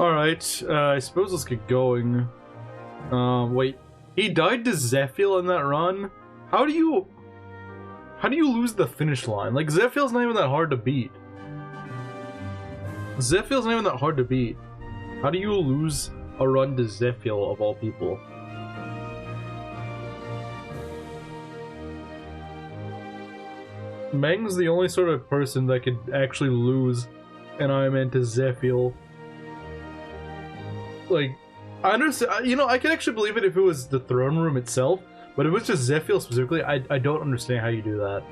Alright, I suppose let's get going. Wait. He died to Zephyl in that run? How do you lose the finish line? Like, Zephyl's not even that hard to beat. Zephyl's not even that hard to beat. How do you lose a run to Zephyl, of all people? Meng's the only sort of person that could actually lose an Ironman to Zephyl. Like, I understand, you know, I can actually believe it if it was the throne room itself, but if it was just Zephyl specifically, I don't understand how you do that.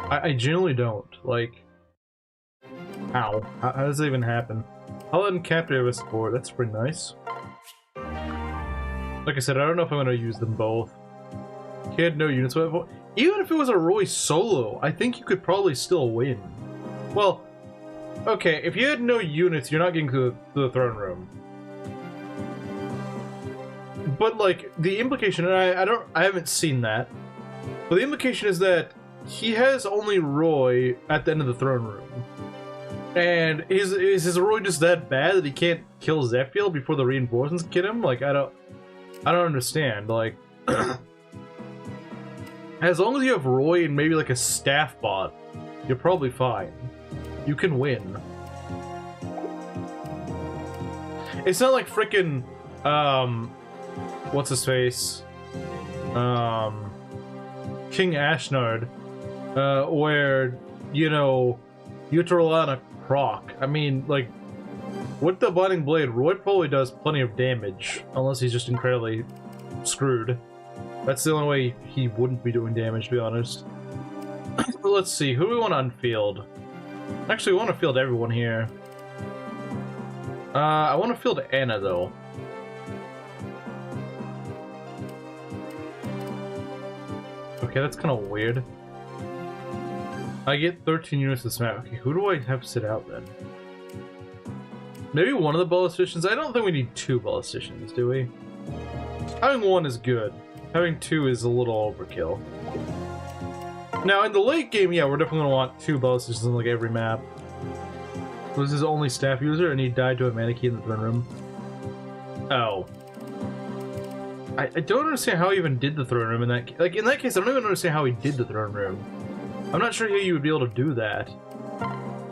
I genuinely don't. Like, how? How does that even happen? I'll let him capture a support, that's pretty nice. Like I said, I don't know if I'm going to use them both. He had no units, but even if it was a Roy solo, I think you could probably still win. Well, okay, if you had no units, you're not getting to the throne room. But like the implication, and I haven't seen that, but the implication is that he has only Roy at the end of the throne room. And is his Roy just that bad that he can't kill Zephyl before the reinforcements get him? Like I don't understand. Like as long as you have Roy and maybe like a staff bot, you're probably fine. You can win. It's not like frickin' what's his face? King Ashnard, where, you know, you have to rely on a proc. I mean, like, with the Binding Blade, Roy probably does plenty of damage, unless he's just incredibly screwed. That's the only way he wouldn't be doing damage, to be honest. But let's see, who do we want on field? Actually, we want to field everyone here. I want to field Anna, though. Okay, that's kind of weird. I get 13 units to smack. Okay, who do I have sit out then? Maybe one of the ballisticians? I don't think we need two ballisticians, do we? Having one is good. Having two is a little overkill. Now, in the late game, yeah, we're definitely going to want two ballisticians on like every map. Was his only staff user and he died to a mannequin in the throne room? Oh. I don't understand how he even did the throne room in that... Like, in that case, I don't even understand how he did the throne room. I'm not sure how you would be able to do that.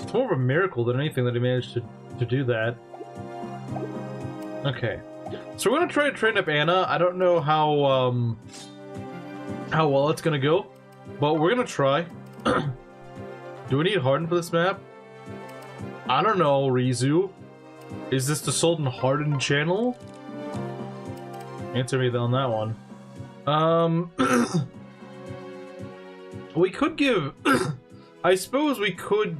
It's more of a miracle than anything that he managed to do that. Okay. So we're going to try to train up Anna. I don't know how well it's going to go, but we're going to try. Do we need Harden for this map? I don't know, Ryzu. Is this the Sultan Harden channel? Answer me on that one. We could give... I suppose we could,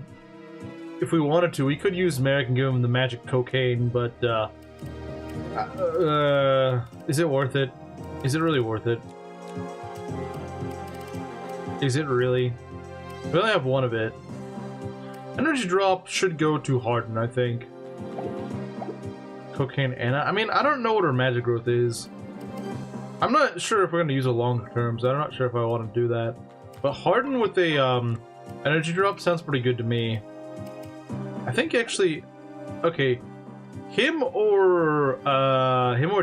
if we wanted to, we could use Merrick and give him the magic cocaine, but, is it worth it? Is it really worth it? Is it really? We only have one of it. Energy drop should go to Harden, I think. Cocaine Anna. I mean, I don't know what her magic growth is. I'm not sure if we're going to use a longer term, so I'm not sure if I want to do that. But Harden with a energy drop sounds pretty good to me. I think actually, okay, him or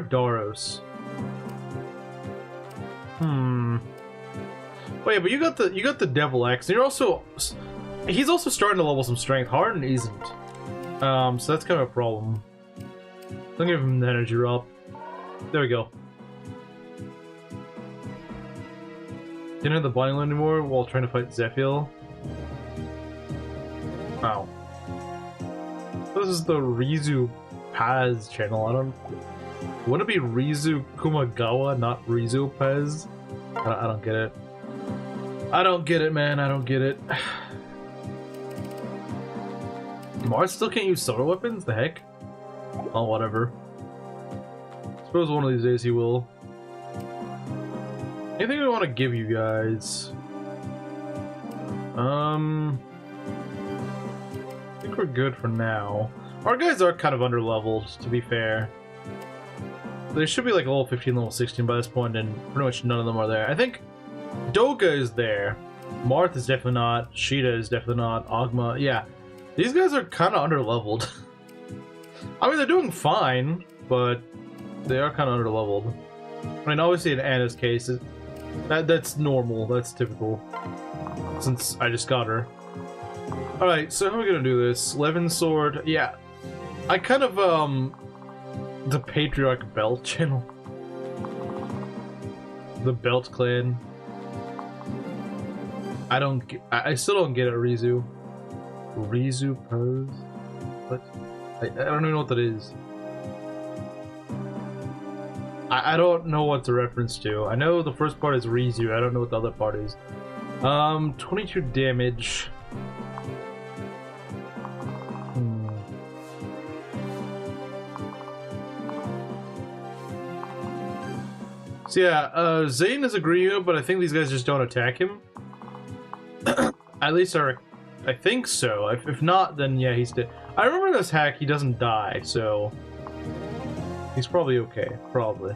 Darros. Wait, but you got the Devil X, and you're also, he's also starting to level some strength. Harden isn't, so that's kind of a problem. Don't give him the energy drop. There we go. Didn't have the binding line anymore while trying to fight Zephyl. Wow. This is the Ryzu Paz channel. I don't... Wouldn't it be Ryzu Kumagawa, not Ryzu Paz? I don't get it. I don't get it, man. I don't get it. Mars still can't use solar weapons? The heck? Oh, whatever. Suppose one of these days he will. Anything we want to give you guys? I think we're good for now. Our guys are kind of under-leveled, to be fair. They should be like level 15, level 16 by this point, and pretty much none of them are there. I think Doga is there. Marth is definitely not. Sheeta is definitely not. Ogma, yeah. These guys are kind of under-leveled. I mean, they're doing fine, but they are kind of underleveled. I mean, obviously in Anna's case, that's normal, that's typical. Since I just got her. Alright, so how are we gonna do this? Levin Sword, yeah. I kind of, the Patriarch Belt channel. The Belt Clan. I still don't get it, Ryzu. Ryzu pose? What? I don't even know what that is. I don't know what to reference to. I know the first part is Ryzu, I don't know what the other part is. 22 damage. So yeah, Zane is a Green, but I think these guys just don't attack him. At least I think so. If not, then yeah, he's dead. I remember this hack, he doesn't die, so he's probably okay, probably.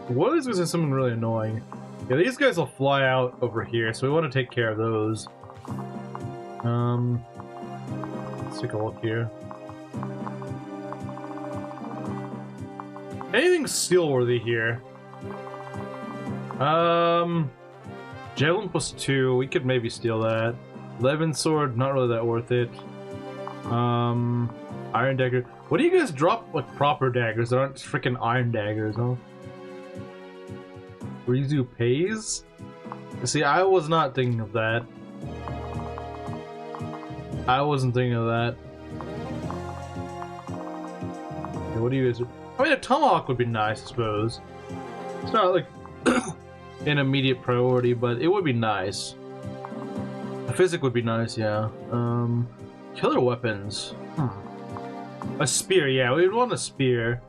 One of these guys is something really annoying. Yeah, these guys will fly out over here, so we want to take care of those. Let's take a look here. Anything steel-worthy here? Javelin +2, we could maybe steal that. Levin Sword, not really that worth it. Iron Dagger. What do you guys drop, like, proper daggers that aren't freaking iron daggers, huh? Ryzu pays? See, I was not thinking of that. I wasn't thinking of that. Okay, what do you guys do? I mean, a tomahawk would be nice, I suppose. It's not, like, an immediate priority, but it would be nice. A physic would be nice, yeah. Killer weapons. A spear, yeah, we'd want a spear.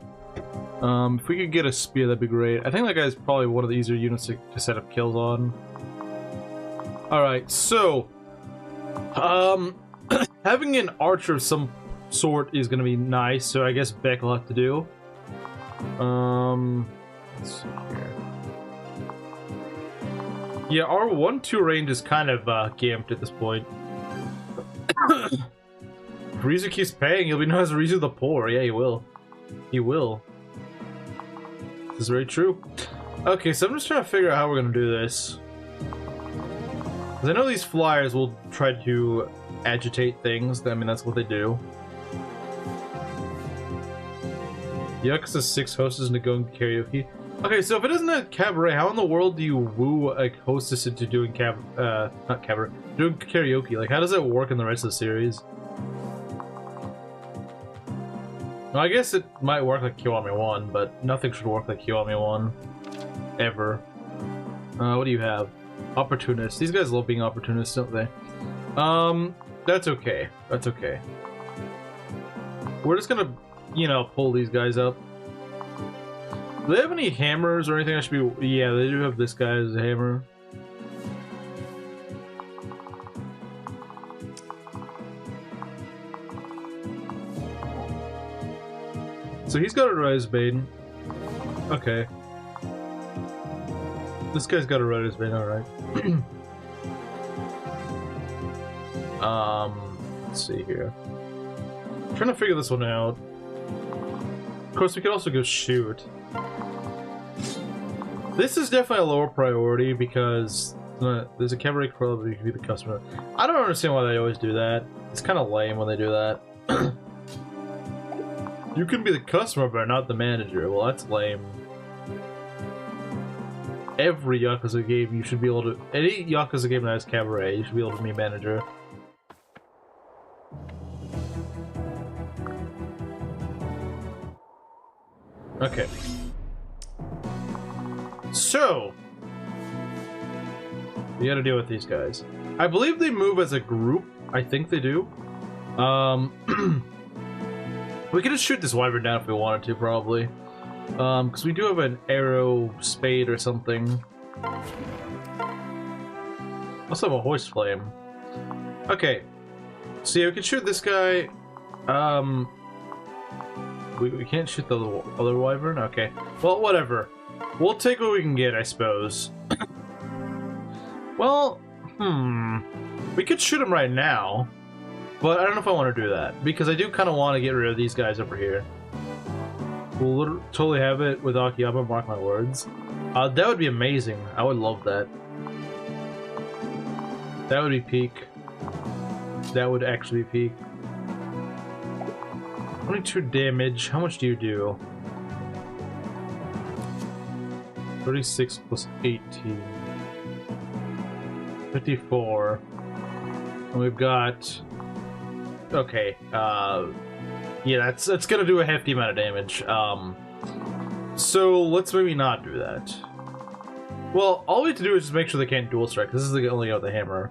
If we could get a spear, that'd be great. I think that guy's probably one of the easier units to set up kills on. Alright, so... having an archer of some sort is gonna be nice, so I guess Beck will have to do. Let's see here. Yeah, our 1-2 range is kind of, gimped at this point. If Ryzu keeps paying, he'll be known as Ryzu the Poor. Yeah, he will. He will. This is very true. Okay, so I'm just trying to figure out how we're gonna do this. Because I know these flyers will try to agitate things. I mean, that's what they do. Yakuza 6 hostess into going karaoke. Okay, so if it isn't a cabaret, how in the world do you woo a hostess into doing not cabaret, doing karaoke? Like, how does that work in the rest of the series? Well, I guess it might work like Kiwami 1, but nothing should work like Kiwami 1. Ever. What do you have? Opportunists. These guys love being opportunists, don't they? That's okay. That's okay. We're just gonna, you know, pull these guys up. Do they have any hammers or anything I should be... Yeah, they do have this guy as a hammer. So he's got a Ryzu Bane. Okay. This guy's got a Ryzu Bane, alright. Let's see here. I'm trying to figure this one out. Of course, we could also go shoot. This is definitely a lower priority because there's a cabaret club where you can be the customer. I don't understand why they always do that. It's kind of lame when they do that. You can be the customer, but not the manager. Well, that's lame. Every Yakuza game, you should be able to... Any Yakuza game that has cabaret, you should be able to be manager. Okay. So... we gotta deal with these guys. I believe they move as a group. I think they do. We could just shoot this wyvern down if we wanted to, probably. Because we do have an arrow spade or something. Also have a hoist flame. Okay. So yeah, we can shoot this guy. We can't shoot the other wyvern? Okay. Well, whatever. We'll take what we can get, I suppose. Well, we could shoot him right now, but I don't know if I want to do that, because I do kind of want to get rid of these guys over here. We'll totally have it with Akiyama, mark my words. That would be amazing. I would love that. That would be peak. That would actually be peak. 22 damage. How much do you do? 36 plus 18. 54. And we've got... Okay, yeah, that's gonna do a hefty amount of damage. So let's maybe not do that. Well, all we have to do is just make sure they can't dual strike. This is the only guy with the hammer.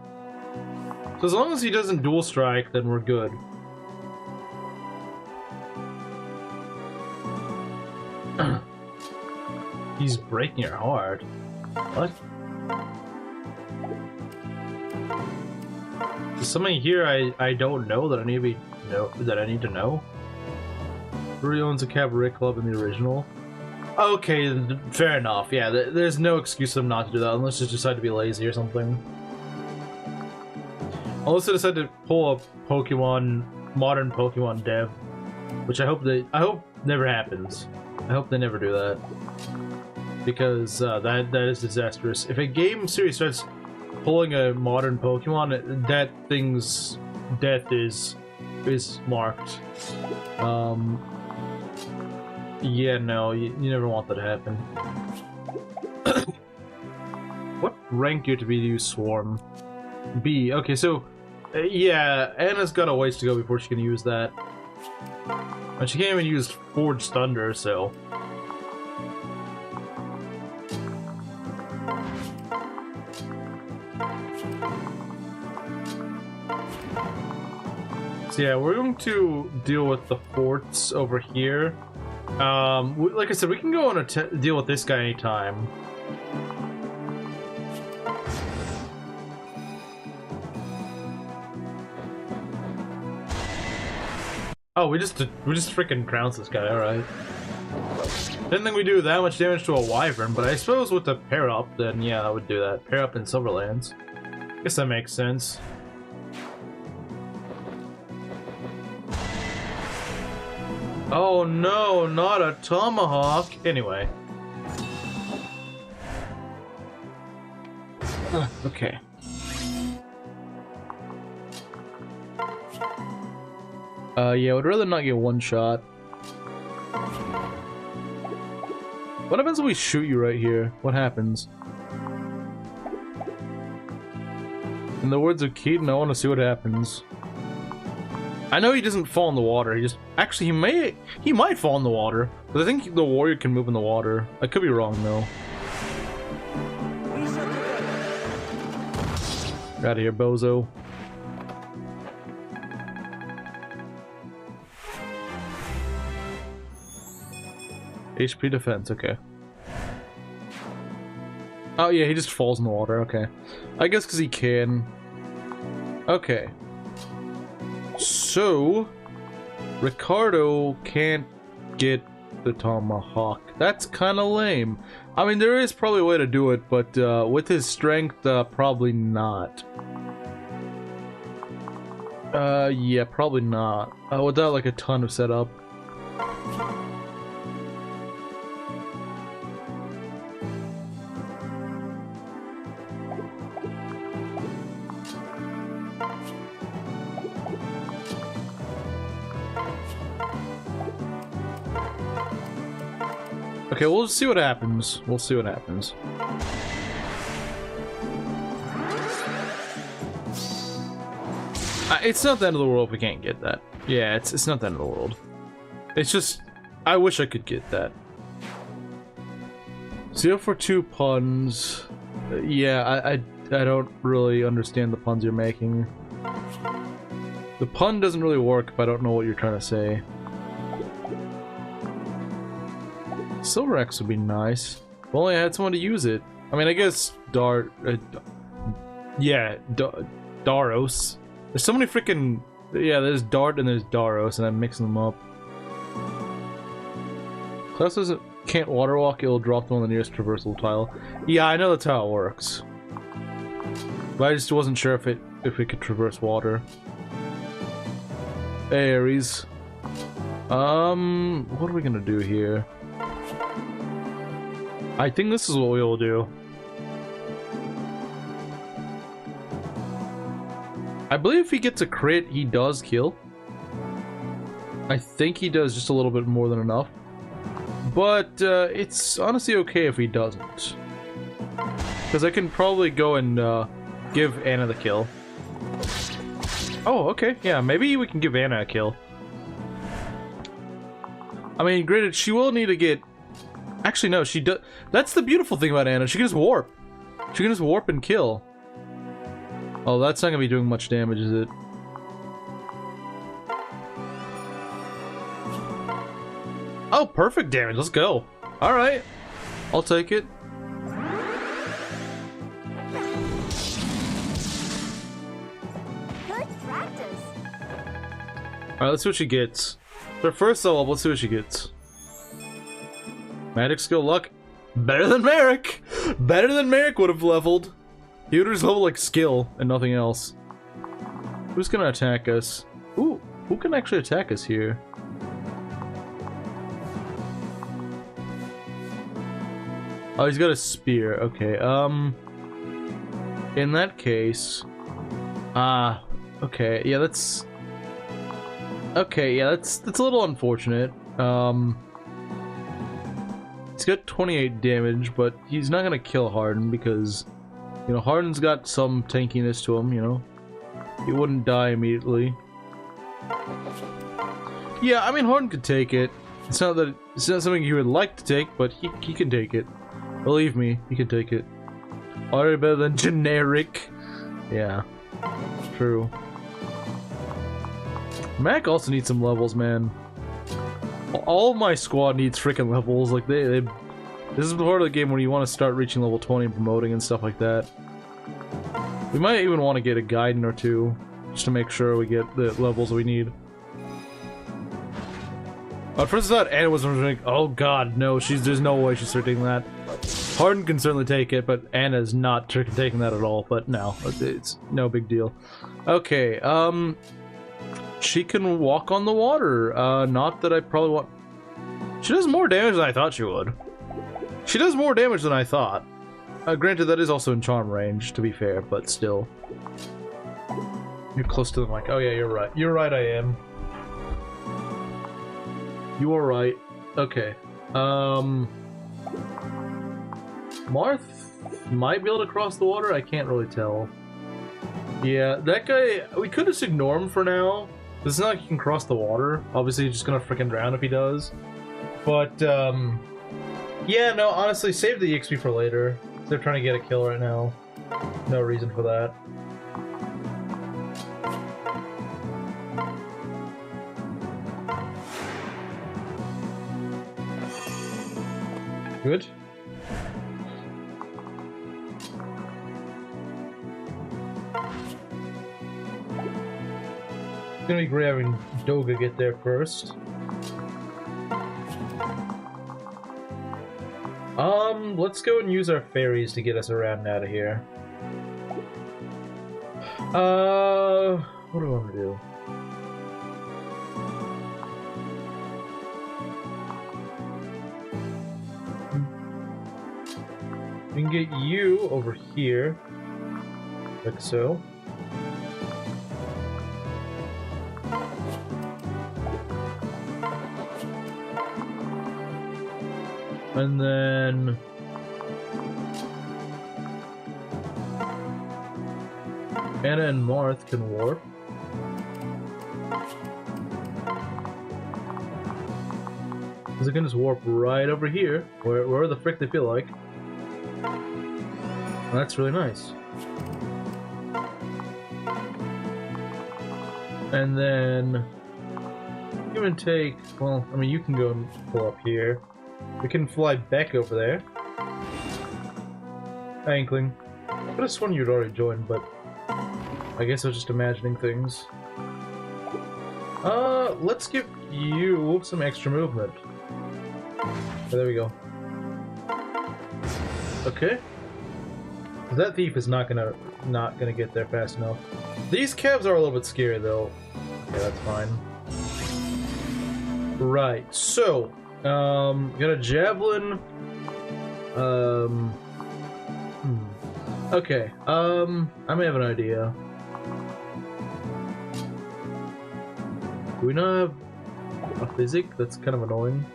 So as long as he doesn't dual strike, then we're good. He's breaking your heart. What? There's something here I don't know that I need to know. Ruri owns a cabaret club in the original. Okay, fair enough. Yeah, there's no excuse for them not to do that unless they decide to be lazy or something. Unless they decide to pull a modern Pokemon dev, which I hope never happens. I hope they never do that, because that is disastrous. If a game series starts pulling a modern Pokemon, that thing's death is marked. Yeah, no, you never want that to happen. What rank do you have to be to use Swarm? B. Okay, so yeah, Anna's got a ways to go before she can use that. And she can't even use Forged Thunder, so... So yeah, we're going to deal with the forts over here. Like I said, we can go on a deal with this guy anytime. Oh, we just freaking trounced this guy. All right. Didn't think we do that much damage to a wyvern, but I suppose with the pair up, then yeah, I would do that. Pair up in Silverlands. Guess that makes sense. Oh no, not a tomahawk. Anyway. Okay. Yeah, I would rather not get one shot. What happens if we shoot you right here? What happens? In the words of Keaton, I want to see what happens. I know he doesn't fall in the water. He just actually he might fall in the water, but I think the warrior can move in the water. I could be wrong though. Get out of here, bozo. HP defense, okay. Oh yeah, he just falls in the water, okay. I guess because he can. Okay. So, Ricardo can't get the tomahawk. That's kind of lame. I mean, there is probably a way to do it, but with his strength, probably not. Yeah, probably not. Without like a ton of setup. Okay, we'll see what happens. We'll see what happens. It's not the end of the world if we can't get that. Yeah, it's not the end of the world. It's just, I wish I could get that. 0 for 2 puns. Yeah, I don't really understand the puns you're making. The pun doesn't really work if I don't know what you're trying to say. Silver X would be nice. If only I had someone to use it. I mean, I guess Darros. There's so many freaking... Yeah, there's Dart and there's Darros, and I'm mixing them up. Class doesn't can't water walk, it'll drop them on the nearest traversal tile. Yeah, I know that's how it works. But I just wasn't sure if it could traverse water. Hey, Ares. What are we gonna do here? I think this is what we will do. I believe if he gets a crit, he does kill. I think he does just a little bit more than enough. But it's honestly okay if he doesn't. Because I can probably go and give Anna the kill. Oh, okay. Yeah, maybe we can give Anna a kill. I mean, granted, she will need to get... Actually, no, she does... That's the beautiful thing about Anna. She can just warp. She can just warp and kill. Oh, that's not going to be doing much damage, is it? Oh, perfect damage. Let's go. Alright. I'll take it. Good practice. Alright, let's see what she gets. For first level, let's see what she gets. Magic skill luck. Better than Merrick! Better than Merrick would have leveled. He would have just leveled like skill and nothing else. Who's gonna attack us? Ooh, who can actually attack us here? Oh, he's got a spear. Okay, in that case... okay, yeah, that's... Okay, yeah, that's a little unfortunate. He's got 28 damage, but he's not gonna kill Harden because, you know, Harden's got some tankiness to him, you know? He wouldn't die immediately. Yeah, I mean, Harden could take it. It's not something he would like to take, but he can take it. Believe me, he can take it. Already better than generic. Yeah, true. Mac also needs some levels, man. All of my squad needs freaking levels. Like this is part of the game when you want to start reaching level 20 and promoting and stuff like that. We might even want to get a Gaiden or two just to make sure we get the levels we need. At first I thought Anna was like, oh god, no, there's no way she's taking that. Harden can certainly take it, but Anna's not taking that at all. But no, it's no big deal. Okay, she can walk on the water. Not that I probably want... She does more damage than I thought she would. She does more damage than I thought. Granted, that is also in charm range, to be fair, but still. You're close to the mic. Oh yeah, you're right. You're right, I am. You are right. Okay. Marth might be able to cross the water. I can't really tell. Yeah, that guy... We could just ignore him for now. It's not like he can cross the water. Obviously, he's just gonna freaking drown if he does. But, yeah, no, honestly, save the EXP for later. They're trying to get a kill right now. No reason for that. Good. It's gonna be great having Doga get there first. Let's go and use our fairies to get us around and out of here. What do I want to do? We can get you over here, like so. And then... Anna and Marth can warp. Because they can just warp right over here, where the frick they feel like. And that's really nice. And then... You can take... Well, I mean, you can go and pull up here. We can fly back over there. Inkling. I could have sworn you'd already joined, but I guess I was just imagining things. Let's give you some extra movement. there we go. Okay. That thief is not gonna get there fast enough. These cabs are a little bit scary though. Okay, that's fine. Right, so got a javelin. Okay, I may have an idea. Do we not have a physic? That's kind of annoying.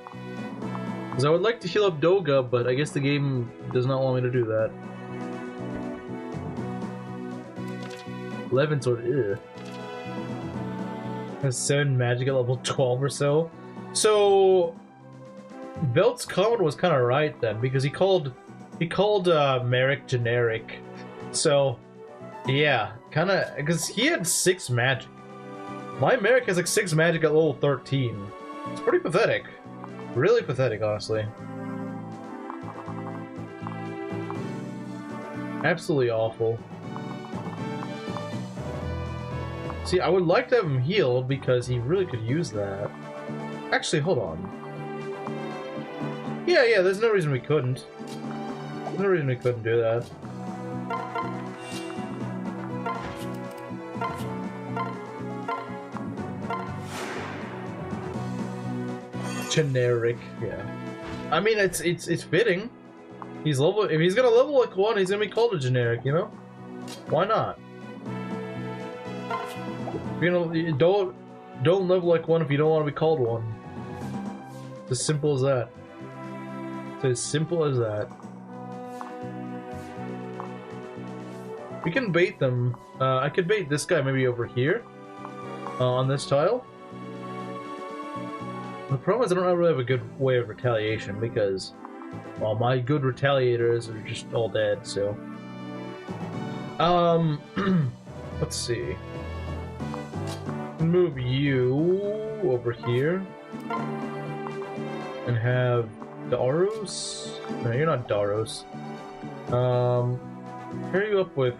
Because I would like to heal up Doga, but I guess the game does not want me to do that. 11 sword, ew. Has 7 magic at level 12 or so. So Belt's comment was kind of right then, because he called Merrick generic. So yeah, kind of, because he had 6 magic. My Merrick has like 6 magic at level 13. It's pretty pathetic. Really pathetic, honestly. Absolutely awful. See, I would like to have him healed because he really could use that. Actually, hold on. Yeah, there's no reason we couldn't. There's no reason we couldn't do that. Generic, yeah. I mean, it's fitting. He's level. If he's gonna level like 1, he's gonna be called a generic, you know? Why not? You know, don't level like 1 if you don't want to be called one. It's as simple as that. It's as simple as that. We can bait them. I could bait this guy maybe over here on this tile. The problem is I don't really have a good way of retaliation because, well, my good retaliators are just all dead, so. Let's see. Move you over here. And have Darros? No, you're not Darros. Pair you up with...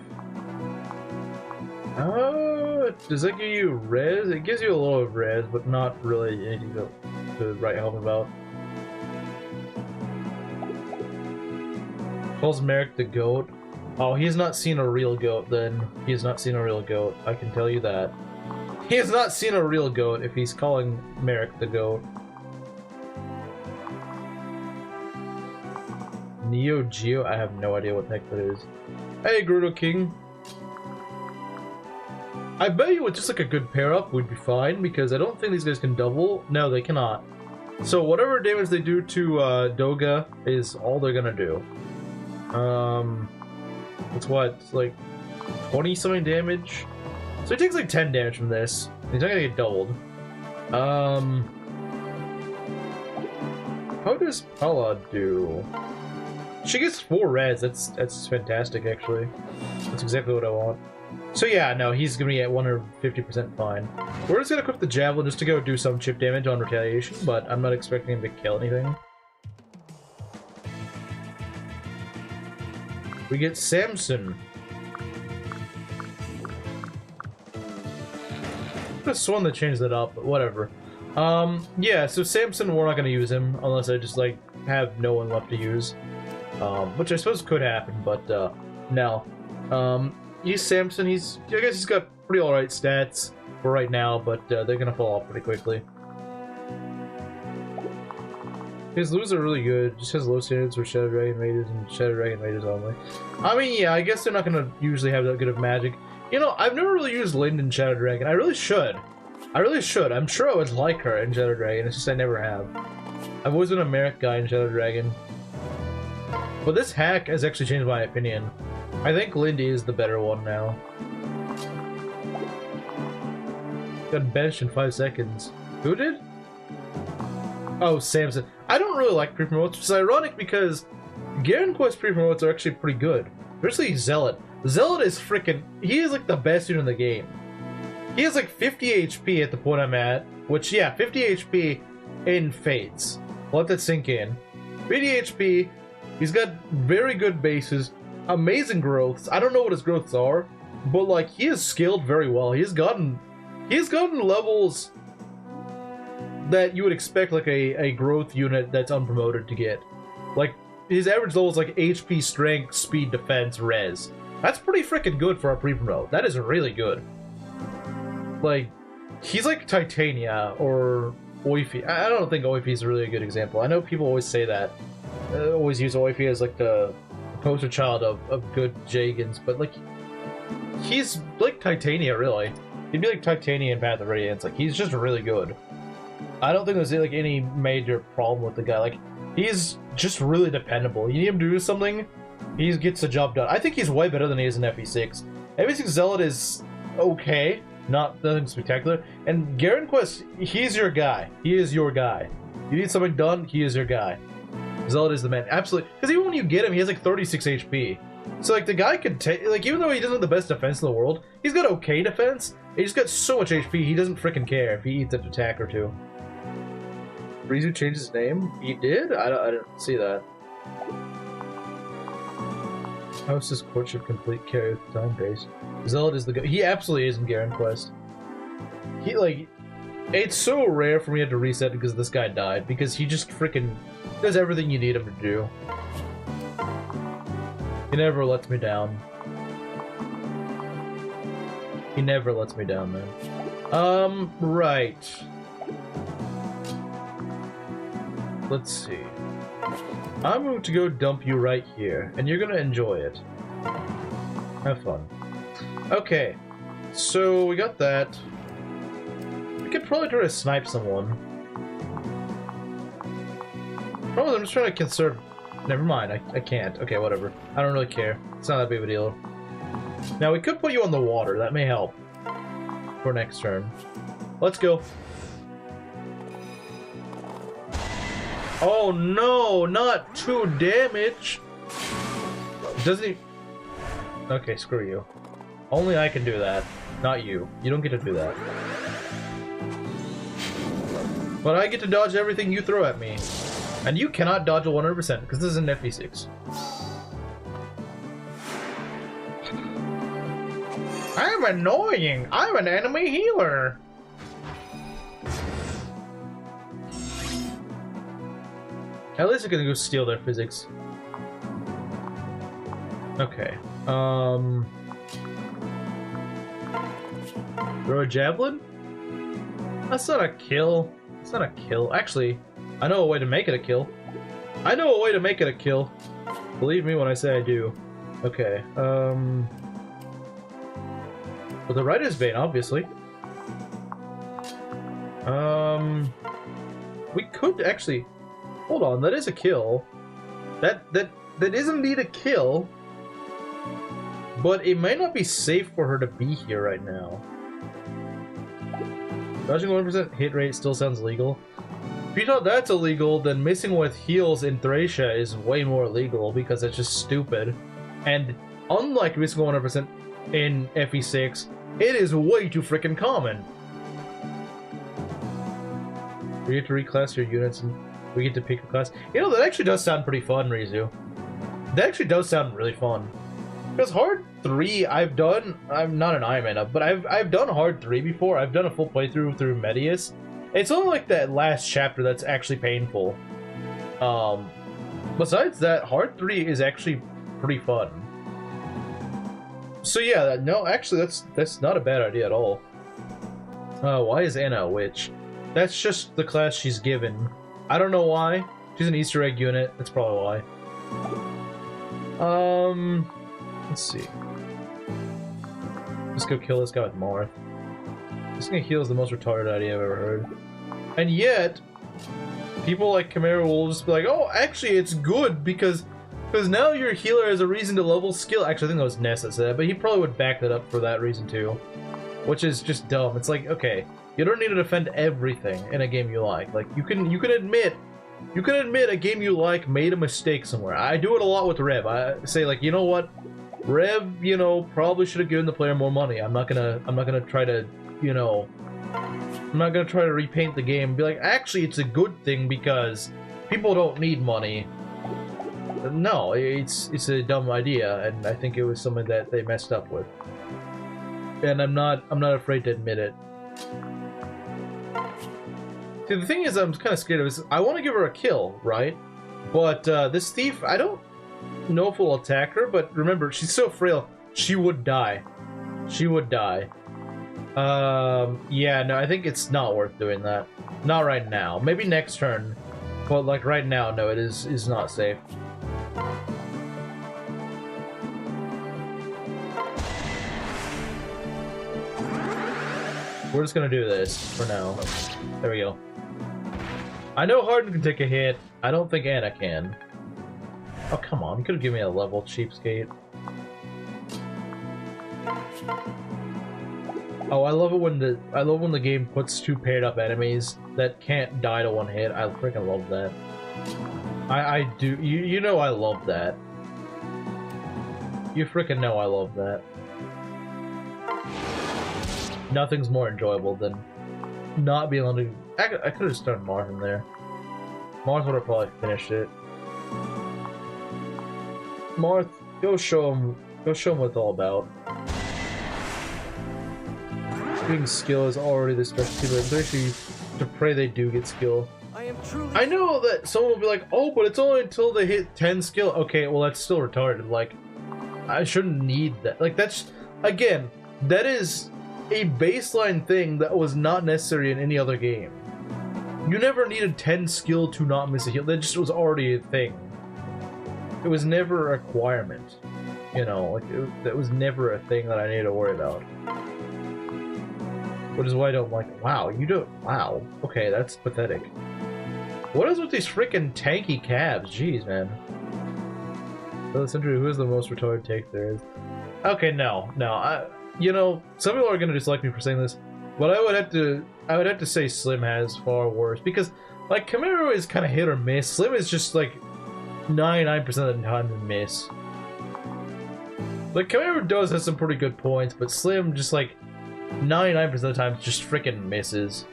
does that give you res? It gives you a little of res, but not really anything to write home about. Calls Merrick the goat. Oh, he's not seen a real goat then. He has not seen a real goat. I can tell you that. He has not seen a real goat if he's calling Merrick the goat. Neo Geo? I have no idea what the heck that is. Hey, Grudo King. I bet you with just like a good pair up would be fine because I don't think these guys can double. No, they cannot. So whatever damage they do to Doga is all they're gonna do. It's what? It's like 20 something damage? So he takes like 10 damage from this. He's not gonna get doubled. How does Paula do? She gets 4 reds. That's fantastic, actually. That's exactly what I want. So yeah, no, he's gonna get 150% fine. We're just gonna equip the javelin just to go do some chip damage on retaliation, but I'm not expecting him to kill anything. We get Samson. I could have sworn they changed that up, but whatever. Yeah, so Samson, we're not gonna use him unless I just like have no one left to use. Which I suppose could happen, but no. He's Samson. I guess he's got pretty alright stats for right now, but they're gonna fall off pretty quickly. His lures are really good. Just has low standards for Shadow Dragon Raiders and Shadow Dragon Raiders only. I mean, yeah, I guess they're not gonna usually have that good of magic. You know, I've never really used Lind in Shadow Dragon. I really should. I really should. I'm sure I would like her in Shadow Dragon. It's just I never have. I've always been a Merrick guy in Shadow Dragon. But this hack has actually changed my opinion. I think Lindy is the better one now. Got benched in 5 seconds. Who did? Oh, Samson. I don't really like pre-promotes, which is ironic because Garen Quest pre-promotes are actually pretty good. Especially Zealot. Zealot is freaking... He is like the best unit in the game. He has like 50 HP at the point I'm at. Which, yeah, 50 HP in Fates. Let that sink in. 50 HP. He's got very good bases. Amazing growths. I don't know what his growths are. But like, he is scaled very well. He's gotten levels that you would expect like a growth unit that's unpromoted to get. Like, his average level is like HP, strength, speed, defense, res. That's pretty freaking good for a pre-promote. That is really good. Like, he's like Titania or Oifi. I don't think Oifi is really a good example. I know people always say that. Always use Oifi as like the poster child of good Jagans, but like, he's like Titania, really. He'd be like Titania in Path of Radiance. Like, he's just really good. I don't think there's like any major problem with the guy. Like, he's just really dependable. You need him to do something, he gets the job done. I think he's way better than he is in FE6. FE6 Zealot is okay, nothing spectacular. And Garen Quest, he's your guy. He is your guy. You need something done, he is your guy. Zealot is the man, absolutely. Because even when you get him, he has like 36 HP. So like the guy could take, like, even though he doesn't have the best defense in the world, he's got okay defense. He's got so much HP, he doesn't freaking care if he eats an attack or two. Ryzu changed his name? He did? I didn't see that. How is this courtship complete carry with time base? Zealot is the guy. He absolutely is in Garen Quest. He, like, it's so rare for me to have to reset because this guy died, because he just freaking does everything you need him to do. He never lets me down. He never lets me down, man. Right. Let's see. I'm going to go dump you right here, and you're gonna enjoy it. Have fun. Okay, so we got that. We could probably try to snipe someone. Probably, I'm just trying to conserve. Never mind, I can't. Okay, whatever. I don't really care. It's not that big of a deal. Now, we could put you on the water. That may help for next turn. Let's go. Oh no, not 2 damage. Doesn't he? Okay, screw you. Only I can do that, not you. You don't get to do that. But I get to dodge everything you throw at me. And you cannot dodge a 100% because this is an FE6. I'm annoying. I'm an enemy healer. At least I can go steal their physics. Okay. Throw a javelin? That's not a kill. It's not a kill. Actually, I know a way to make it a kill. I know a way to make it a kill. Believe me when I say I do. Okay. Well, the Writer's Vein, obviously. We could actually. Hold on, that is a kill. That is indeed a kill. But it might not be safe for her to be here right now. Dodging 1% hit rate still sounds legal. If you thought that's illegal, then missing with heals in Thracia is way more illegal because it's just stupid. And unlike missing 100% in FE6, it is way too freaking common. You get to reclass your units and we get to pick a class. You know, that actually does sound pretty fun, Ryzu. That actually does sound really fun. Because Hard 3, I'm not an Ironman, but I've done Hard 3 before. I've done a full playthrough through Medius. It's only like that last chapter that's actually painful. Besides that, Hard 3 is actually pretty fun. So yeah, no, actually that's not a bad idea at all. Why is Anna a witch? That's just the class she's given. I don't know why. She's an Easter egg unit. That's probably why. Let's see. Let's go kill this guy with Marth. This gonna heal is the most retarded idea I've ever heard. And yet, people like Chimera will just be like, oh, actually it's good because now your healer has a reason to level skill. Actually, I think that was Ness that said that, but he probably would back that up for that reason too. Which is just dumb. It's like, okay, you don't need to defend everything in a game you like. Like, you can admit a game you like made a mistake somewhere. I do it a lot with Rev. I say, like, you know what? Rev, you know, probably should have given the player more money. I'm not gonna try to, you know, I'm not gonna try to repaint the game and be like, actually, it's a good thing because people don't need money. No, it's a dumb idea, and I think it was something that they messed up with. And I'm not afraid to admit it. See, the thing is, I'm kind of scared of is I want to give her a kill, right? But this thief, I don't know if we'll attack her, but remember, she's so frail, she would die. She would die. Yeah, no, I think it's not worth doing that. Not right now. Maybe next turn. But, like, right now, no, it is not safe. We're just gonna do this for now. There we go. I know Harden can take a hit. I don't think Anna can. Oh, come on. You could have given me a level, cheapskate. Oh, I love it when the game puts two paired up enemies that can't die to one hit. I freaking love that. I do. You know I love that. You freaking know I love that. Nothing's more enjoyable than not being able to. I could have started Mars in there. Mars would have probably finished it. Mars, go show him what it's all about. Getting skill is already the specialty, but actually to pray they do get skill. I know that someone will be like, oh, but it's only until they hit 10 skill. Okay, well that's still retarded. Like, I shouldn't need that. Like, that's, again, that is a baseline thing that was not necessary in any other game. You never needed 10 skill to not miss a heal. That just was already a thing. It was never a requirement. You know, like, that was never a thing that I needed to worry about. Which is why I don't like, wow, you don't, wow. Okay, that's pathetic. What is with these freaking tanky calves? Jeez, man. For the century, who is the most retarded take there is? Okay, no, you know, some people are gonna dislike me for saying this, but I would have to say Slim has far worse, because, like, Camaro is kind of hit or miss. Slim is just, like, 99% of the time a miss. Like, Camaro does have some pretty good points, but Slim just, like, 99% of the time just freaking misses.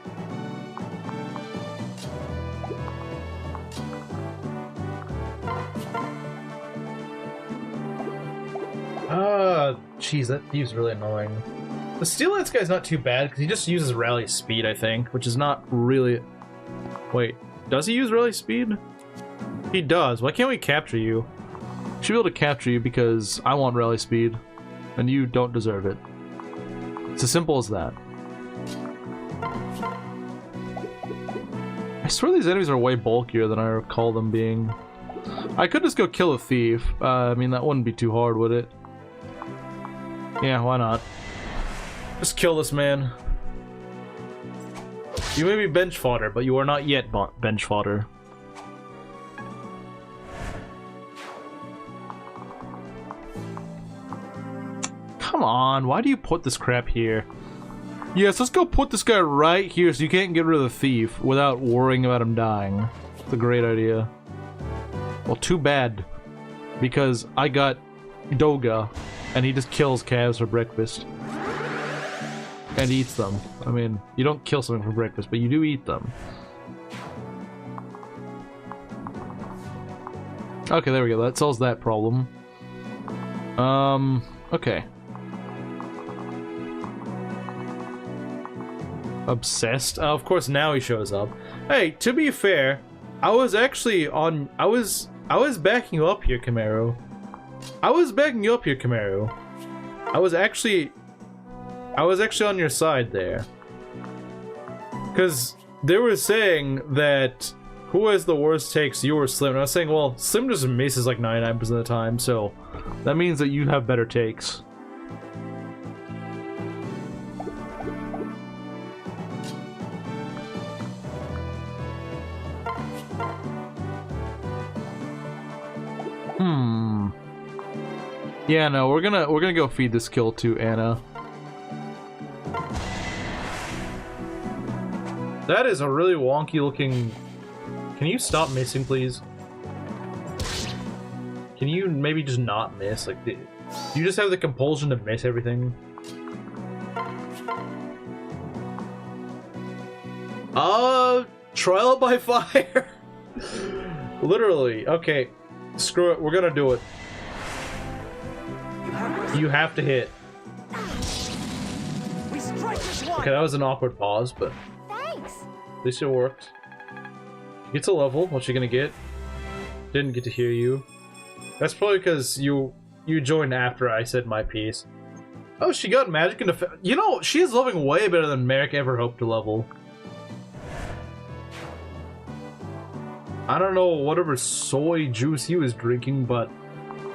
Jeez, that thief's really annoying. The Steel Lance guy's not too bad, because he just uses rally speed, I think, which is not really... Wait, does he use rally speed? He does. Why can't we capture you? We should be able to capture you because I want rally speed, and you don't deserve it. It's as simple as that. I swear these enemies are way bulkier than I recall them being. I could just go kill a thief. I mean, that wouldn't be too hard, would it? Yeah, why not? Just kill this man. You may be bench fodder, but you are not yet bench fodder. Come on, why do you put this crap here? Yes, let's go put this guy right here so you can't get rid of the thief without worrying about him dying. It's a great idea. Well, too bad. Because I got Doga, and he just kills calves for breakfast. And eats them. I mean, you don't kill something for breakfast, but you do eat them. Okay, there we go. That solves that problem. Okay. Obsessed? Of course, now he shows up. Hey, to be fair, I was actually on... I was backing you up here, Camaro. I was actually on your side there. Because they were saying that who has the worst takes, you or Slim? And I was saying, well, Slim just misses like 99% of the time, so that means that you have better takes. Yeah, no, we're gonna go feed this kill to Anna. That is a really wonky looking... Can you stop missing, please? Can you maybe just not miss? Like, do you just have the compulsion to miss everything? Trial by fire? Literally. Okay, screw it, we're gonna do it. You have to hit. Okay, that was an awkward pause, but... Thanks. At least it worked. She gets a level. What's she gonna get? Didn't get to hear you. That's probably because you joined after I said my piece. Oh, she got magic and defense. You know, she is leveling way better than Merrick ever hoped to level. I don't know whatever soy juice he was drinking, but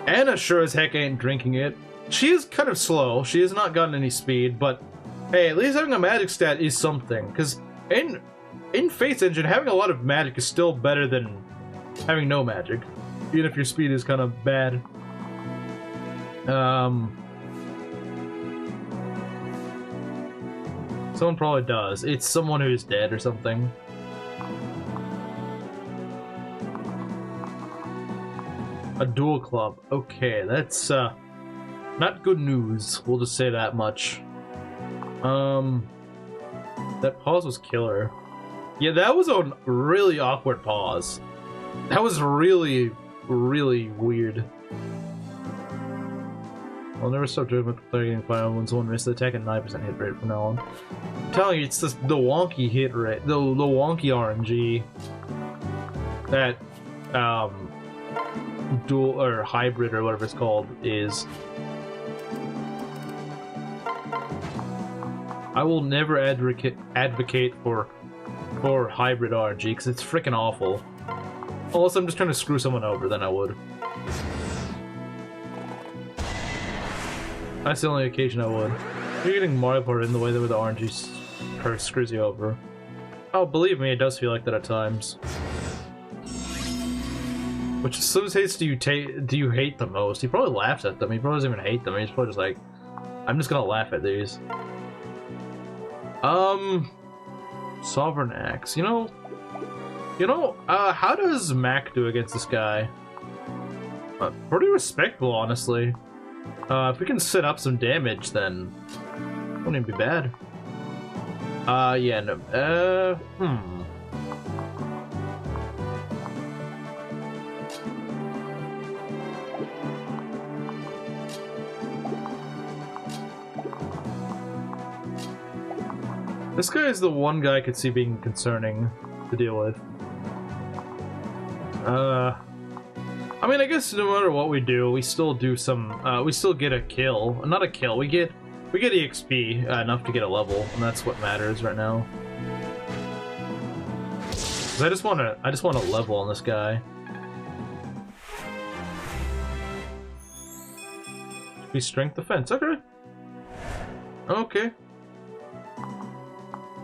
Anna sure as heck ain't drinking it. She is kind of slow. She has not gotten any speed, but hey, at least having a magic stat is something. Because in Fate's Engine, having a lot of magic is still better than having no magic, even if your speed is kind of bad. Someone probably does. It's someone who's dead or something. A dual club. Okay, that's not good news. We'll just say that much. That pause was killer. Yeah, that was a really awkward pause. That was really, really weird. I'll never stop doing my playing final when someone misses the attack at 9% hit rate from now on. I'm telling you, it's just the wonky hit rate, the wonky RNG that dual or hybrid or whatever it's called is. I will never advocate for hybrid RNG because it's freaking awful. Unless I'm just trying to screw someone over, then I would. That's the only occasion I would. You're getting Mario Party in the way that the RNG screws you over. Oh, believe me, it does feel like that at times. Which associates do you hate the most? He probably laughs at them. He probably doesn't even hate them. He's probably just like, I'm just gonna laugh at these. Sovereign Axe. You know, how does Mac do against this guy? Pretty respectable, honestly. If we can set up some damage, then it wouldn't even be bad. Yeah, no, This guy is the one guy I could see being concerning to deal with. I mean, I guess no matter what we do, we still do some, we still get a kill. Not a kill, we get EXP enough to get a level, and that's what matters right now. 'Cause I just want a level on this guy. Be strength defense, okay. Okay.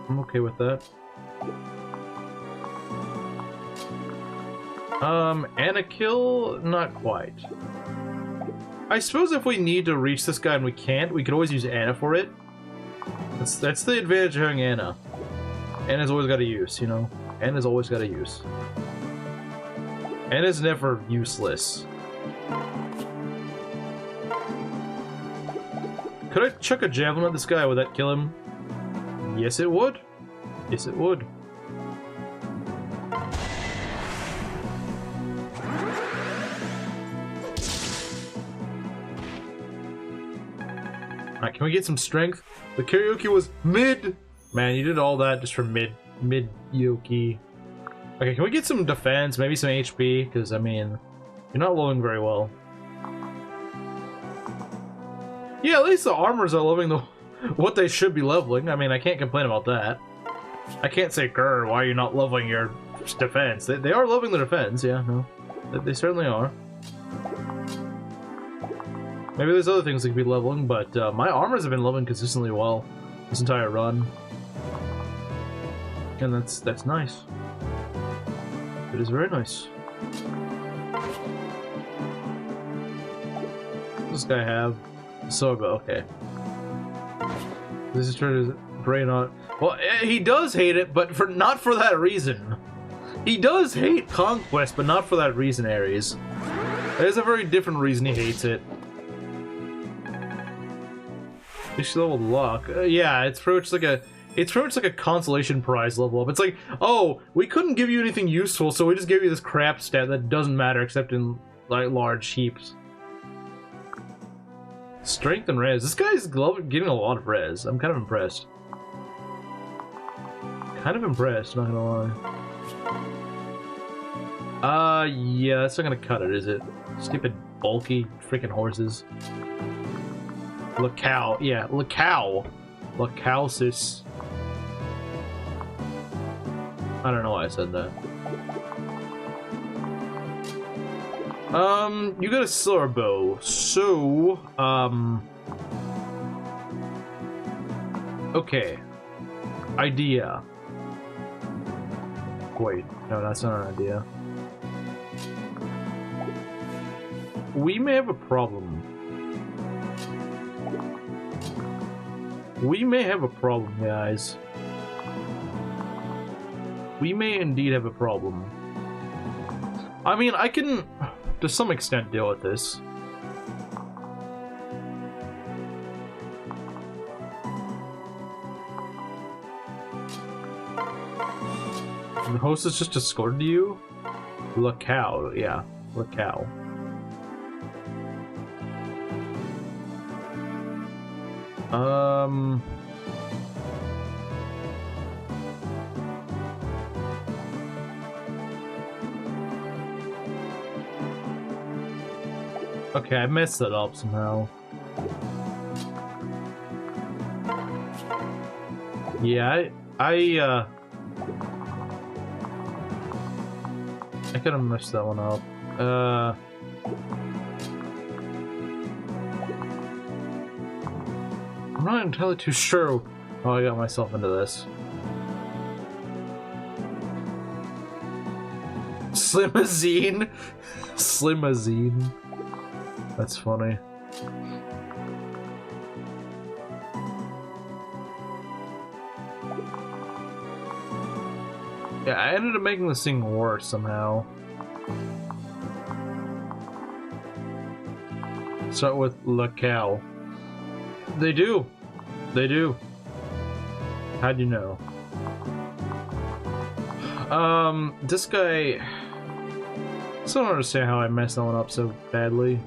I'm okay with that. And a kill? Not quite. I suppose if we need to reach this guy and we can't, we could always use Anna for it. That's the advantage of having Anna. Anna's always got a use, you know? Anna's always got a use. Anna's never useless. Could I chuck a javelin at this guy? Would that kill him? Yes, it would. Yes, it would. Alright, can we get some strength? The karaoke was mid! Man, you did all that just for mid-yoki. Okay, can we get some defense, maybe some HP? Because, I mean, you're not leveling very well. Yeah, at least the armors are leveling what they should be leveling. I mean, I can't complain about that. I can't say, grr, why are you not leveling your defense? They are leveling the defense, yeah, no. They certainly are. Maybe there's other things they could be leveling, but my armors have been leveling consistently well this entire run. And that's nice. It is very nice. What does this guy have? Soga, okay. This is trying to brain on. Well, he does hate it, but not for that reason. He does hate Conquest, but not for that reason, Ares. There's a very different reason he hates it. Fish level luck. Yeah, it's pretty much like a consolation prize level up. It's like, oh, we couldn't give you anything useful, so we just gave you this crap stat that doesn't matter except in like large heaps. Strength and res. This guy's getting a lot of res. I'm kind of impressed. kind of impressed, not gonna lie. Yeah, that's not gonna cut it, is it? Stupid, bulky, freaking horses. Lacau, yeah, Lacau. Lacausis. I don't know why I said that. You got a silver bow, so, okay. Idea. Wait, no, that's not an idea. We may have a problem. We may have a problem, guys. We may indeed have a problem. I mean, I can, to some extent, deal with this. The host has just escorted you? Lacau, yeah, Lacau. Okay, I messed that up somehow. Yeah, I could have messed that one up. I'm not entirely too sure how I got myself into this. Slimazine? Slimazine. That's funny. Yeah, I ended up making this thing worse somehow. Start with Lacau. They do. They do. How'd you know? This guy... I still don't understand how I messed that one up so badly.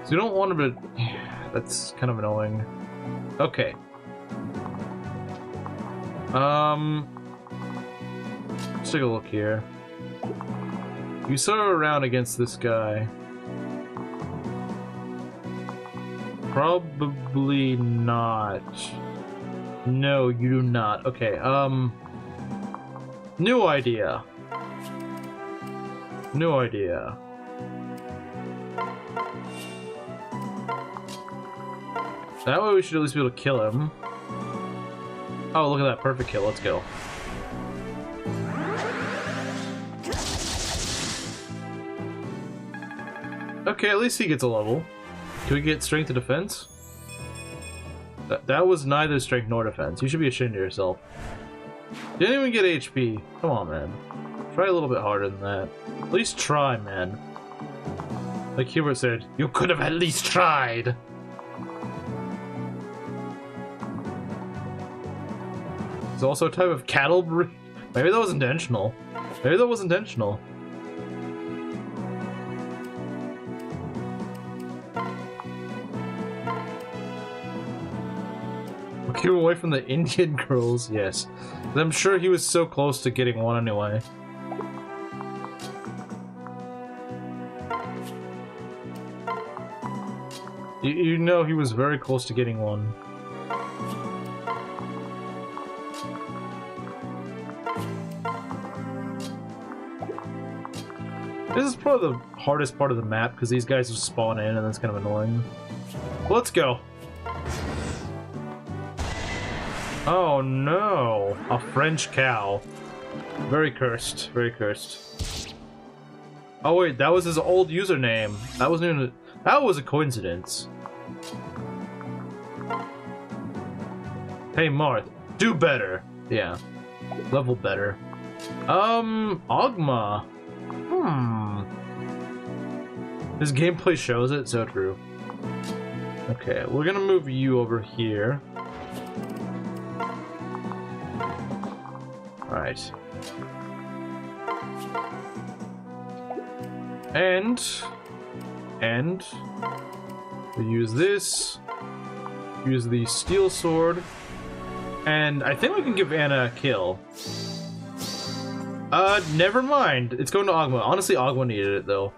So you don't want him to... That's kind of annoying. Okay. Let's take a look here. You start around against this guy. Probably not. No, you do not. Okay, new idea. New idea. That way we should at least be able to kill him. Oh, look at that. Perfect kill. Let's go. Okay, at least he gets a level. Can we get strength to defense? That was neither strength nor defense. You should be ashamed of yourself. Didn't even get HP. Come on, man. Try a little bit harder than that. At least try, man. Like Hubert said, you could have at least tried. It's also a type of cattle breed. Maybe that was intentional. Maybe that was intentional. Keep away from the Indian girls, yes. I'm sure he was so close to getting one anyway. You know he was very close to getting one. This is probably the hardest part of the map because these guys just spawn in and that's kind of annoying. Let's go. Oh no, a French cow. Very cursed, very cursed. Oh wait, that was his old username. That wasn't even that was a coincidence. Hey Marth, do better. Yeah, level better. Ogma. His gameplay shows it, so true. Okay, we're gonna move you over here. Alright. And we use this. Use the steel sword. And I think we can give Anna a kill. Never mind. It's going to Ogma. Honestly, Ogma needed it, though.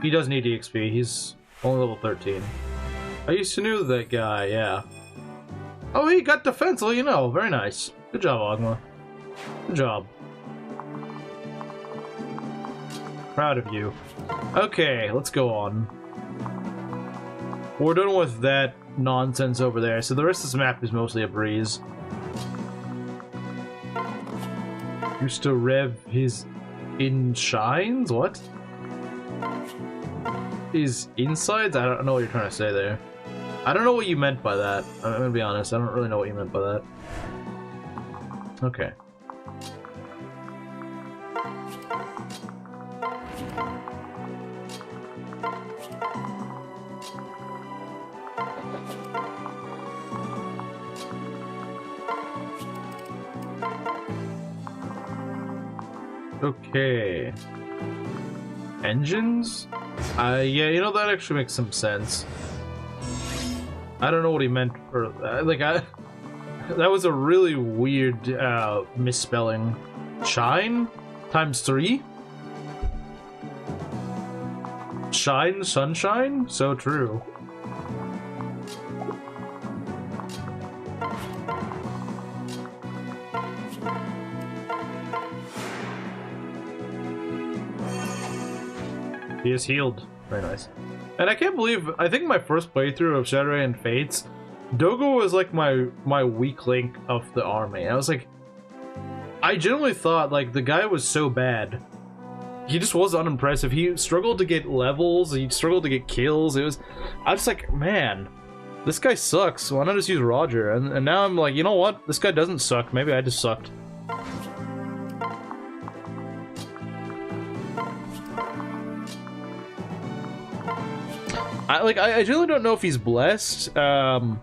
He does need EXP. He's only level 13. I used to know that guy, yeah. Oh, he got defense, well, you know. Very nice. Good job, Ogma. Good job. Proud of you. Okay, let's go on. We're done with that nonsense over there, so the rest of this map is mostly a breeze. Used to rev his inshines? What? His insides? I don't know what you're trying to say there. I don't know what you meant by that. I'm gonna be honest, I don't really know what you meant by that. Okay. Okay. Engines? Yeah, you know, that actually makes some sense. I don't know what he meant for that. That was a really weird misspelling. Shine? Times 3? Shine? Sunshine? So true. He is healed. Very nice. And I can't believe, I think my first playthrough of Shadowray and Fates, Dogo was like my weak link of the army. I was like, I genuinely thought like the guy was so bad. He just was unimpressive. He struggled to get levels, he struggled to get kills. I was just like, man, this guy sucks. Why not just use Roger? And now I'm like, you know what? This guy doesn't suck. Maybe I just sucked. I really don't know if he's blessed, or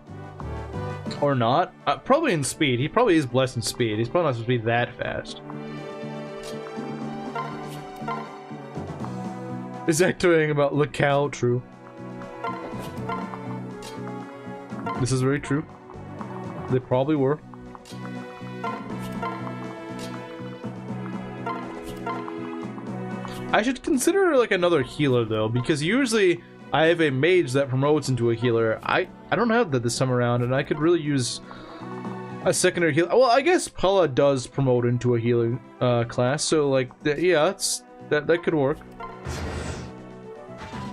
not. Probably in speed. He probably is blessed in speed. He's probably not supposed to be that fast. Is acting about locale true? This is very true. They probably were. I should consider like another healer though, because usually I have a mage that promotes into a healer. I don't have that this time around, and I could really use a secondary healer. Well, I guess Pella does promote into a healer class, so like, yeah, that could work.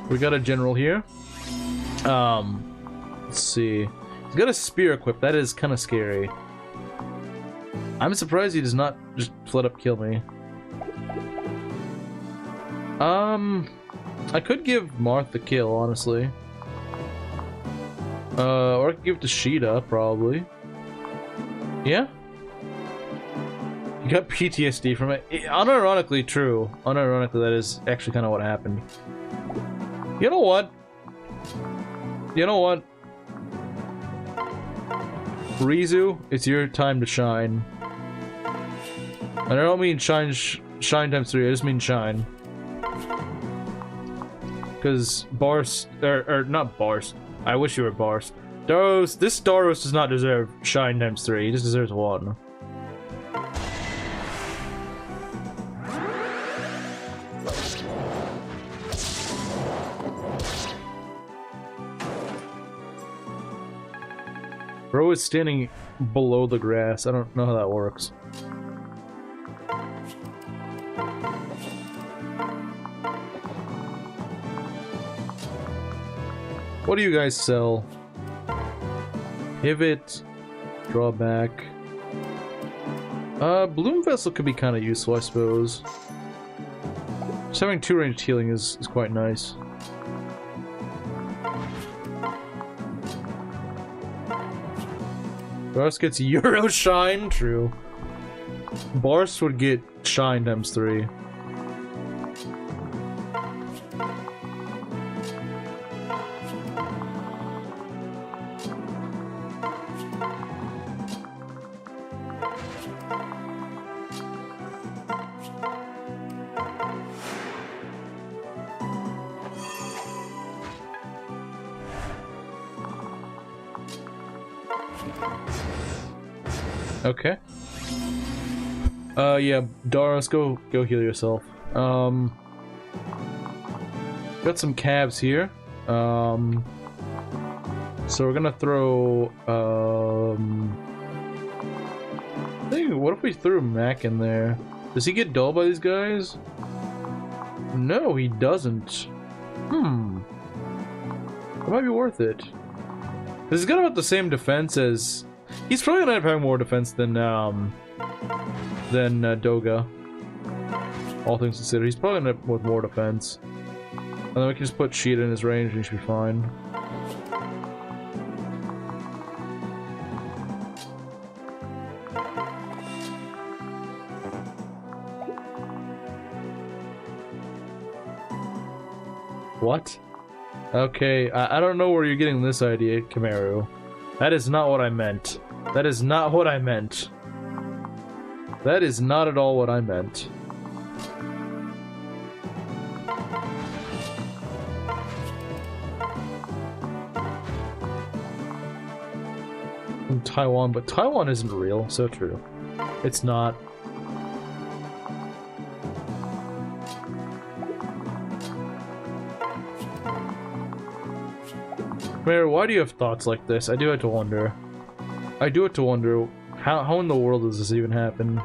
We got a general here. Let's see. He's got a spear equipped. That is kind of scary. I'm surprised he does not just flat up kill me. I could give Marth the kill, honestly. Or I could give it to Sheeta, probably. Yeah? You got PTSD from it. Unironically true. Unironically, that is actually kind of what happened. You know what? You know what? Ryzu, it's your time to shine. And I don't mean shine times 3, I just mean shine. Because Bars, or not Bars. I wish you were Bars. Darros, this Darros does not deserve shine times 3. He just deserves 1. Bro is standing below the grass. I don't know how that works. What do you guys sell? Pivot, drawback. Bloom Vessel could be kind of useful, I suppose. Just having 2 ranged healing is quite nice. Bars gets Euro Shine? True. Bars would get Shine times 3. Okay. Yeah, Darros, go heal yourself. Got some cabs here. So we're gonna throw, hey, what if we threw Mac in there? Does he get dulled by these guys? No, he doesn't. It might be worth it. This has got about the same defense as... He's probably gonna end up having more defense than Doga. All things considered. He's probably gonna end up with more defense. And then we can just put Sheeta in his range and he should be fine. What? Okay, I don't know where you're getting this idea, Kamaru. That is not what I meant. That is not what I meant. That is not at all what I meant. From Taiwan, but Taiwan isn't real, so true. It's not. Mayor, why do you have thoughts like this? I do have to wonder. I do have to wonder, how in the world does this even happen?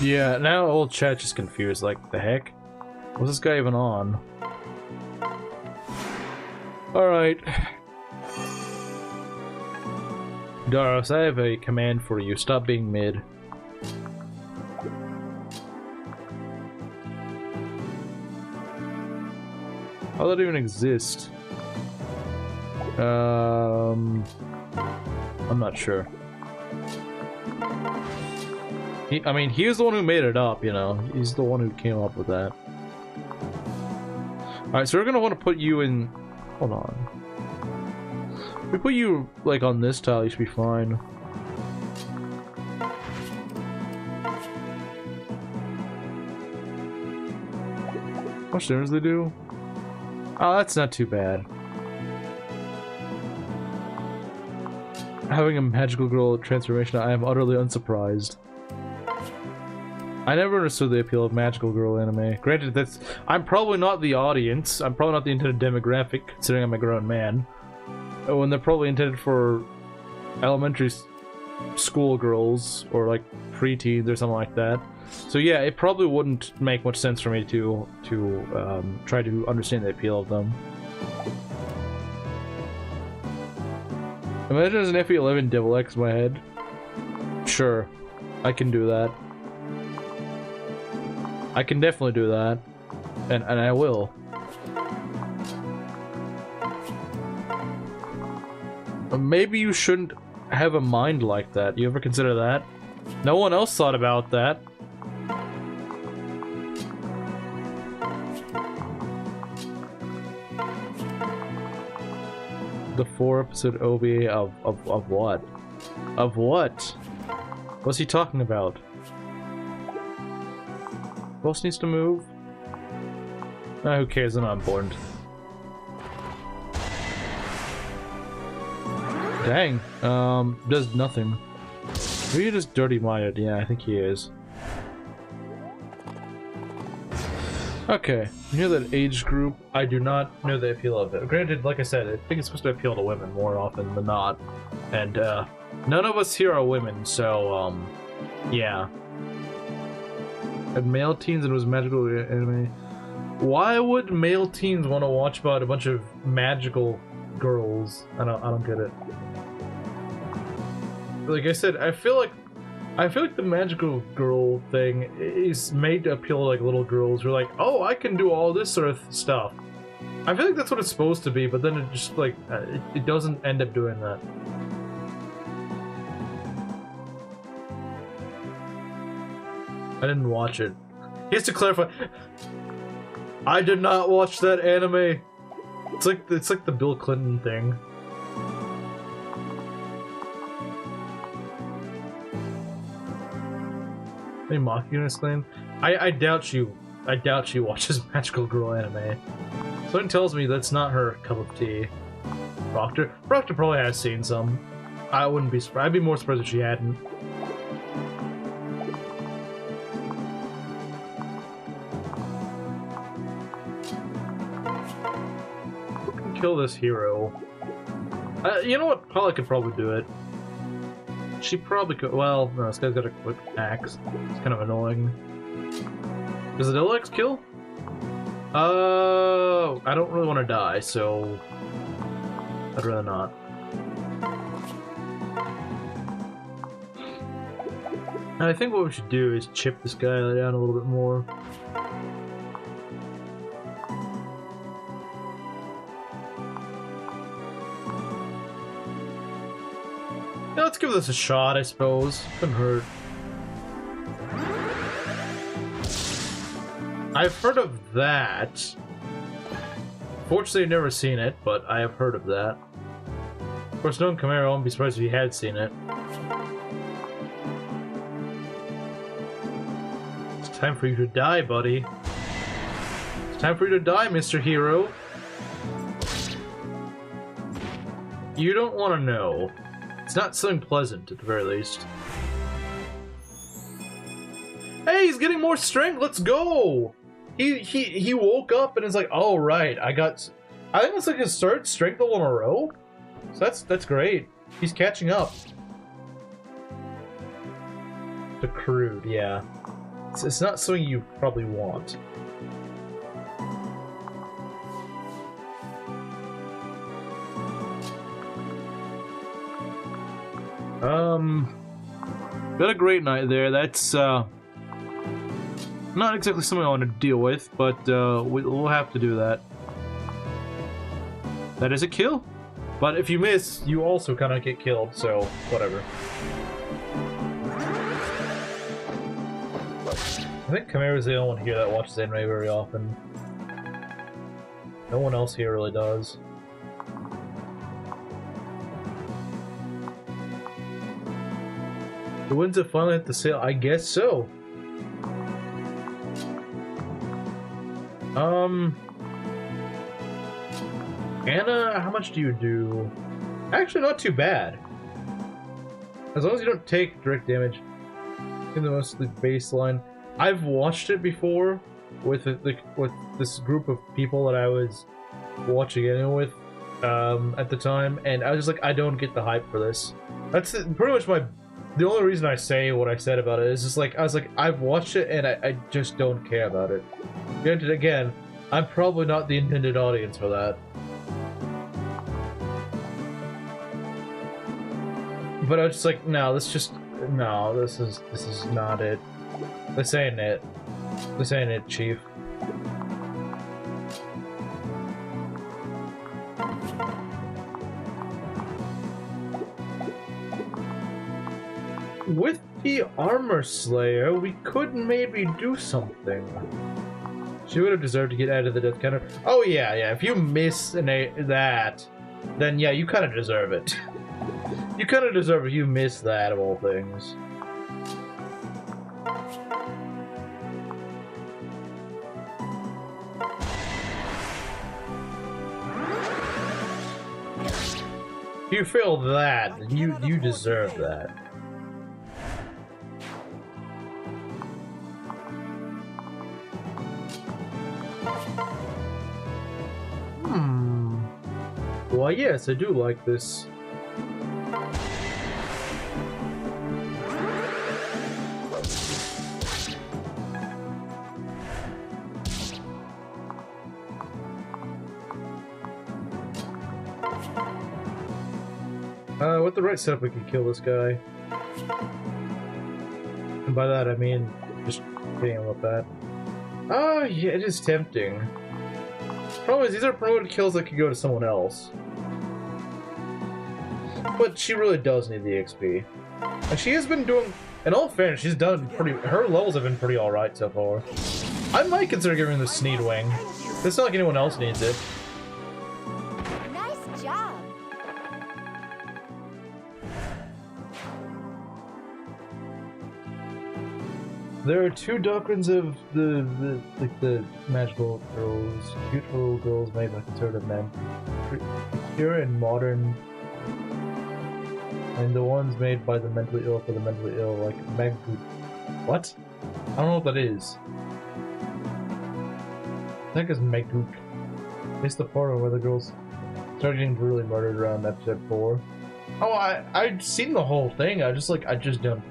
Yeah, now old chat just confused, like, the heck? What's this guy even on? Alright. Darros, I have a command for you. Stop being mid. How does that even exist? I'm not sure. I mean, he was the one who made it up, you know. He's the one who came up with that. Alright, so we're gonna want to put you in... Hold on. If we put you, like, on this tile, you should be fine. How much damage do they do? Oh, that's not too bad. Having a magical girl transformation, I am utterly unsurprised. I never understood the appeal of magical girl anime. Granted, that's... I'm probably not the audience. I'm probably not the intended demographic, considering I'm a grown man. Oh, and they're probably intended for elementary school girls, or like preteens or something like that. So yeah, it probably wouldn't make much sense for me to try to understand the appeal of them. Imagine there's an FE11 Devil X in my head. Sure, I can do that. I can definitely do that, and I will. Maybe you shouldn't have a mind like that. You ever consider that? No one else thought about that. The 4-episode OVA of what? Of what? What's he talking about? Who else needs to move? Who cares? I'm not important. Dang. Does nothing. Maybe you're just dirty minded. Yeah, I think he is. Okay. You know that age group? I do not know the appeal of it. Granted, like I said, I think it's supposed to appeal to women more often than not. And, none of us here are women, so, yeah. And male teens and it was magical anime. Why would male teens want to watch about a bunch of magical girls? I don't get it. Like I said, I feel like the magical girl thing is made to appeal to like little girls who are like, oh, I can do all this sort of stuff. I feel like that's what it's supposed to be, but then it just like it doesn't end up doing that. I didn't watch it. He has to clarify. I did not watch that anime. It's like the Bill Clinton thing. Any Mockingness claim? I doubt she watches Magical Girl anime. Something tells me that's not her cup of tea. Proctor probably has seen some. I wouldn't be surprised. I'd be more surprised if she hadn't. Who can kill this hero? You know what? Paula could probably do it. She probably could. Well, no, this guy's got a quick axe. It's kind of annoying. Does the double axe kill? I don't really want to die, so I'd rather not. And I think what we should do is chip this guy down a little bit more. Yeah, let's give this a shot, I suppose. Couldn't hurt. I've heard of that. Fortunately, I've never seen it, but I have heard of that. Of course, knowing Camaro, I wouldn't be surprised if he had seen it. It's time for you to die, buddy. It's time for you to die, Mr. Hero. You don't want to know. It's not something pleasant, at the very least. Hey, he's getting more strength. Let's go. He woke up and is like, oh right, I think it's like his third strength level in a row. So that's great. He's catching up. The crude, yeah. It's not something you probably want. Got a great night there. That's not exactly something I want to deal with, but we'll have to do that. That is a kill. But if you miss, you also kind of get killed, so whatever. I think Camara's the only one here that watches anime very often. No one else here really does. The winds have finally hit the sail. I guess so. Anna, how much do you do? Actually, not too bad. As long as you don't take direct damage. In the mostly baseline. I've watched it before with this group of people that I was watching it with at the time, and I was just like, I don't get the hype for this. That's pretty much the only reason I say what I said about it is just like, I was like, I've watched it and I just don't care about it. Granted, again, I'm probably not the intended audience for that. But I was just like, no, this is not it. This ain't it. This ain't it, Chief. With the Armor Slayer, we could maybe do something. She would have deserved to get out of the death counter. Oh yeah, yeah. If you miss that, then yeah, you kind of deserve it. You kind of deserve it. You miss that of all things. If you fail that, then you deserve that. Why, yes, I do like this. With the right setup, we can kill this guy. And by that, I mean just hitting him with that. Oh, yeah, it is tempting. Problem is, these are promoted kills that could go to someone else. But she really does need the XP. And she has been doing, in all fairness, she's done pretty, her levels have been pretty alright so far. I might consider giving her the Sneed Wing. It's not like anyone else needs it. Nice job. There are two doctrines of the magical girls, cute little girls made by conservative men, pure and modern, and the ones made by the mentally ill for the mentally ill, like Meg. What? I don't know what that is. I think it's Meggook. It's the part where the girls start getting brutally murdered around episode 4. Oh, I'd seen the whole thing. I just don't.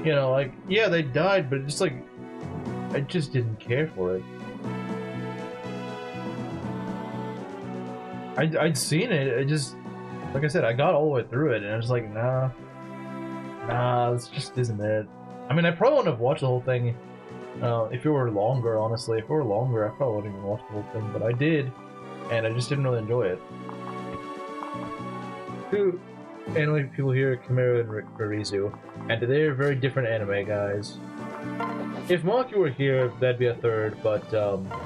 You know, like, yeah, they died, but just like, I just didn't care for it. I'd seen it. I just, like I said, I got all the way through it, and I was like, nah, this just isn't it. I mean, I probably wouldn't have watched the whole thing if it were longer, honestly. If it were longer, I probably wouldn't even watch the whole thing, but I did, and I just didn't really enjoy it. Two anime people here, Chimera and Ryzu, and they're very different anime guys. If Maki were here, that'd be a third, but Madoka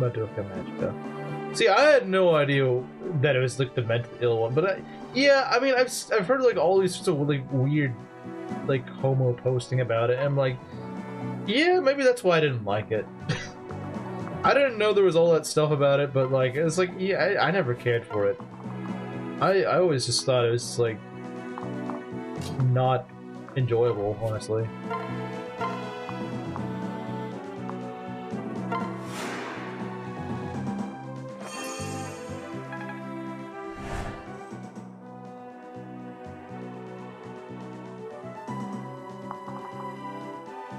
Magica. See, I had no idea that it was like the mentally ill one, but yeah, I mean, I've heard like all these sorts of like weird, like homo posting about it, and I'm like, yeah, maybe that's why I didn't like it. I didn't know there was all that stuff about it, but like, it's like, yeah, I never cared for it. I always just thought it was like not enjoyable, honestly.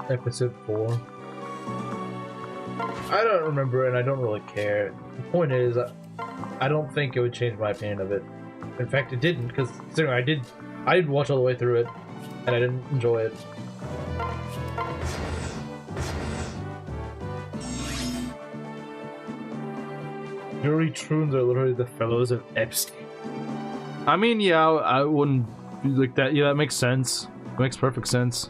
Episode 4. I don't remember, and I don't really care. The point is, I don't think it would change my opinion of it. In fact, it didn't, because considering I did watch all the way through it, and I didn't enjoy it. Yuri Troons are literally the fellows of Epstein. I mean, yeah, I wouldn't like that. Yeah, that makes sense. It makes perfect sense.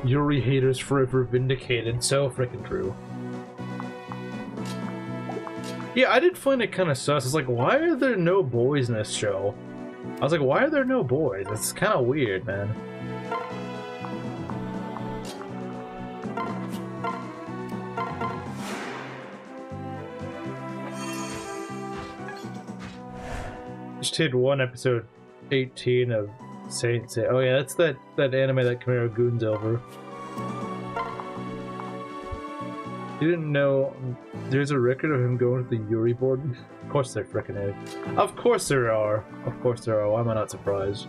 Yuri haters forever vindicated. So freaking true. Yeah, I did find it kind of sus. It's like, why are there no boys in this show? I was like, why are there no boys? It's kind of weird, man. Just hit one episode 18 of Saint Seiya. Oh yeah, that's that anime that Chimera goons over. You didn't know there's a record of him going to the Yuri board? Of course there frickin' is. Of course there are. Of course there are. Why am I not surprised?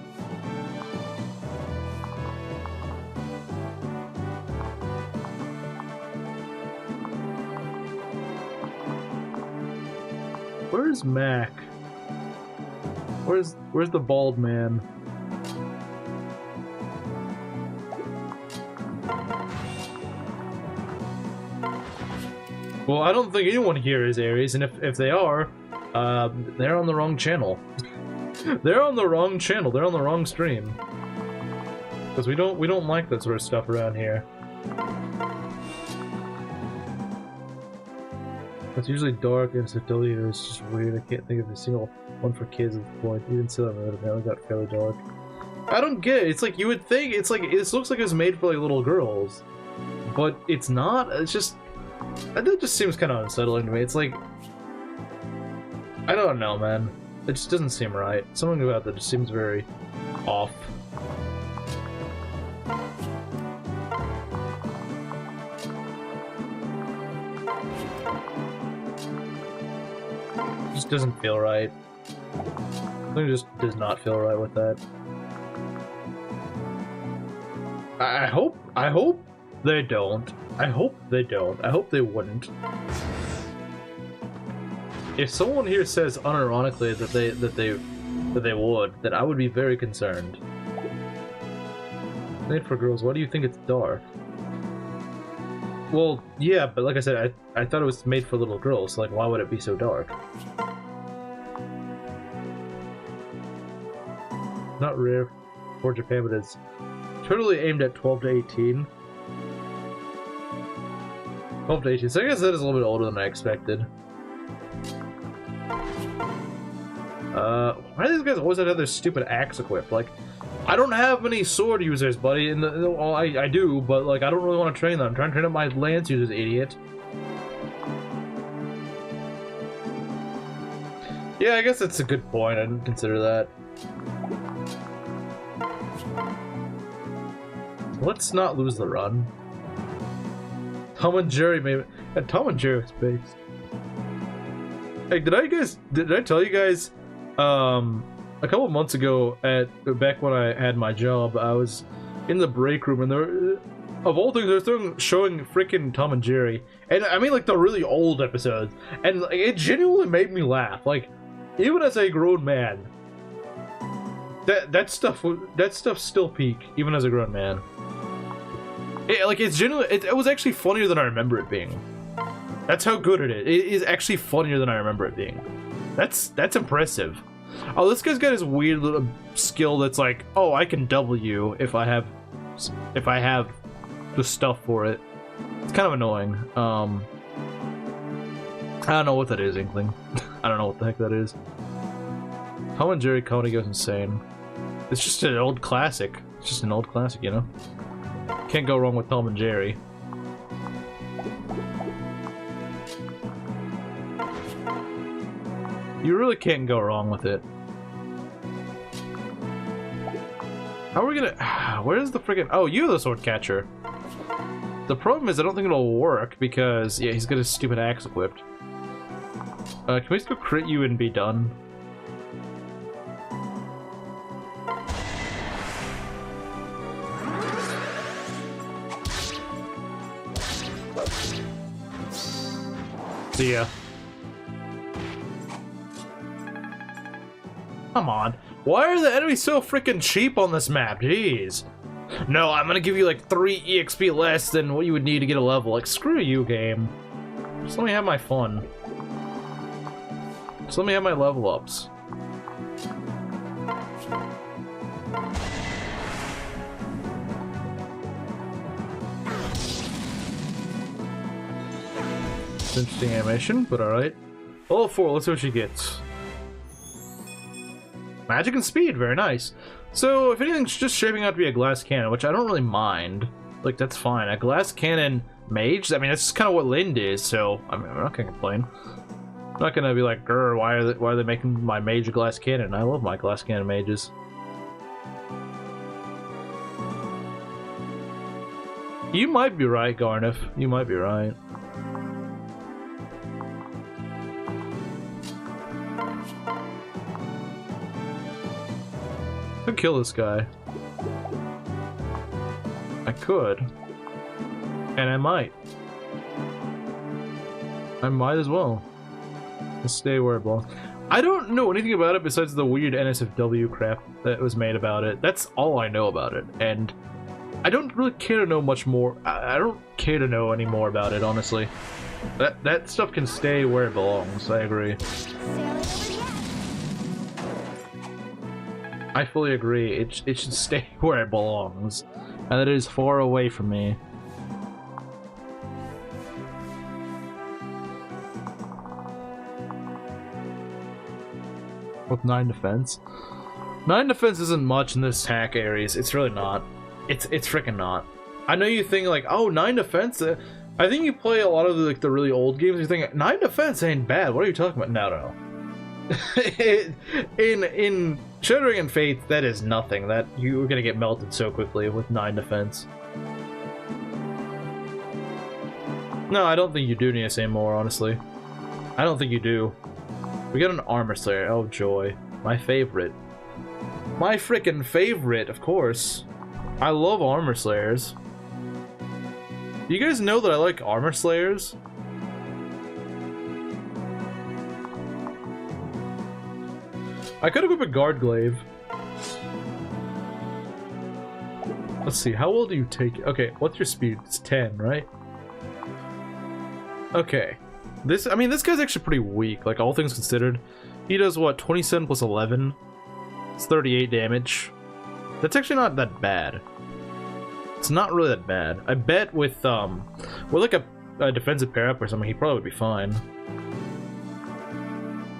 Where's Mac? Where's the bald man? Well, I don't think anyone here is Aries, and if they are, they're on the wrong channel. They're on the wrong channel. They're on the wrong stream. Because we don't like that sort of stuff around here. It's usually dark and Sedalia is just weird. I can't think of a single one for kids at this point. Even Sailor Moon now got fairly dark. I don't get it. It's like you would think it's like this looks like it was made for like little girls, but it's not. It's just. That just seems kind of unsettling to me. It's like, I don't know, man. It just doesn't seem right. Something about that just seems very off. It just doesn't feel right. Something just does not feel right with that. I hope they don't. I hope they don't. I hope they wouldn't. If someone here says unironically that they would, then I would be very concerned. Made for girls. Why do you think it's dark? Well, yeah, but like I said, I thought it was made for little girls. So like, why would it be so dark? Not rare for Japan, but it's totally aimed at 12 to 18. 12 to 18, so I guess that is a little bit older than I expected. Why do these guys always have their stupid axe equipped? Like, I don't have many sword users, buddy. Well, I do, but like, I don't really want to train them. I'm trying to train up my lance users, idiot. Yeah, I guess that's a good point. I didn't consider that. Let's not lose the run. Tom and Jerry, maybe. And Tom and Jerry was based. Hey, did I tell you guys, a couple months ago, back when I had my job, I was in the break room, and there, of all things, they were showing freaking Tom and Jerry, and I mean like the really old episodes, and like, it genuinely made me laugh. Like, even as a grown man, that stuff still peak, even as a grown man. It's genuinely, it was actually funnier than I remember it being. That's how good it is. It is actually funnier than I remember it being. That's impressive. Oh, this guy's got his weird little skill that's like, oh, I can double you if I have the stuff for it. It's kind of annoying. I don't know what that is, Inkling. I don't know what the heck that is. Tom and Jerry Comedy goes insane. It's just an old classic. It's just an old classic, you know? Can't go wrong with Tom and Jerry. You really can't go wrong with it. How are we gonna... Where's the friggin... Oh, you're the sword catcher. The problem is I don't think it'll work because... Yeah, he's got his stupid axe equipped. Can we just go crit you and be done? See ya. Come on. Why are the enemies so freaking cheap on this map? Jeez. No, I'm gonna give you like 3 EXP less than what you would need to get a level. Like, screw you, game. Just let me have my fun. Just let me have my level ups. It's interesting animation, but alright. Level 4, let's see what she gets. Magic and speed, very nice. So, if anything's just shaping out to be a glass cannon, which I don't really mind. Like, that's fine. A glass cannon mage? I mean, that's kind of what Lind is, so I mean, I'm not gonna complain. I'm not gonna be like, grr, why are they making my mage a glass cannon? I love my glass cannon mages. You might be right, Garniff. You might be right. I could kill this guy. I could. And I might. I might as well. Let's stay where it belongs. I don't know anything about it besides the weird NSFW crap that was made about it. That's all I know about it. And I don't really care to know much more. I don't care to know any more about it, honestly. That stuff can stay where it belongs. I agree. I fully agree. It should stay where it belongs, and it is far away from me. With 9 defense. 9 defense isn't much in this hack Ares. It's really not. It's freaking not. I know you think like, oh, 9 defense. I think you play a lot of the really old games. You think 9 defense ain't bad. What are you talking about? No. in Shuddering and Faith, that is nothing. That you're gonna get melted so quickly with 9 defense. No, I don't think you do need to say more, honestly. I don't think you do. We got an Armor Slayer. Oh joy. My favorite. My frickin' favorite, of course. I love Armor Slayers. You guys know that I like Armor Slayers? I could equip a Guard Glaive. Let's see, how well do you take it? Okay, what's your speed? It's 10, right? Okay. This guy's actually pretty weak, like all things considered. He does what, 27 plus 11? It's 38 damage. That's actually not that bad. It's not really that bad. I bet with like a defensive pair up or something, he probably would be fine.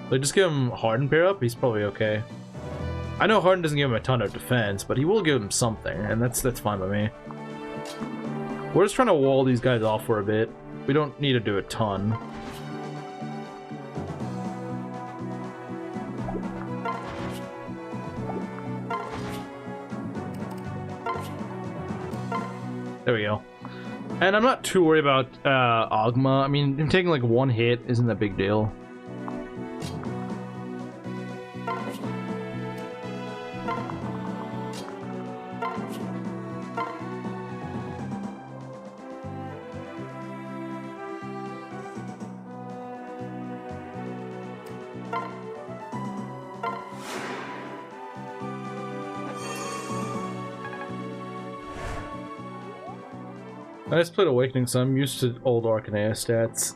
Like, just give him Harden pair up, he's probably okay. I know Harden doesn't give him a ton of defense, but he will give him something, and that's fine by me. We're just trying to wall these guys off for a bit. We don't need to do a ton. There we go. And I'm not too worried about Ogma. I mean, him taking like one hit isn't that big deal. I just played Awakening, so I'm used to old Arcanea stats.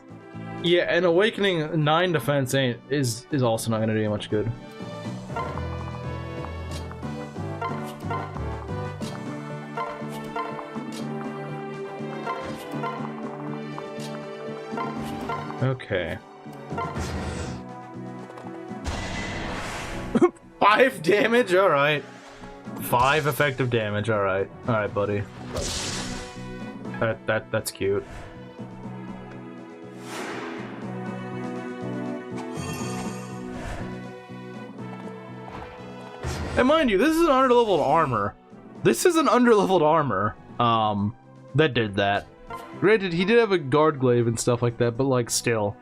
Yeah, and Awakening 9 defense is also not gonna do you much good. Okay. 5 damage? Alright. 5 effective damage, alright. Alright, buddy. That's cute. And mind you, this is an underleveled armor. This is an underleveled armor. That did that. Granted, he did have a guard glaive and stuff like that, but like still.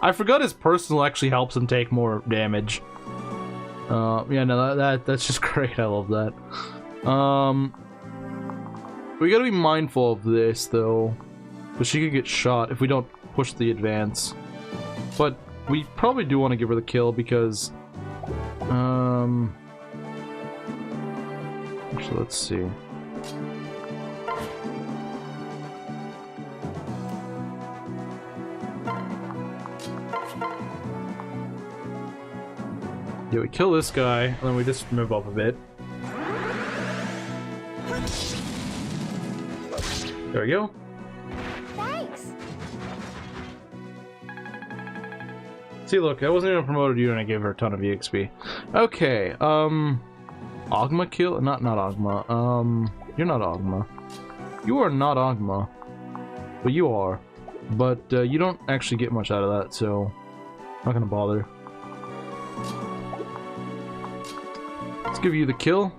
I forgot his personal actually helps him take more damage. Yeah, no, that's just great. I love that. We gotta be mindful of this though, because she could get shot if we don't push the advance. But we probably do want to give her the kill because, actually, let's see. Yeah, we kill this guy, and then we just move up a bit. There we go. Thanks. See, look, I wasn't even promoted you and I gave her a ton of EXP. Okay, Ogma kill? Not Ogma. You're not Ogma. You are not Ogma. Well, you are. But, you don't actually get much out of that, so I'm not gonna bother. Let's give you the kill.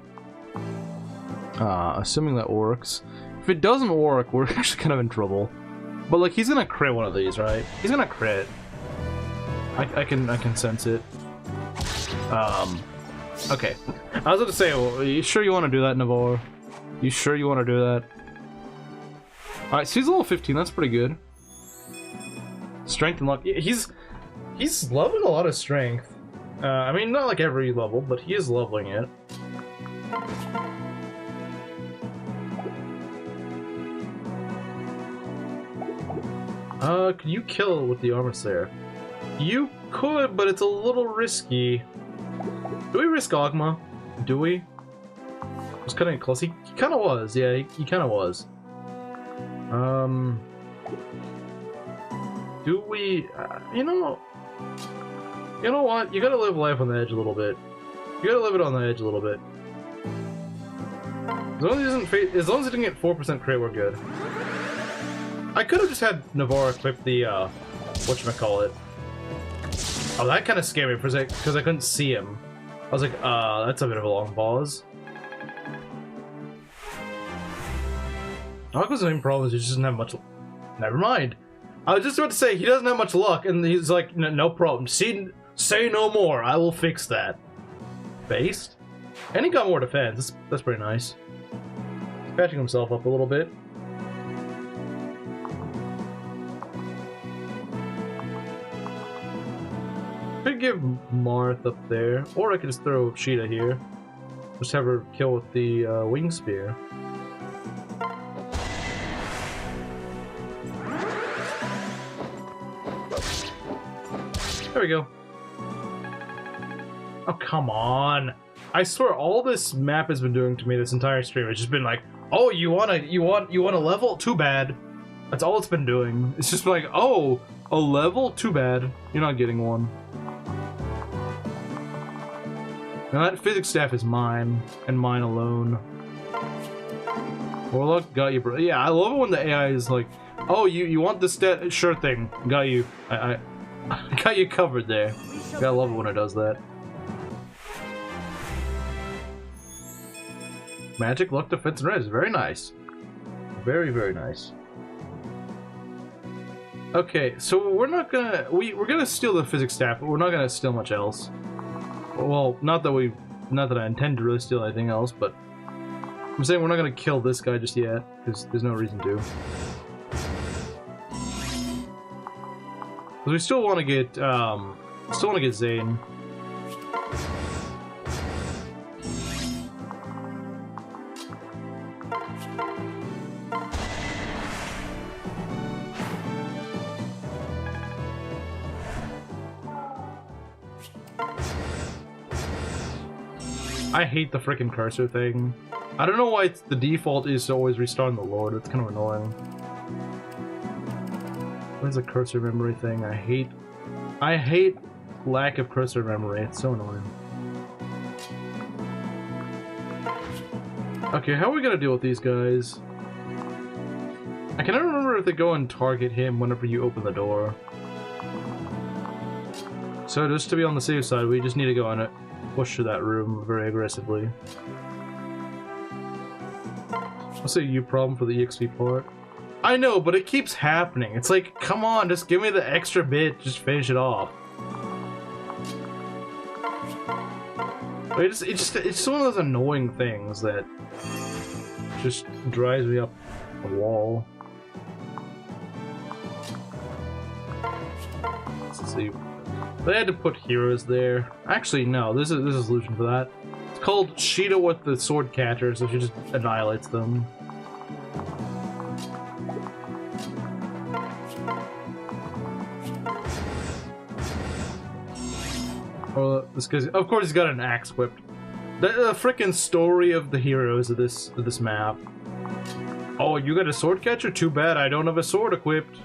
Assuming that works. If it doesn't work, we're actually kind of in trouble. But like, he's gonna crit one of these, right? He's gonna crit. I can sense it. Okay. I was about to say, are you sure you want to do that, Navarre? You sure you want to do that? Alright, so he's level 15, that's pretty good. Strength and luck. He's leveling a lot of strength. I mean, not like every level, but he is leveling it. Could you kill with the Armor Slayer? You could, but it's a little risky. Do we risk Ogma? Do we? Was cutting it close. He kind of was. Yeah, he kind of was. Do we? You know what? You gotta live life on the edge a little bit. You gotta live it on the edge a little bit. As long as it didn't get 4% crit, we're good. I could have just had Navarre equip the, whatchamacallit. Oh, that kind of scared me for a sec, because I couldn't see him. I was like, that's a bit of a long pause. Aqua's main problem is he just doesn't have much... Never mind. I was just about to say, he doesn't have much luck, and he's like, no problem. Say no more, I will fix that. Based? And he got more defense, that's pretty nice. He's patching himself up a little bit. Could give Marth up there, or I could just throw Sheeta here. Just have her kill with the wing spear. There we go. Oh, come on. I swear all this map has been doing to me this entire stream. It's just been like, oh, you want a level? Too bad. That's all it's been doing. It's just like, oh, A level? Too bad. You're not getting one. Now that physics staff is mine, and mine alone. Warlock, got you, bro. Yeah, I love it when the AI is like, oh, you want this stat? Sure thing. Got you. I got you covered there. Gotta love it when it does that. Magic, luck, defense, and res. Very nice. Very, very nice. Okay, so we're not gonna... We're gonna steal the physics staff, but we're not gonna steal much else. Well, not that I intend to really steal anything else, but... I'm saying we're not gonna kill this guy just yet, because there's no reason to. Because we still want to get, Zane. I hate the frickin' cursor thing. I don't know why the default is to always restart the Lord. It's kind of annoying. Where's the cursor memory thing? I hate lack of cursor memory. It's so annoying. Okay, how are we gonna deal with these guys? I can never remember if they go and target him whenever you open the door. So just to be on the safe side, we just need to go on it. Push to that room very aggressively. I'll say you problem for the EXP part. I know, but it keeps happening. It's like, come on, just give me the extra bit, just finish it off. But it's just one of those annoying things that just drives me up the wall. Let's see. They had to put heroes there. Actually, no, there's a solution for that. It's called Sheeta with the sword catcher, so she just annihilates them. Oh, this guy's, of course, he's got an axe whipped. The frickin' story of the heroes of this map. Oh, you got a sword catcher? Too bad I don't have a sword equipped.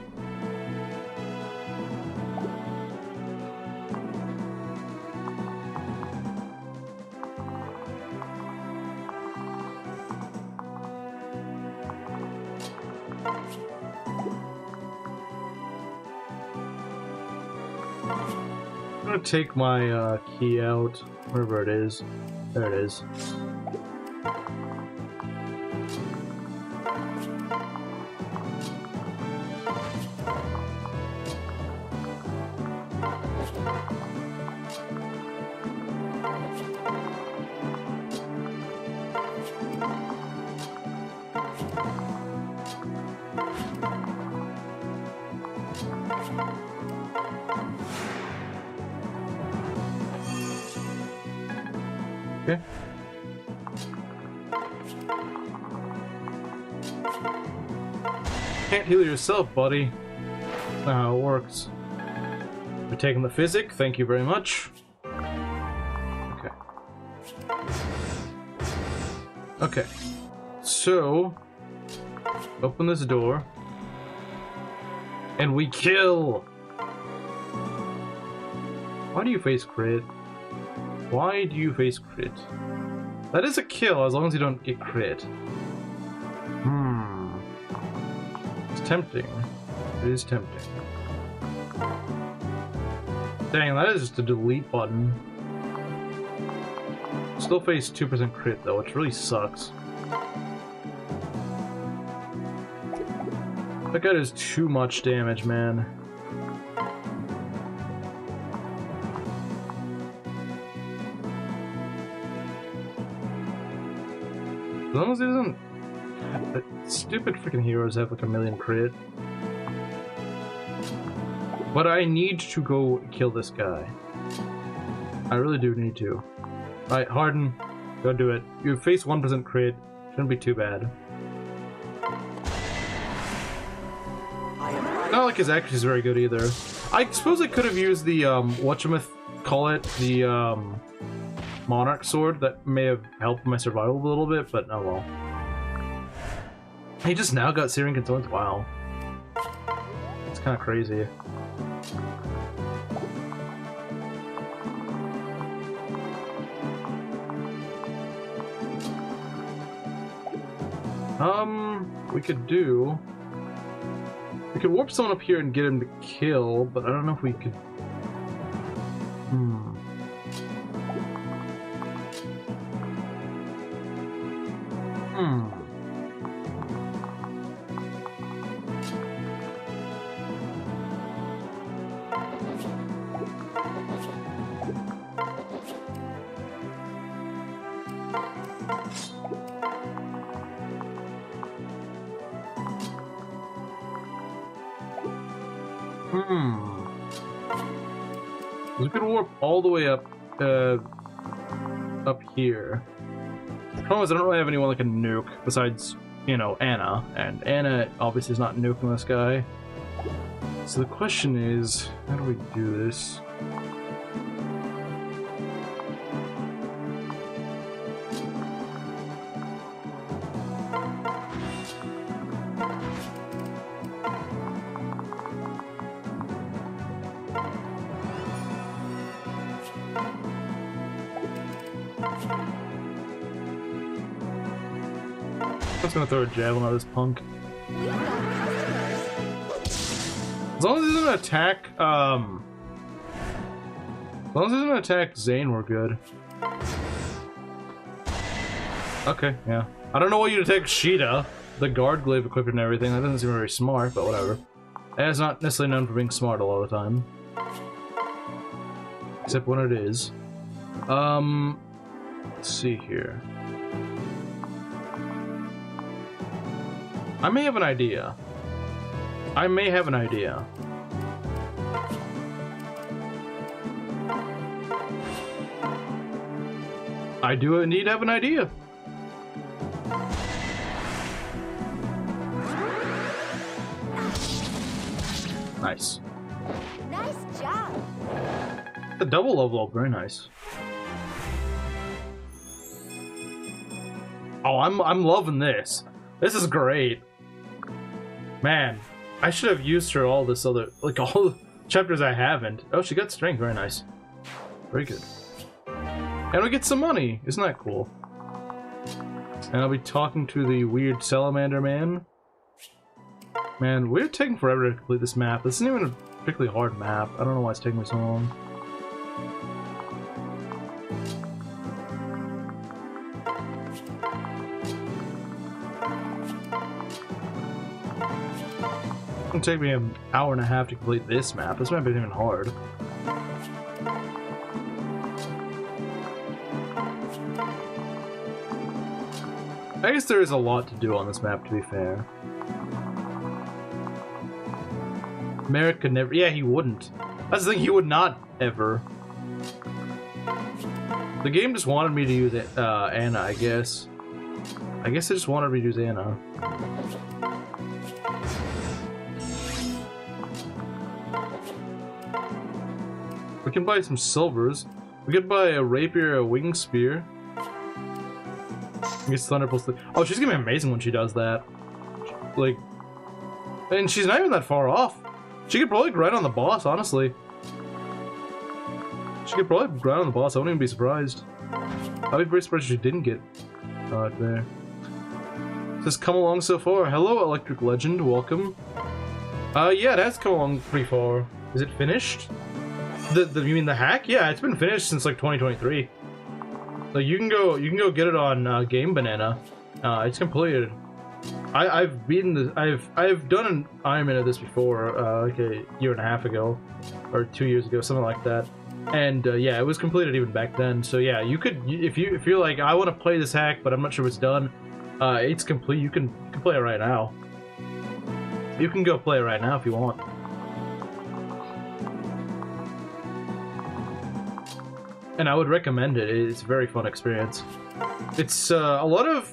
I'm gonna take my key out, wherever it is. There it is. Okay. Can't heal yourself, buddy. That's not how it works. We're taking the physic, thank you very much. Okay. Okay. So, open this door. And we kill! Why do you face crit? Why do you face crit? That is a kill as long as you don't get crit. It's tempting. It is tempting. Dang, that is just a delete button. Still face 2% crit though, which really sucks. That guy does too much damage, man. As long as he doesn't... Stupid freaking heroes have like 1,000,000 crit. But I need to go kill this guy. I really do need to. Alright, Harden. Go do it. You face 1% crit. Shouldn't be too bad. Not like his accuracy is very good either. I suppose I could have used the, whatchamacallit, the, Monarch sword. That may have helped my survival a little bit, but oh well. He just now got Searing Concerns? Wow. It's kind of crazy. We could warp someone up here and get him to kill, but I don't know if we could. We could warp all the way up here. The problem is I don't really have anyone that can nuke besides, you know, Anna. And Anna obviously is not nuking this guy. So the question is, how do we do this? I'm just gonna throw a javelin at this punk. As long as he doesn't attack, Zane, we're good. Okay, yeah. I don't know why you'd attack Sheeta, the guard glaive equipped and everything. That doesn't seem very smart, but whatever. And it's not necessarily known for being smart a lot of the time. Except when it is. Let's see here. I may have an idea. I do indeed have an idea. Nice. Nice job. The double level up, very nice. Oh, I'm loving this. This is great. Man, I should have used her all this other, like all the chapters I haven't. Oh, she got strength, very nice. Very good. And we get some money, isn't that cool? And I'll be talking to the weird salamander man. Man, we're taking forever to complete this map. This isn't even a particularly hard map. I don't know why it's taking me so long. It's gonna take me an hour and a half to complete this map. This map isn't even hard. I guess there is a lot to do on this map, to be fair. Merrick could never... Yeah, he wouldn't. That's the thing, he would not ever. The game just wanted me to use Anna, I guess. I guess it just wanted me to use Anna. We can buy some silvers. We could buy a rapier, a wing spear. I guess Thunderpulse. Oh, she's gonna be amazing when she does that. Like, and she's not even that far off. She could probably grind on the boss, honestly. She could probably grind on the boss. I wouldn't even be surprised. I'd be very surprised if she didn't get there. It says come along so far. Hello, Electric Legend. Welcome. Yeah, it has come along pretty far. Is it finished? You mean the hack? Yeah, it's been finished since like 2023. Like you can go get it on Game Banana. It's completed. I've beaten this. I've done an Ironman of this before, like a year and a half ago, or 2 years ago, something like that. And yeah, it was completed even back then. So yeah, you could if you're like I want to play this hack, but I'm not sure if it's done. It's complete. You can play it right now. You can go play it right now if you want. And I would recommend it. It's a very fun experience. It's a lot of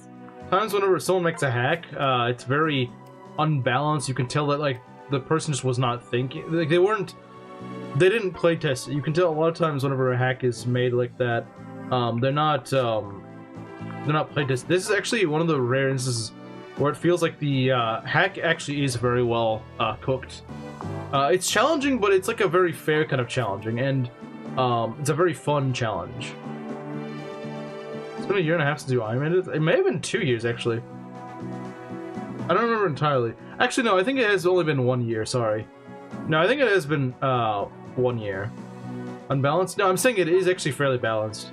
times whenever someone makes a hack, it's very unbalanced. You can tell that like the person just was not thinking. Like they didn't play test it. You can tell a lot of times whenever a hack is made like that, they're not play test. This is actually one of the rare instances where it feels like the hack actually is very well cooked. It's challenging, but it's like a very fair kind of challenging, and it's a very fun challenge. It's been a year and a half since you Ironman. It may have been 2 years, actually. I don't remember entirely. Actually, no, I think it has only been 1 year, sorry. No, I think it has been 1 year. Unbalanced? No, I'm saying it is actually fairly balanced.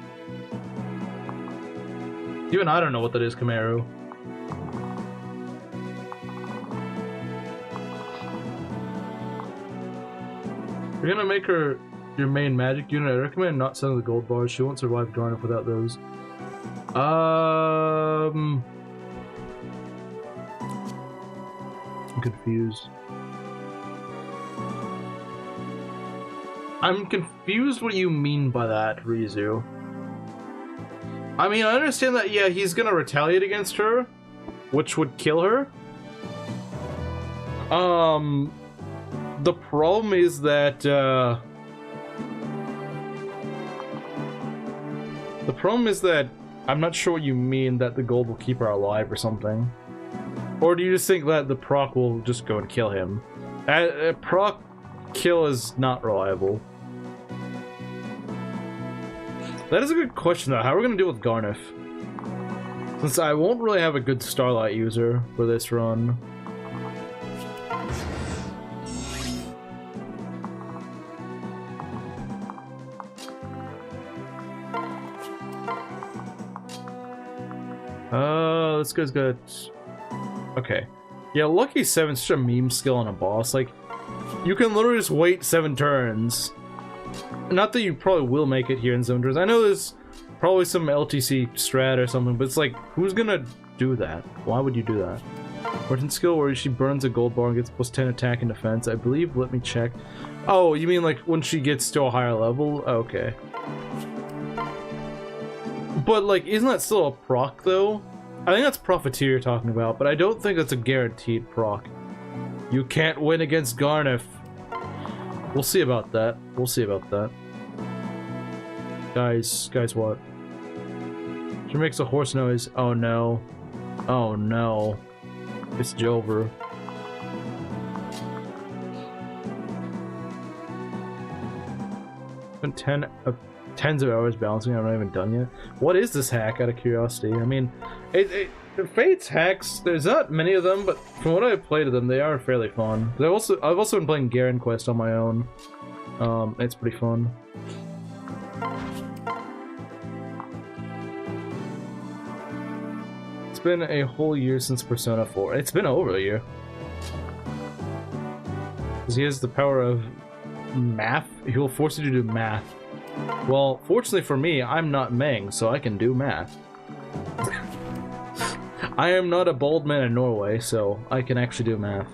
Even I don't know what that is, Kamaru. You're gonna make her your main magic unit. I recommend not selling the gold bars. She won't survive Garnet without those. I'm confused. I'm confused what you mean by that, Ryzu. I mean, I understand that, yeah, he's gonna retaliate against her, which would kill her. The problem is that, the problem is that I'm not sure what you mean that the gold will keep her alive or something. Or do you just think that the proc will just go and kill him? Proc kill is not reliable. That is a good question though. How are we gonna deal with Garnet? Since I won't really have a good Starlight user for this run. This guy's got... Okay. Yeah, Lucky 7's such a meme skill on a boss. Like, you can literally just wait 7 turns. Not that you probably will make it here in 7 turns. I know there's probably some LTC strat or something, but it's like, who's gonna do that? Why would you do that? Merchant skill where she burns a gold bar and gets plus 10 attack and defense. I believe, let me check. Oh, you mean like when she gets to a higher level? Okay. But like, isn't that still a proc though? I think that's Profiteer you're talking about, but I don't think that's a guaranteed proc. You can't win against Garnet. We'll see about that. We'll see about that. Guys, what? She makes a horse noise. Oh no. Oh no. It's Jover. Been tens of hours balancing. I'm not even done yet. What is this hack? Out of curiosity. I mean, Fate's hacks. There's not many of them, but from what I've played of them, they are fairly fun. I've also been playing Garen Quest on my own. It's pretty fun. It's been a whole year since Persona 4. It's been over a year. Because he has the power of math. He will force you to do math. Well, fortunately for me, I'm not Meng, so I can do math. I am not a bald man in Norway, so I can actually do math.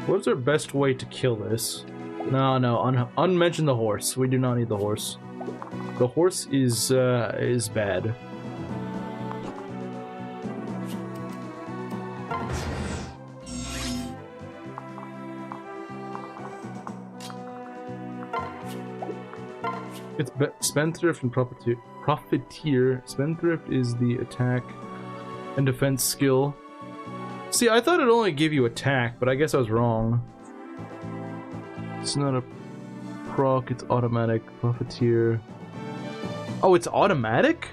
What's our best way to kill this? No, unmention the horse. We do not need the horse. The horse is bad. It's Spendthrift and Profiteer. Spendthrift is the attack and defense skill. See, I thought it only gave you attack, but I guess I was wrong. It's not a proc, it's automatic. Profiteer. Oh, it's automatic?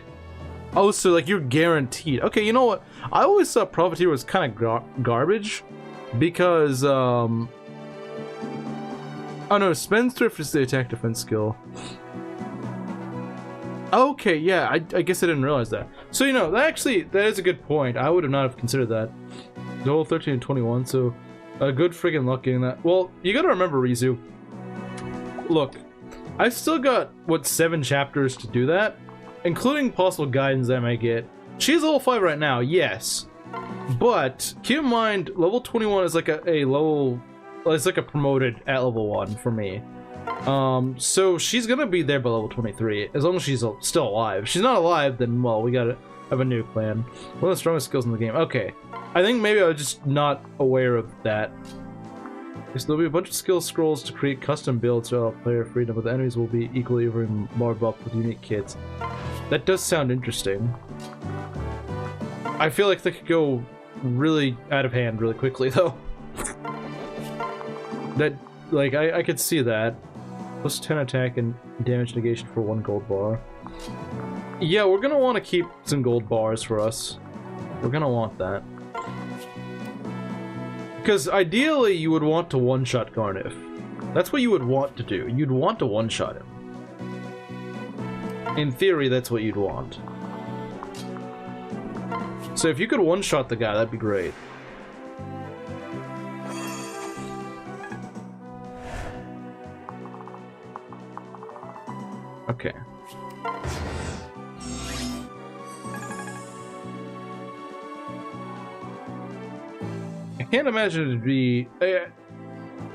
Oh, so like you're guaranteed. Okay, you know what? I always thought Profiteer was kind of garbage because, oh no, Spendthrift is the attack defense skill. Okay, yeah, I guess I didn't realize that. So, you know, that is a good point. I would have not have considered that. The whole 13 and 21, so a good friggin' luck getting that. Well, you gotta remember, Ryzu. Look, I've still got, what, 7 chapters to do that? Including possible guidance I might get. She's level 5 right now, yes. But, keep in mind, level 21 is like a level... It's like a promoted at level 1 for me. So she's gonna be there by level 23, as long as she's still alive. If she's not alive, then, well, we gotta have a new plan. One of the strongest skills in the game. Okay. I think maybe I was just not aware of that. So there'll be a bunch of skill scrolls to create custom builds to allow player freedom, but the enemies will be equally or even more buffed with unique kits. That does sound interesting. I feel like they could go really out of hand really quickly, though. That, like, I could see that. Plus 10 attack and damage negation for 1 gold bar. Yeah, we're gonna want to keep some gold bars for us. We're gonna want that. Because ideally, you would want to one-shot Garnif. That's what you would want to do. You'd want to one-shot him. In theory, that's what you'd want. So if you could one-shot the guy, that'd be great. Okay. I can't imagine it'd be...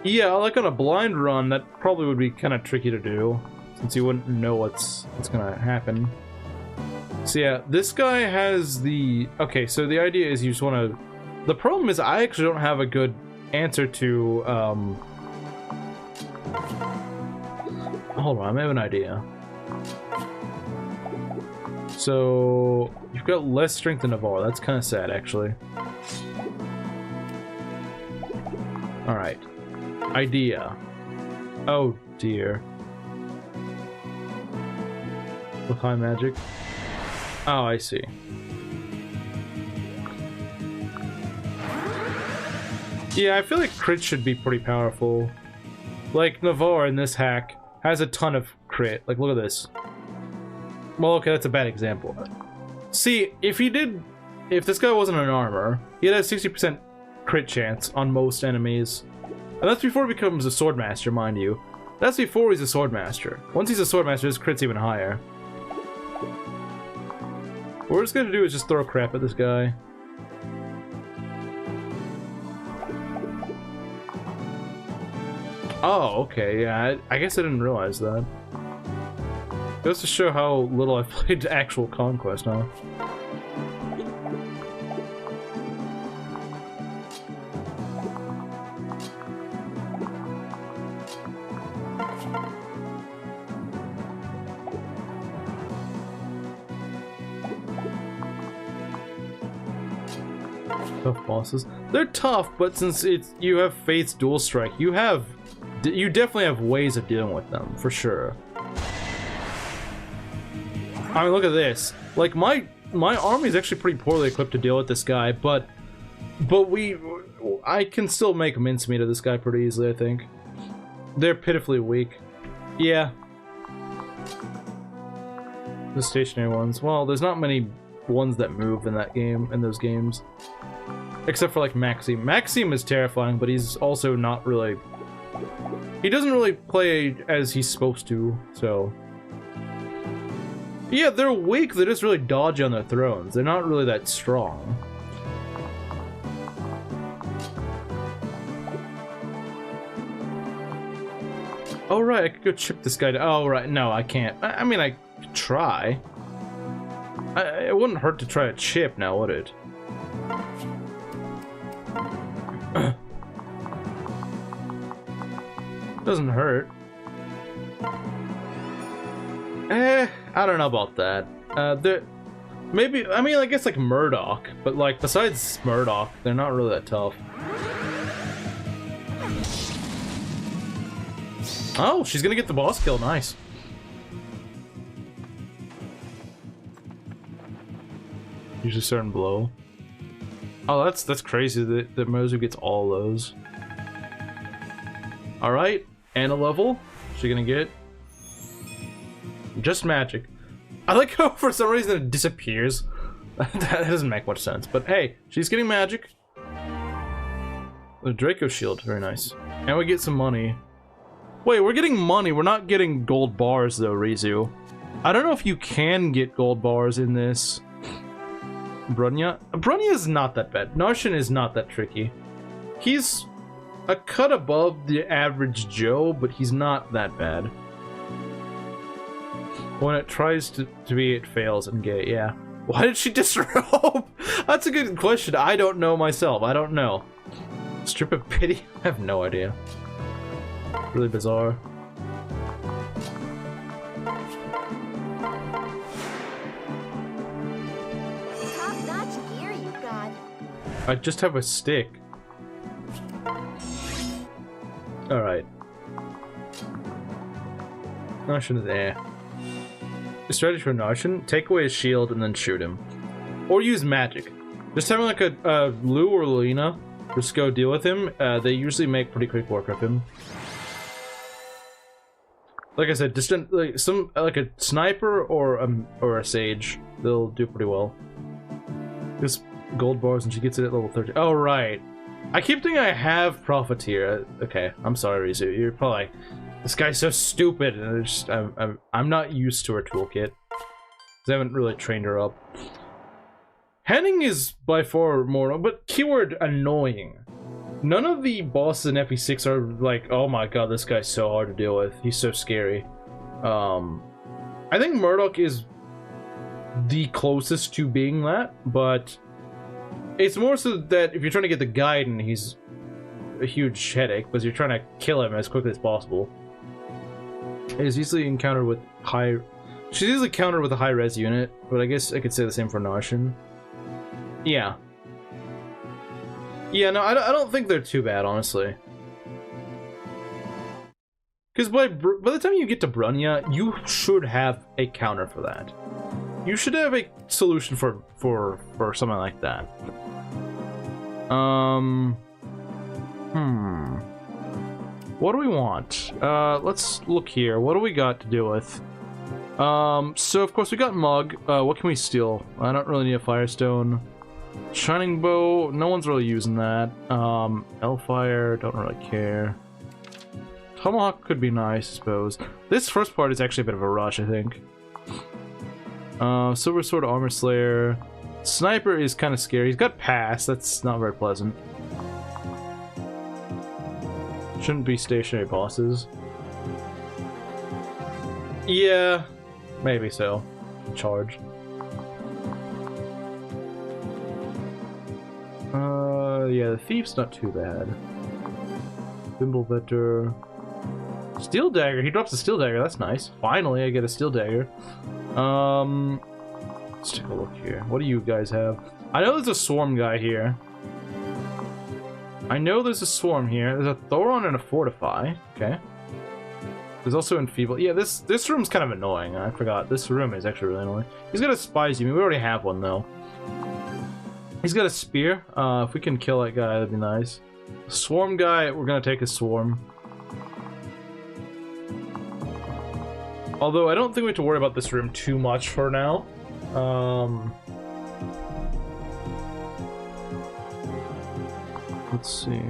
yeah, like on a blind run, that probably would be kind of tricky to do, since you wouldn't know what's gonna happen. So yeah, this guy has the... Okay, so the idea is you just want to... The problem is I actually don't have a good answer to... Hold on, I have an idea. So... You've got less strength than Navarre. That's kind of sad, actually. Alright. Idea. Oh, dear. With high magic? Oh, I see. Yeah, I feel like crit should be pretty powerful. Like, Navarre in this hack has a ton of crit. Like, look at this. Well, okay, that's a bad example. See, if this guy wasn't an armor, he'd have 60% crit chance on most enemies. And that's before he becomes a swordmaster, mind you. That's before he's a swordmaster. Once he's a swordmaster, his crit's even higher. What we're just gonna do is just throw crap at this guy. Oh, okay, yeah, I guess I didn't realize that. Goes to show how little I've played actual Conquest now. Tough bosses. They're tough, but since you have Faith's dual strike, you definitely have ways of dealing with them, for sure. I mean, look at this. Like, my army is actually pretty poorly equipped to deal with this guy, but I can still make mincemeat of this guy pretty easily, I think. They're pitifully weak. Yeah. The stationary ones. Well, there's not many ones that move in that game, in those games. Except for, like, Maxim. Maxim is terrifying, but he's also not really... He doesn't really play as he's supposed to, so... Yeah, they're weak, they're just really dodgy on their thrones. They're not really that strong. Oh, right, I could go chip this guy down. Oh, right, no, I can't. I mean, I could try. It wouldn't hurt to try a chip now, would it? Doesn't hurt. I don't know about that. Maybe, I mean, I guess like Murdoch, but like, besides Murdoch, they're not really that tough. Oh, she's gonna get the boss kill, nice. Use a certain blow. Oh, that's crazy that Mozu gets all those. Alright, and a level. She's gonna get just magic. I like how for some reason it disappears. That doesn't make much sense, but hey, she's getting magic. The Draco shield, very nice. And we get some money. Wait, we're getting money, we're not getting gold bars though, Ryzu. I don't know if you can get gold bars in this. Brunya is not that bad. Narshan is not that tricky. He's a cut above the average Joe, but he's not that bad. When it tries to be, it fails and get, yeah. Why did she disrobe? That's a good question. I don't know myself. I don't know. Strip of pity? I have no idea. Really bizarre. Top-notch gear I just have a stick. Alright. Narshan is there. The strategy for Narshan, take away his shield and then shoot him. Or use magic. Just having like a Lou or Luna just go deal with him, they usually make pretty quick work of him. Like I said, just like a sniper or a sage, they'll do pretty well. Just gold bars and she gets it at level 30. Oh right. I keep thinking I have Profiteer. Okay, I'm sorry, Ryzu. You're probably like, this guy's so stupid, and just, I'm not used to her toolkit. I haven't really trained her up. Henning is by far more, but keyword annoying. None of the bosses in FE6 are like, oh my god, this guy's so hard to deal with. He's so scary. I think Murdoch is the closest to being that, but it's more so that if you're trying to get the Gaiden, he's a huge headache, because you're trying to kill him as quickly as possible. He's easily encountered with high... She's easily countered with a high-res unit, but I guess I could say the same for Narshan. Yeah. Yeah, no, I don't think they're too bad, honestly. Because by the time you get to Brunya, you should have a counter for that. You should have a solution for something like that. What do we want? Let's look here. What do we got to deal with? So of course we got Mug. What can we steal? I don't really need a Firestone. Shining Bow, no one's really using that. Hellfire, don't really care. Tomahawk could be nice, I suppose. This first part is actually a bit of a rush, I think. Silver Sword, Armor Slayer. Sniper is kind of scary. He's got Pass, that's not very pleasant. Shouldn't be stationary bosses. Yeah, maybe so. Charge. Yeah, the Thief's not too bad. Thimble Vetter. Steel Dagger, he drops a Steel Dagger, that's nice. Finally, I get a Steel Dagger. Let's take a look here. What do you guys have? I know there's a Swarm guy here. There's a Thoron and a Fortify. Okay. There's also Enfeeble. Yeah, this room's kind of annoying. I forgot. This room is actually really annoying. He's got a Spies Unit. We already have one, though. He's got a Spear. If we can kill that guy, that'd be nice. Swarm guy, we're gonna take a Swarm. Although, I don't think we have to worry about this room too much for now. Let's see.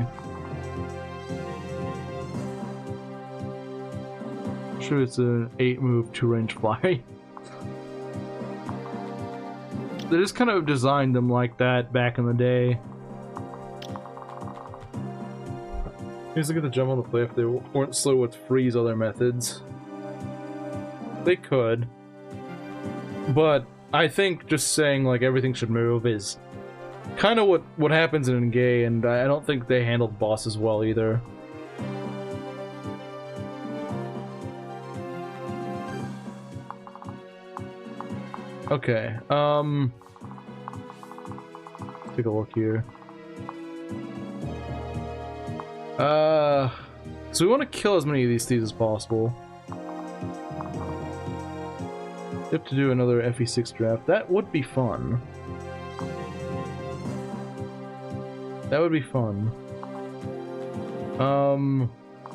Sure, it's an 8-move, 2-range fly. They just kind of designed them like that back in the day. Here's look at the jump on the play if they weren't slow with freeze other methods. They could. But I think just saying like everything should move is kind of what happens in Engay, and I don't think they handled bosses well either. Okay, take a look here. So we want to kill as many of these thieves as possible. We have to do another FE6 draft. That would be fun. That would be fun.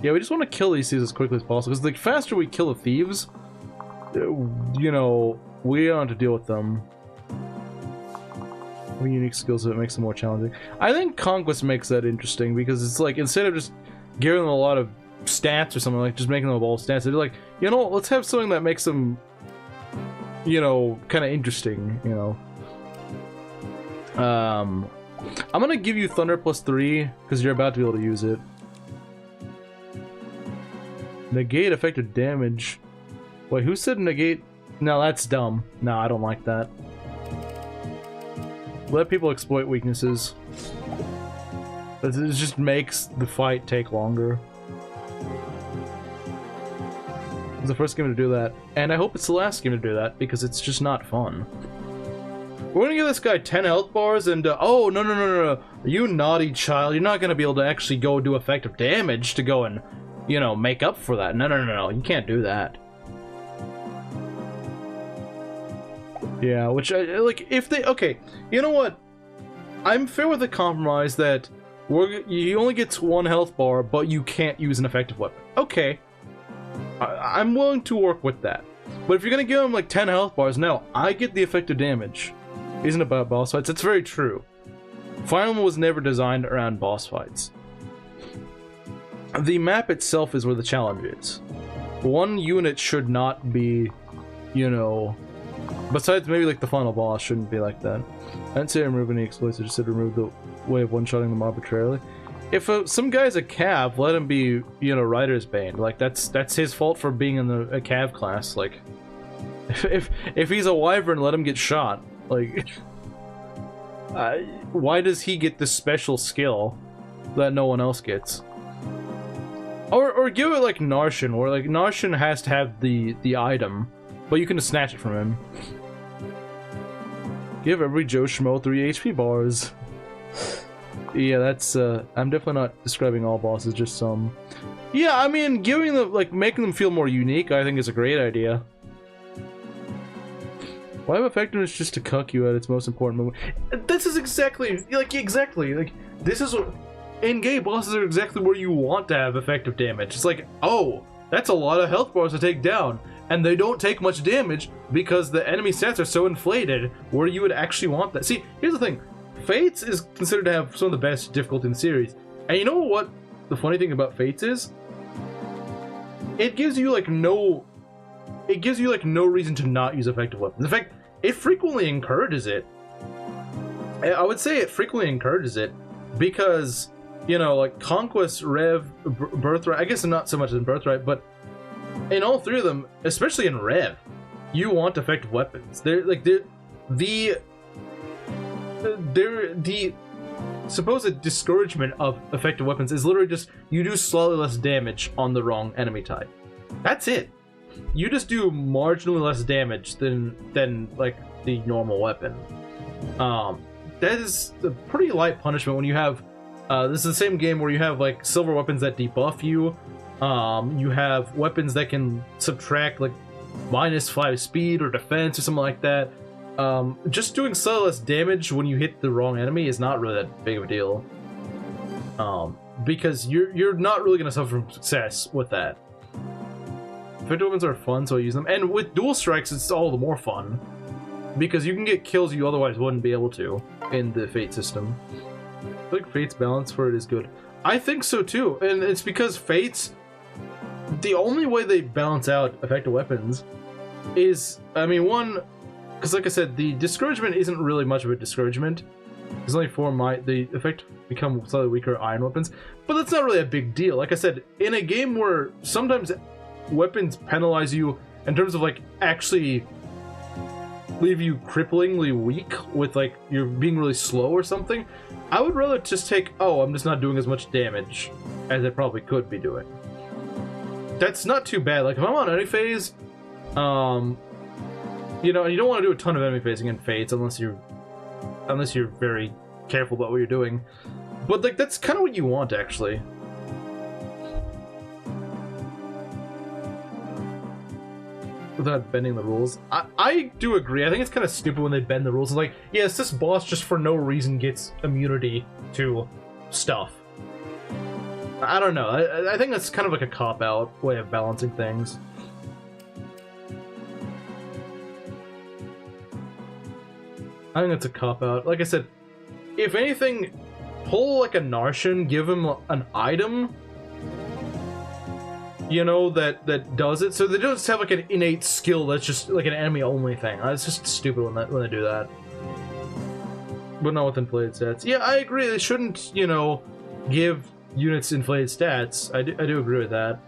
Yeah, we just want to kill these thieves as quickly as possible, because the faster we kill the thieves, you know, we don't have to deal with them. Unique skills that makes them more challenging. I think Conquest makes that interesting, because it's like, instead of just giving them a lot of stats or something, like just making them all stats, they're like, you know, let's have something that makes them, you know, kind of interesting, you know. I'm gonna give you Thunder +3, because you're about to be able to use it. Negate effective damage. Wait, who said negate? No, that's dumb. No, I don't like that. Let people exploit weaknesses. It just makes the fight take longer. It's the first game to do that. And I hope it's the last game to do that, because it's just not fun. We're gonna give this guy 10 health bars and, oh, no. You naughty child. You're not gonna be able to actually go do effective damage to go and, you know, make up for that. No. You can't do that. Yeah, which, like, if they... Okay, you know what? I'm fair with the compromise that he only gets 1 health bar, but you can't use an effective weapon. Okay. I'm willing to work with that. But if you're gonna give him, like, 10 health bars, no, I get the effective damage. Isn't about boss fights. It's very true. Fire Emblem was never designed around boss fights. The map itself is where the challenge is. One unit should not be, you know... Besides maybe like the final boss shouldn't be like that. I didn't say remove any exploits, I just said remove the way of one-shotting them arbitrarily. If some guy's a cav, let him be, you know, Rider's Bane. Like, that's his fault for being in a cav class. Like, if he's a wyvern, let him get shot. Like, why does he get this special skill that no one else gets? Or give it like Narshan, where like Narshan has to have the item, but you can just snatch it from him. Give every Joe Schmo 3 HP bars. Yeah, that's I'm definitely not describing all bosses, just some. Yeah, I mean, giving them, like, making them feel more unique, I think is a great idea. Why have effectiveness just to cuck you at its most important moment? This is exactly, like, this is what... In-game bosses are exactly where you want to have effective damage. It's like, oh, that's a lot of health bars to take down. And they don't take much damage because the enemy stats are so inflated where you would actually want that. See, here's the thing. Fates is considered to have some of the best difficulty in the series. And you know what the funny thing about Fates is? It gives you, like, no reason to not use effective weapons. In fact, it frequently encourages it. I would say it frequently encourages it because, you know, like, Conquest, Rev, Birthright, I guess not so much in Birthright, but in all 3 of them, especially in Rev, you want effective weapons. The supposed discouragement of effective weapons is literally just you do slightly less damage on the wrong enemy type. That's it. You just do marginally less damage than like the normal weapon. That is a pretty light punishment when you have this is the same game where you have like silver weapons that debuff you. You have weapons that can subtract like -5 speed or defense or something like that. Just doing slightly less damage when you hit the wrong enemy is not really that big of a deal. Because you're not really going to suffer from success with that. Effective weapons are fun, so I use them. And with dual strikes, it's all the more fun. Because you can get kills you otherwise wouldn't be able to in the Fate system. I think Fate's balance for it is good. I think so too, and it's because Fate's... The only way they balance out effective weapons is... I mean, one... Because like I said, the discouragement isn't really much of a discouragement. There's only 4 the effect become slightly weaker iron weapons. But that's not really a big deal. Like I said, in a game where sometimes weapons penalize you in terms of like actually leave you cripplingly weak with like you're being really slow or something, I would rather just take, oh, I'm just not doing as much damage as I probably could be doing. That's not too bad. Like if I'm on enemy phase, you know, and you don't want to do a ton of enemy phasing in Fates unless you're very careful about what you're doing. But like that's kind of what you want actually. Without bending the rules. I do agree. I think it's kind of stupid when they bend the rules. It's like, yes, this boss just for no reason gets immunity to stuff. I don't know. I think that's kind of like a cop-out way of balancing things. I think that's a cop-out. Like I said, if anything, pull like a Narshan, give him an item, you know, that does it. So they don't just have like an innate skill that's just like an enemy-only thing. It's just stupid when they do that. But not with inflated stats. Yeah, I agree. They shouldn't, you know, give units inflated stats. I do agree with that.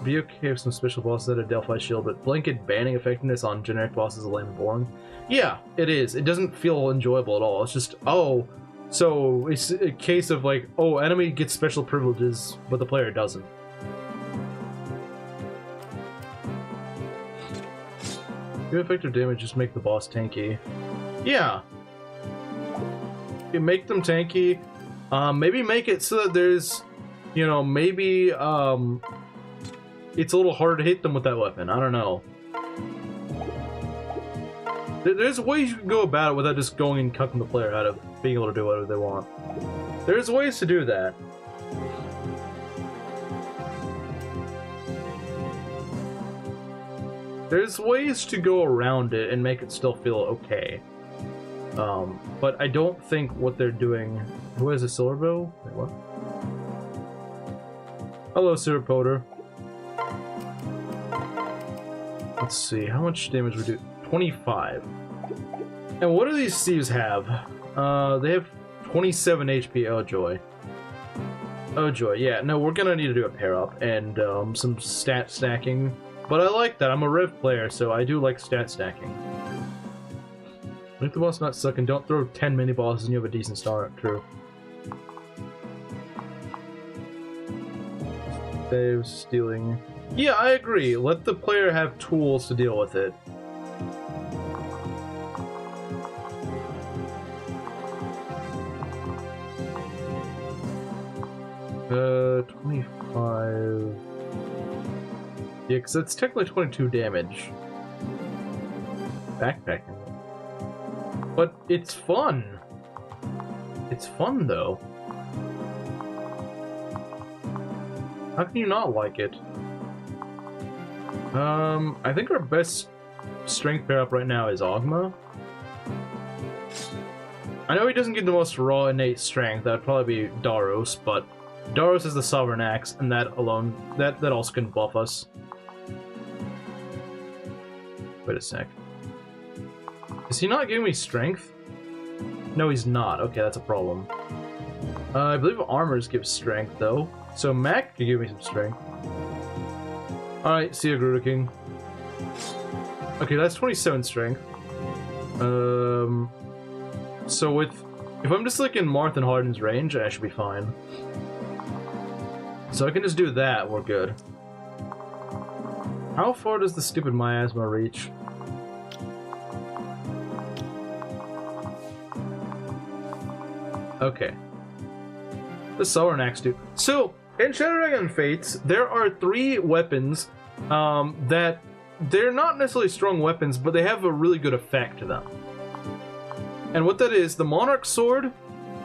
Be okay with some special bosses that have Delphi Shield, but blanket banning effectiveness on generic bosses is lame and boring. Yeah, it is. It doesn't feel enjoyable at all. It's just, oh, so it's a case of like, oh, enemy gets special privileges, but the player doesn't. Do effective damage, just make the boss tanky. Yeah. You make them tanky. Maybe make it so that there's, you know, maybe it's a little harder to hit them with that weapon. I don't know. There's ways you can go about it without just going and cutting the player out of being able to do whatever they want. There's ways to do that. There's ways to go around it and make it still feel okay. But I don't think what they're doing... Who has a silver bow? Wait, what? Hello, Siripoder. Let's see, how much damage we do? 25. And what do these thieves have? They have 27 HP. Oh joy. Oh joy, yeah. No, we're gonna need to do a pair up and some stat stacking. But I like that. I'm a Rev player, so I do like stat stacking. Make the boss not suck and don't throw 10 mini bosses and you have a decent start. True. Save, stealing. Yeah, I agree. Let the player have tools to deal with it. Uh, 25... Yeah, because it's technically 22 damage. Backpacking. But it's fun. It's fun, though. How can you not like it? I think our best strength pair up right now is Ogma. I know he doesn't get the most raw innate strength. That'd probably be Darros, but Darros is the Sovereign Axe, and that alone, that also can buff us. Wait a sec. Is he not giving me strength? No, he's not. Okay, that's a problem. I believe armors give strength, though. So Mac can give me some strength. Alright, see ya, Gruder King. Okay, that's 27 strength. So if I'm just like in Marth and Harden's range, I should be fine. So I can just do that, we're good. How far does the stupid miasma reach? Okay. The Sovereign Axe do. So, in Shadowdragon Fates, there are 3 weapons that they're not necessarily strong weapons, but they have a really good effect to them. And what that is, the Monarch Sword,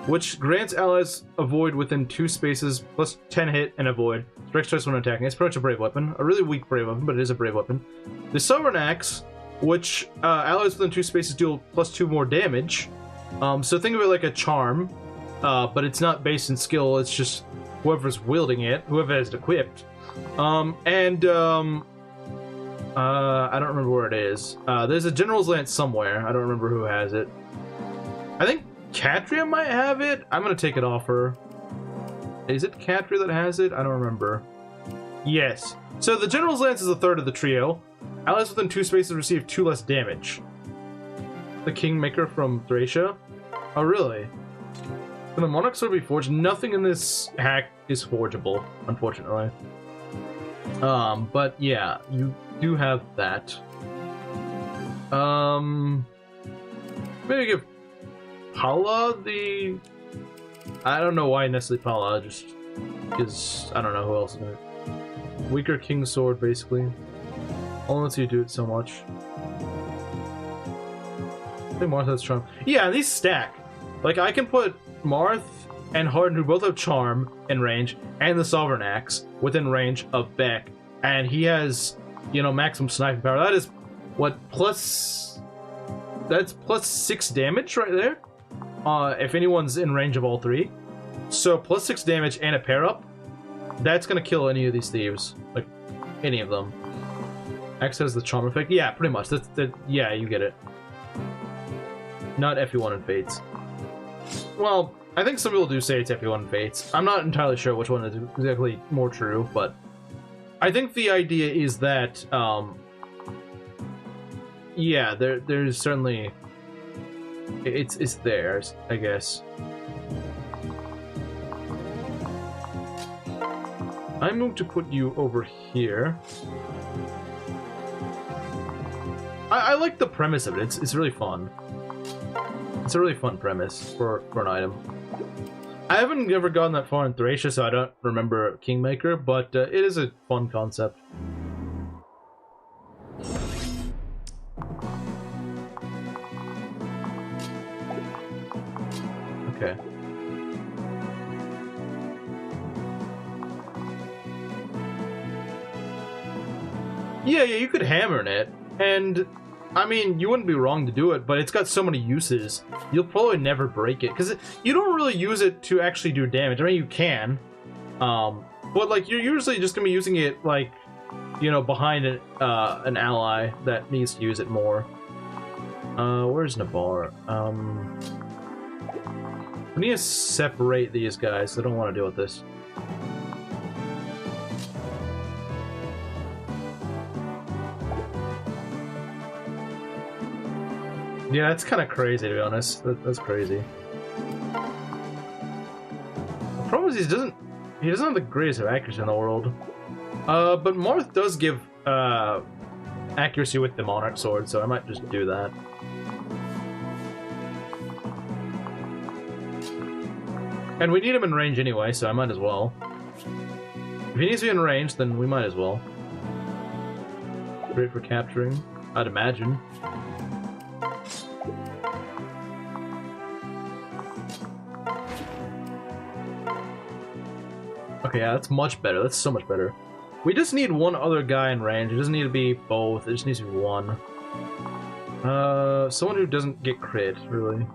which grants allies a void within 2 spaces, plus 10 hit and a void. Strikes twice when attacking. It's pretty much a brave weapon. A really weak brave weapon, but it is a brave weapon. The Sovereign Axe, which allies within 2 spaces deal plus 2 more damage. So think of it like a charm, but it's not based in skill, it's just whoever's wielding it, whoever has it equipped. I don't remember where it is. There's a General's Lance somewhere. I don't remember who has it. I think Catria might have it. I'm gonna take it off her. Is it Catria that has it? I don't remember. Yes. So the General's Lance is a third of the trio. Allies within 2 spaces receive 2 less damage. The Kingmaker from Thracia? Oh, really? Can the Monarch Sword be forged? Nothing in this hack is forgeable, unfortunately. But yeah, you do have that. Maybe give Paula the... I don't know why necessarily Paula, just because I don't know who else in it. Weaker King Sword, basically. Only lets you do it so much. I think Marth has Charm. Yeah, and these stack. Like, I can put Marth and Harden, who both have Charm in range, and the Sovereign Axe within range of Beck, and he has, you know, maximum sniping power. That is, what, plus... That's plus 6 damage right there, if anyone's in range of all 3. So, plus 6 damage and a pair-up, that's gonna kill any of these thieves. Like, any of them. Axe has the Charm effect. Yeah, pretty much. Yeah, you get it. Not FE1 in Fates. Well, I think some people do say it's FE1 in Fates. I'm not entirely sure which one is exactly more true, but I think the idea is that, yeah, there's certainly... It's theirs, I guess. I'm going to put you over here. I like the premise of it. It's really fun. It's a really fun premise for an item. I haven't ever gotten that far in Thracia, so I don't remember Kingmaker, but it is a fun concept. Okay. Yeah, you could hammer in it, and I mean, you wouldn't be wrong to do it, but it's got so many uses, you'll probably never break it, because you don't really use it to actually do damage. I mean, you can, but like, you're usually just going to be using it, like, you know, behind an ally that needs to use it more. Where's Navarre? We need to separate these guys. I don't want to deal with this. Yeah, it's kind of crazy, to be honest. That's crazy. The problem is he doesn't have the greatest of accuracy in the world. But Marth does give accuracy with the Monarch Sword, so I might just do that. And we need him in range anyway, so I might as well. If he needs to be in range, then we might as well. Great for capturing, I'd imagine. Okay, yeah, that's much better. That's so much better. We just need one other guy in range. It doesn't need to be both. It just needs to be one. Someone who doesn't get crit, really.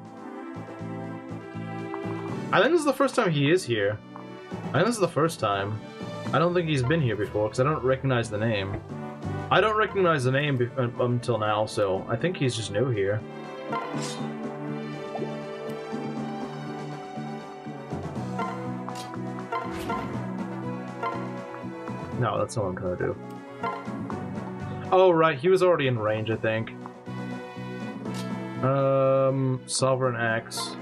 I think this is the first time he is here. I think this is the first time. I don't think he's been here before, because I don't recognize the name. I don't recognize the name until now, so I think he's just new here. No, that's not what I'm gonna do. Oh, right, he was already in range, I think. Sovereign Axe.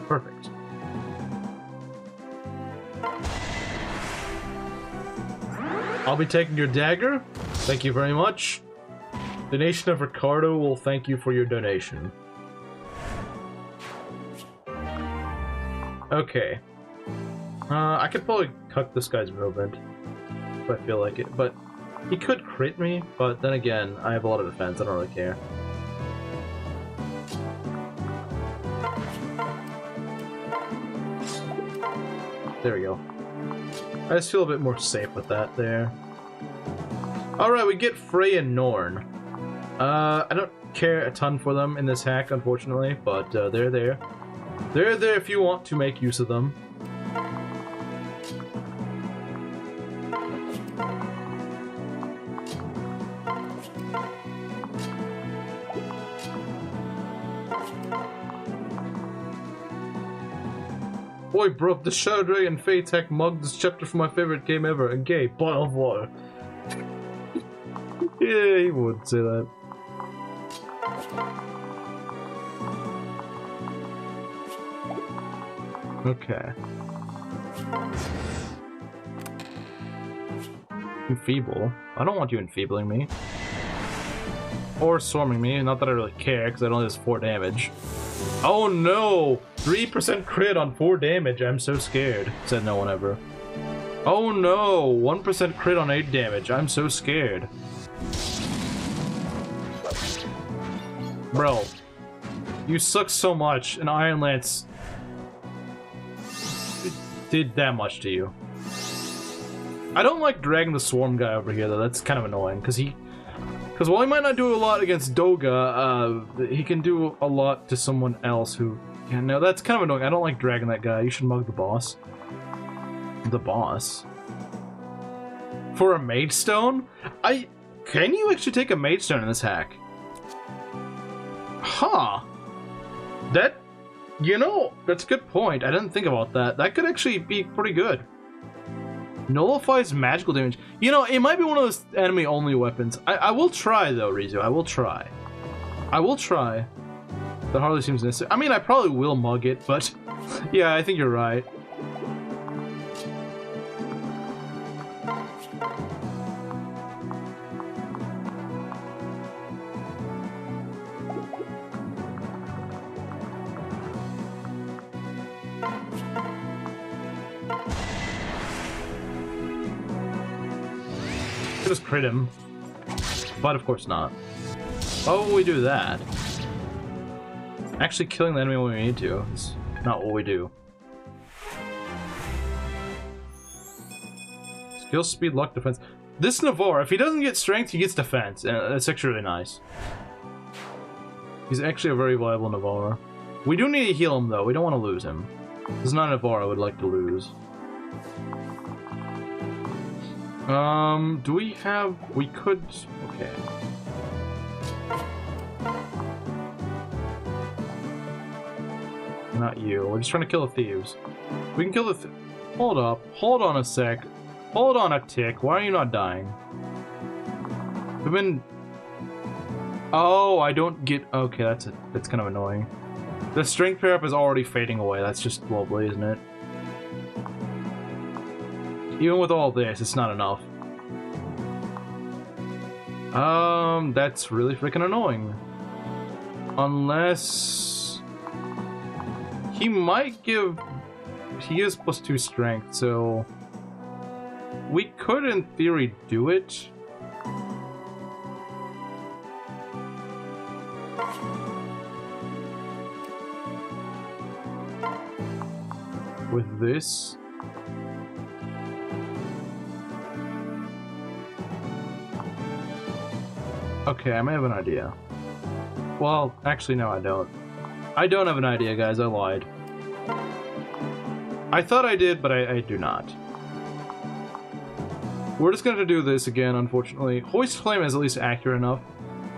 Perfect. I'll be taking your dagger. Thank you very much. Donation of Ricardo will thank you for your donation. Okay. I could probably cut this guy's movement if I feel like it, but he could crit me, but then again, I have a lot of defense, I don't really care. There we go. I just feel a bit more safe with that there. Alright, we get Frey and Norn. I don't care a ton for them in this hack, unfortunately, but they're there. They're there if you want to make use of them. Boy, bro, the Shadow Dragon Fey Tech mugged this chapter for my favorite game ever, a gay bottle of water. Yeah, he would say that. Okay. Enfeeble? I don't want you enfeebling me. Or swarming me, not that I really care, because it only does 4 damage. Oh no! 3% crit on 4 damage, I'm so scared, said no one ever. Oh no! 1% crit on 8 damage, I'm so scared. Bro, you suck so much, and Iron Lance did that much to you. I don't like dragging the Swarm guy over here, though. That's kind of annoying, because while he might not do a lot against Doga, he can do a lot to someone else who... Yeah, no, that's kind of annoying. I don't like dragging that guy. You should mug the boss. The boss? For a Mage Stone? Can you actually take a Mage Stone in this hack? Huh. That... You know, that's a good point. I didn't think about that. That could actually be pretty good. Nullifies magical damage. You know, it might be one of those enemy-only weapons. I will try, though, Ryzu. I will try. I will try. That hardly seems necessary. I mean, I probably will mug it, but yeah, I think you're right. Just crit him, but of course not. Why would we do that? Actually killing the enemy when we need to is not what we do. Skill, speed, luck, defense. This Navarre, if he doesn't get strength, he gets defense, and that's actually really nice. He's actually a very viable Navarre. We do need to heal him though, we don't want to lose him. This is not a Navarre I would like to lose. Do we have... we could... okay. Not you. We're just trying to kill the thieves. We can kill the hold up. Hold on a sec. Hold on a tick. Why are you not dying? We've been... oh, I don't get... okay, that's kind of annoying. The strength pair up is already fading away. That's just lovely, isn't it? Even with all this, it's not enough. That's really freaking annoying. Unless... he might give... he is +2 strength, so... we could, in theory, do it. With this... okay, I may have an idea. Well, actually, no, I don't. I don't have an idea, guys. I lied. I thought I did, but I do not. We're just going to do this again, unfortunately. Hoist Flame is at least accurate enough.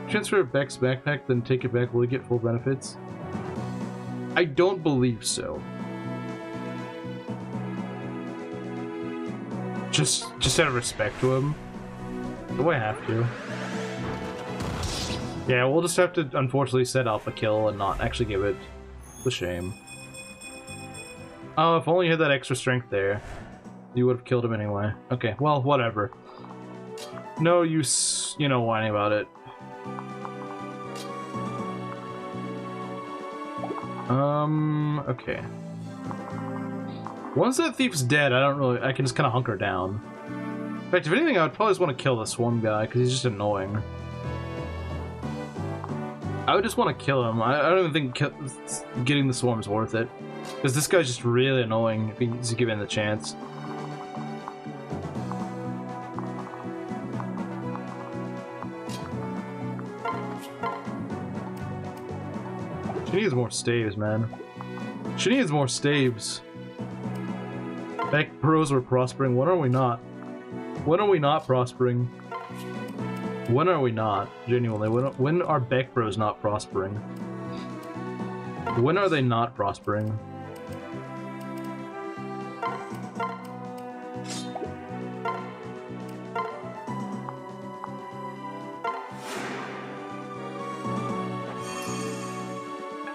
Transfer Beck's backpack, then take it back. Will he get full benefits? I don't believe so. Just out of respect to him. Do I have to? Yeah, we'll just have to, unfortunately, set up a kill and not actually give it. It's a shame. Oh, if only you had that extra strength there, you would have killed him anyway. Okay, well, whatever. No use, you know, whining about it. Okay. Once that thief's dead, I can just kind of hunker down. In fact, if anything, I would probably just want to kill the swarm guy, because he's just annoying. I would just want to kill him. I don't even think getting the swarm is worth it. Because this guy's just really annoying if he's given the chance. She needs more staves, man. She needs more staves. Back pros are prospering. When are we not? When are we not prospering? When are we not? Genuinely, when are Beck Bros not prospering? When are they not prospering?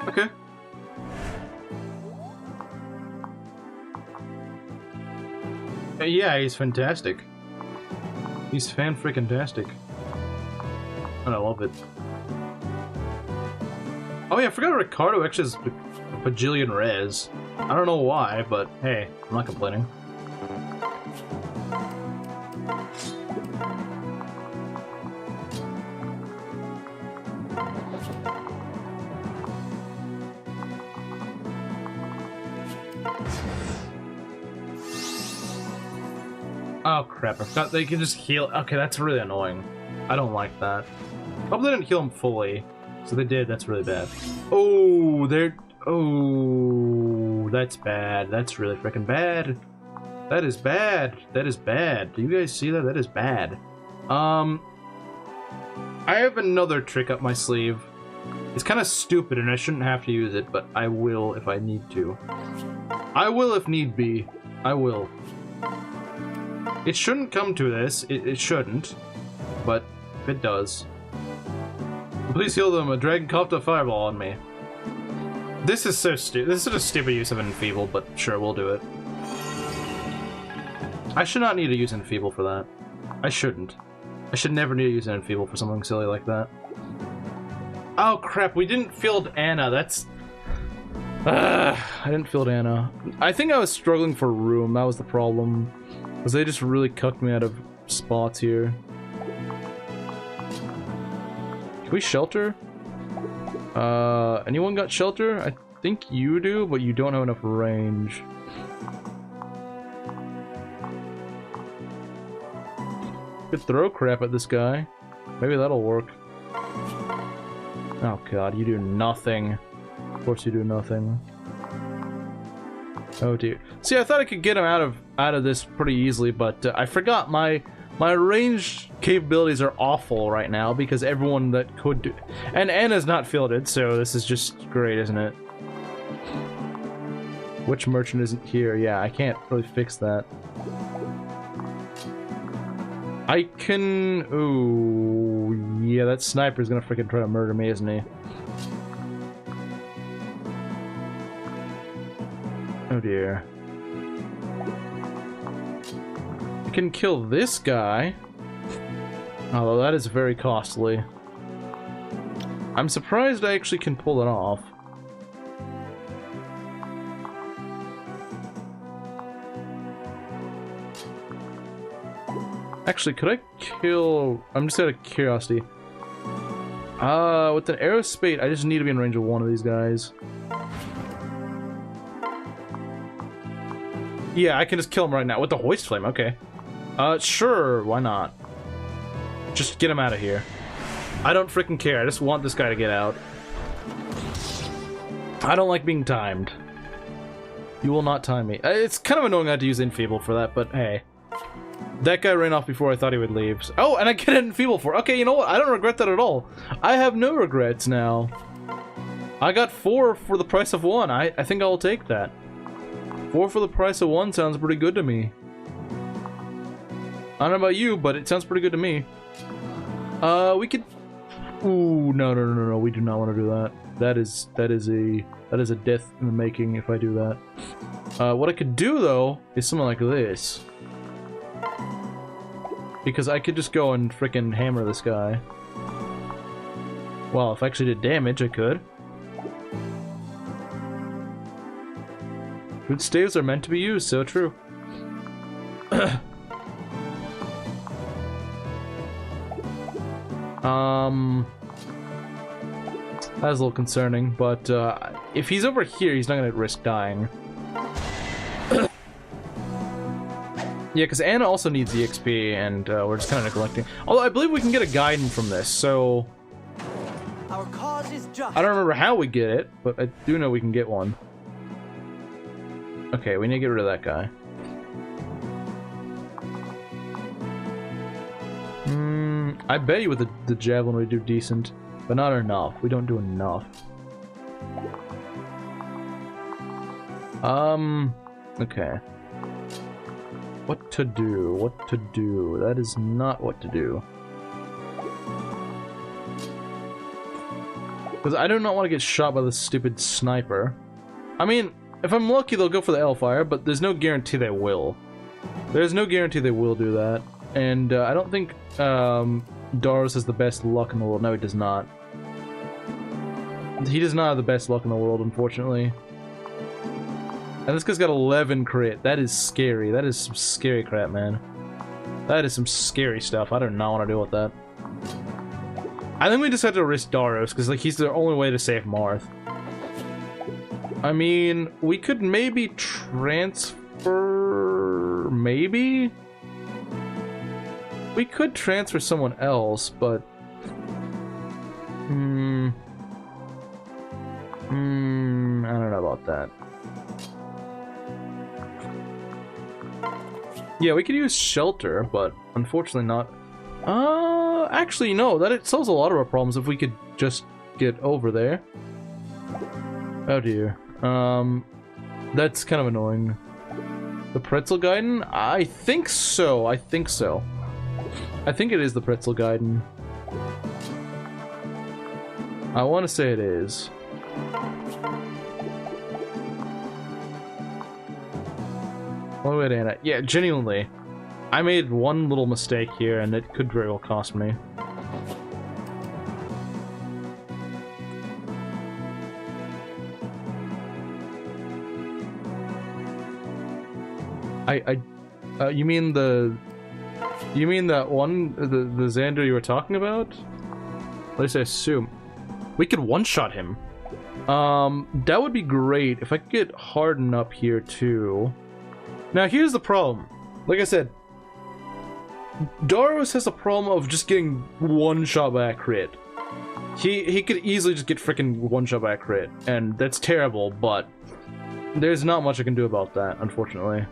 Okay. Yeah, he's fantastic. He's fan-frickin-tastic. And I love it. Oh yeah, I forgot Ricardo actually has a bajillion res. I don't know why, but hey, I'm not complaining. Oh crap, I forgot they can just heal. Okay, that's really annoying. I don't like that. Hope they didn't heal him fully. So they did, that's really bad. Oh, oh, that's bad. That's really freaking bad. That is bad. That is bad. Do you guys see that? That is bad. I have another trick up my sleeve. It's kind of stupid and I shouldn't have to use it, but I will if I need to. I will if need be. I will. It shouldn't come to this. It shouldn't. But if it does. Please heal them. A dragon coughed a fireball on me. This is so stupid. This is such a stupid use of Enfeeble, but sure, we'll do it. I should not need to use Enfeeble for that. I shouldn't. I should never need to use an Enfeeble for something silly like that. Oh crap, we didn't field Anna, that's... I didn't field Anna. I think I was struggling for room, that was the problem. Because they just really cucked me out of spots here. Can we shelter? Anyone got shelter? I think you do, but you don't have enough range. Could throw crap at this guy. Maybe that'll work. Oh god, you do nothing. Of course you do nothing. Oh dear. See, I thought I could get him out of this pretty easily, but I forgot my range capabilities are awful right now because everyone that could do... And Anna's not fielded, so this is just great, isn't it? Which merchant isn't here? Yeah, I can't really fix that. I can... Ooh... Yeah, that sniper's gonna freaking try to murder me, isn't he? Oh dear. I can kill this guy. Although that is very costly. I'm surprised I actually can pull it off. Actually, could I kill... I'm just out of curiosity. With an arrow spade, I just need to be in range of one of these guys. Yeah, I can just kill him right now with the hoist flame, okay. Sure, why not? Just get him out of here. I don't freaking care, I just want this guy to get out. I don't like being timed. You will not time me. It's kind of annoying I had to use Enfeeble for that, but hey. That guy ran off before I thought he would leave. Oh, and I get an Enfeeble for it. Okay, you know what? I don't regret that at all. I have no regrets now. I got 4 for the price of 1. I think I will take that. 4 for the price of 1 sounds pretty good to me. I don't know about you, but it sounds pretty good to me. We could... Ooh, no. We do not want to do that. That is a death in the making if I do that. What I could do, though, is something like this. Because I could just go and frickin' hammer this guy. Well, if I actually did damage, I could. Good staves are meant to be used, so true. That's a little concerning, but if he's over here, he's not gonna risk dying. Yeah, because Anna also needs the XP, and we're just kind of neglecting. Although I believe we can get a guidon from this, so... Our cause is just. I don't remember how we get it, but I do know we can get one. Okay, we need to get rid of that guy. I bet you with the javelin we do decent, but not enough. We don't do enough. Okay. What to do? What to do? That is not what to do. Because I do not want to get shot by this stupid sniper. I mean, if I'm lucky, they'll go for the Hellfire, but there's no guarantee they will. There's no guarantee they will do that. And I don't think Darros has the best luck in the world. No, he does not. He does not have the best luck in the world, unfortunately. And this guy's got 11 crit. That is scary. That is some scary crap, man. That is some scary stuff. I do not want to deal with that. I think we just have to risk Darros, because like he's the only way to save Marth. I mean, we could maybe transfer... Maybe? We could transfer someone else, but... I don't know about that. Yeah, we could use shelter, but unfortunately not. Actually, no, it solves a lot of our problems if we could just get over there. Oh dear. That's kind of annoying. The pretzel guidon? I think so. I think so. I think it is the pretzel guidon. I want to say it is. Oh, wait, Anna. Yeah, genuinely. I made one little mistake here, and it could very well cost me. You mean that one, the Xander you were talking about? At least I assume. We could one-shot him. That would be great if I could get Harden up here too. Now here's the problem. Like I said, Darros has a problem of just getting one shot by a crit. He could easily just get freaking one shot by a crit, and that's terrible, but there's not much I can do about that, unfortunately.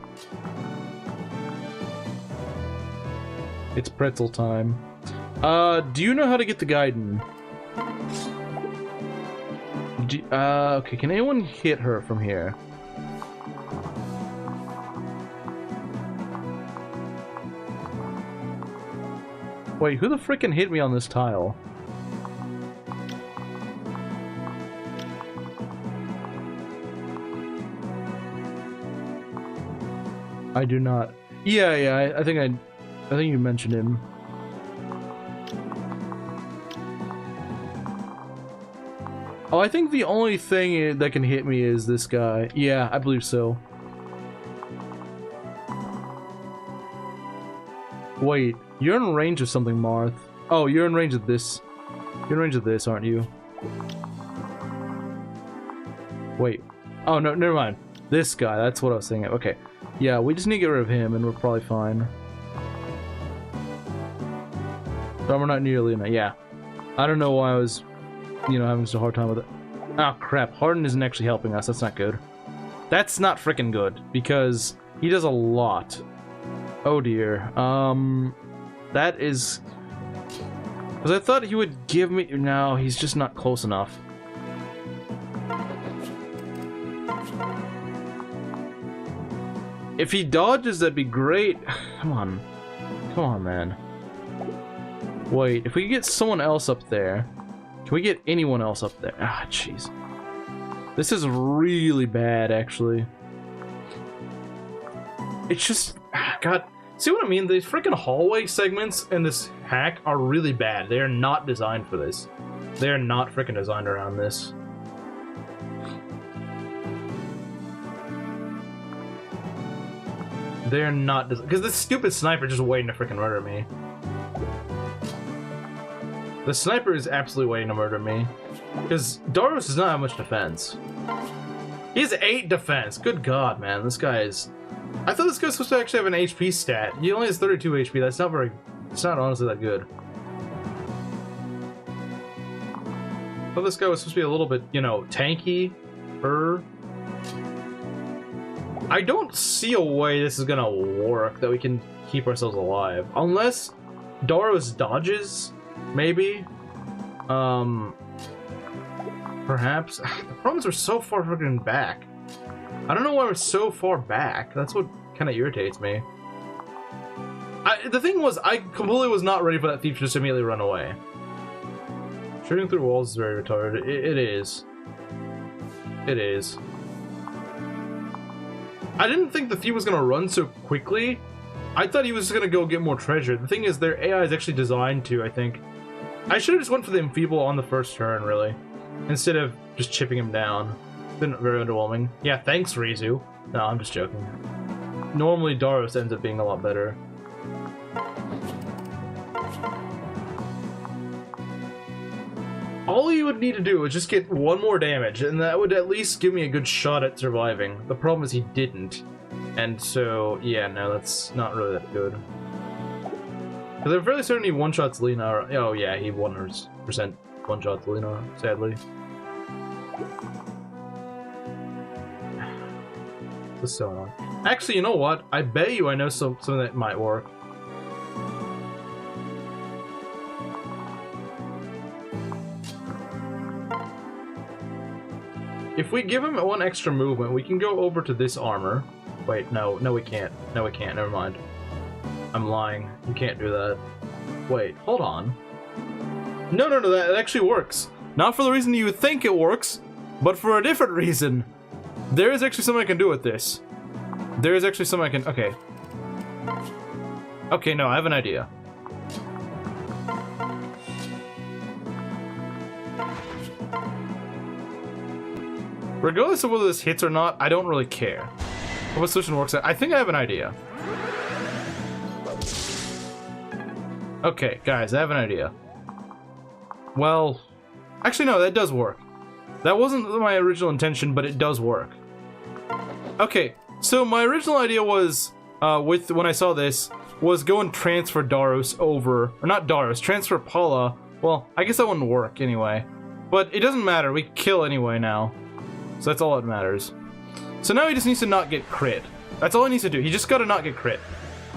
It's pretzel time. Do you know how to get the Gaiden? Okay, can anyone hit her from here? Wait, who the frickin' hit me on this tile? I do not. Yeah, I think you mentioned him. Oh, I think the only thing that can hit me is this guy. Yeah, I believe so. Wait, you're in range of something, Marth. Oh, you're in range of this. You're in range of this, aren't you? Wait. Oh, no, never mind. This guy, that's what I was thinking. Okay. Yeah, we just need to get rid of him and we're probably fine. But we're not nearly enough. Yeah. I don't know why I was, you know, having such a hard time with it. Oh, crap. Harden isn't actually helping us. That's not good. That's not freaking good, because he does a lot. Oh, dear. That is... Because I thought he would give me... No, he's just not close enough. If he dodges, that'd be great. Come on. Come on, man. Wait, if we get someone else up there... Can we get anyone else up there? Ah, jeez. This is really bad, actually. It's just... God... See what I mean? These freaking hallway segments in this hack are really bad. They are not designed for this. They are not freaking designed around this. They're not... Because this stupid sniper just waiting to freaking murder me. The sniper is absolutely waiting to murder me. Because Darros does not have much defense. He has 8 defense. Good God, man. This guy is... I thought this guy was supposed to actually have an HP stat. He only has 32 HP. That's not very... It's not honestly that good. I thought this guy was supposed to be a little bit, you know, tanky. I don't see a way this is gonna work that we can keep ourselves alive. Unless Darros dodges, maybe. Perhaps. The problems are so far freaking back. I don't know why we're so far back. That's what kind of irritates me. The thing was, I completely was not ready for that thief to just immediately run away. Shooting through walls is very retarded. It is. It is. I didn't think the thief was going to run so quickly. I thought he was going to go get more treasure. The thing is, their AI is actually designed to, I think. I should have just went for the enfeeble on the first turn, really. Instead of just chipping him down. It's been very underwhelming. Yeah, thanks, Ryzu. No, I'm just joking. Normally, Darros ends up being a lot better. All you would need to do is just get one more damage, and that would at least give me a good shot at surviving. The problem is he didn't. And so, yeah, no, that's not really that good. Because I'm fairly certain he one-shots Lena. Oh, yeah, he 100% one-shots Lena, sadly. This is so annoying. Actually, you know what? I bet you I know something that might work. If we give him one extra movement, we can go over to this armor. Wait, no, we can't. No, we can't. Never mind. I'm lying. You can't do that. Wait, hold on. No, that actually works. Not for the reason you would think it works, But for a different reason. There is actually something I can do with this. There is actually something I can... Okay. Okay, no, I have an idea. Regardless of whether this hits or not, I don't really care. What solution works out? I think I have an idea. Okay, guys, I have an idea. Well, actually no, that does work. That wasn't my original intention, but it does work. Okay, so my original idea was, when I saw this, was go and transfer Darros over, or not Darros, transfer Paula. Well, I guess that wouldn't work anyway. But it doesn't matter, we kill anyway now. So that's all that matters. So now he just needs to not get crit. That's all he needs to do, he just gotta not get crit.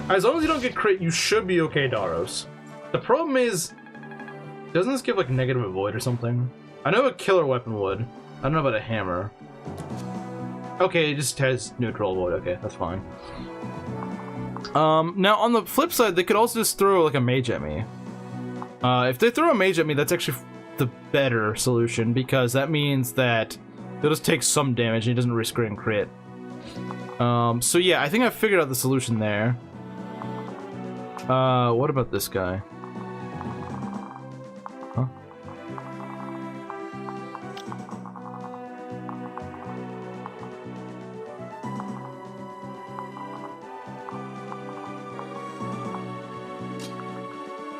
As long as you don't get crit, you should be okay, Darros. The problem is, doesn't this give like negative avoid or something? I know a killer weapon would. I don't know about a hammer. Okay, it just has neutral avoid. Okay, that's fine. Now on the flip side, they could also just throw like a mage at me. If they throw a mage at me, that's actually the better solution because that means that he'll just take some damage and he doesn't risk getting crit. So yeah, I think I figured out the solution there. What about this guy? Huh?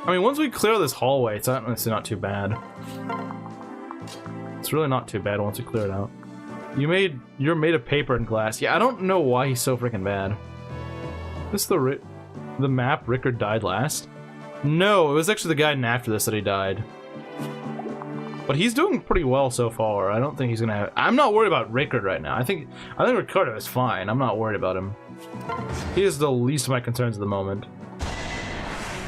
I mean, once we clear this hallway, it's honestly not too bad. It's really not too bad once we clear it out. You're made of paper and glass. Yeah, I don't know why he's so freaking bad. This is the map Rickard died last? No, it was actually the guy after this that he died. But he's doing pretty well so far. I don't think he's gonna have... I'm not worried about Rickard right now. I think Ricardo is fine. I'm not worried about him. He is the least of my concerns at the moment.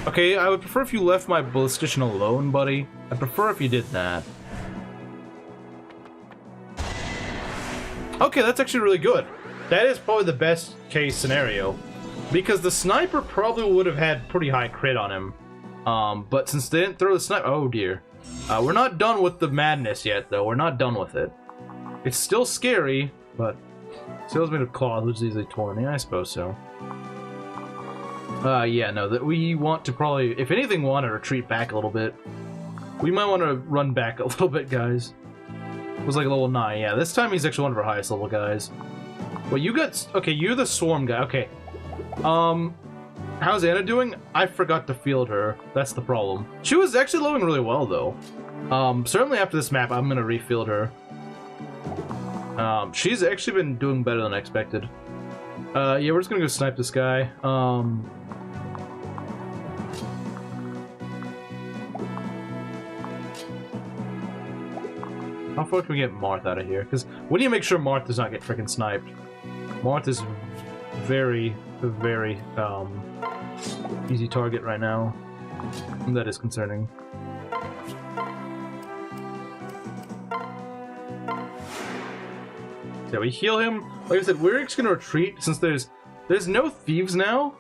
Okay, I would prefer if you left my ballistician alone, buddy. I'd prefer if you did that. Okay, that's actually really good. That is probably the best case scenario. Because the sniper probably would have had pretty high crit on him. But since they didn't throw the sniper... Oh, dear. We're not done with the madness yet, though. We're not done with it. It's still scary, but... Steel's made of claws, which is easily torn. Yeah, I suppose so. Yeah, no, that we want to probably... If anything, want to retreat back a little bit. We might want to run back a little bit, guys. It was like level 9. Yeah, this time he's actually one of our highest level guys. Well, you got... Okay, you're the swarm guy. Okay. How's Anna doing? I forgot to field her. That's the problem. She was actually leveling really well, though. Certainly after this map, I'm gonna refield her. She's actually been doing better than I expected. Yeah, we're just gonna go snipe this guy. How far can we get Marth out of here? Because we need to make sure Marth does not get freaking sniped. Marth is very, very easy target right now. And that is concerning. Yeah, we heal him. Like I said, we're just gonna retreat since there's no thieves now.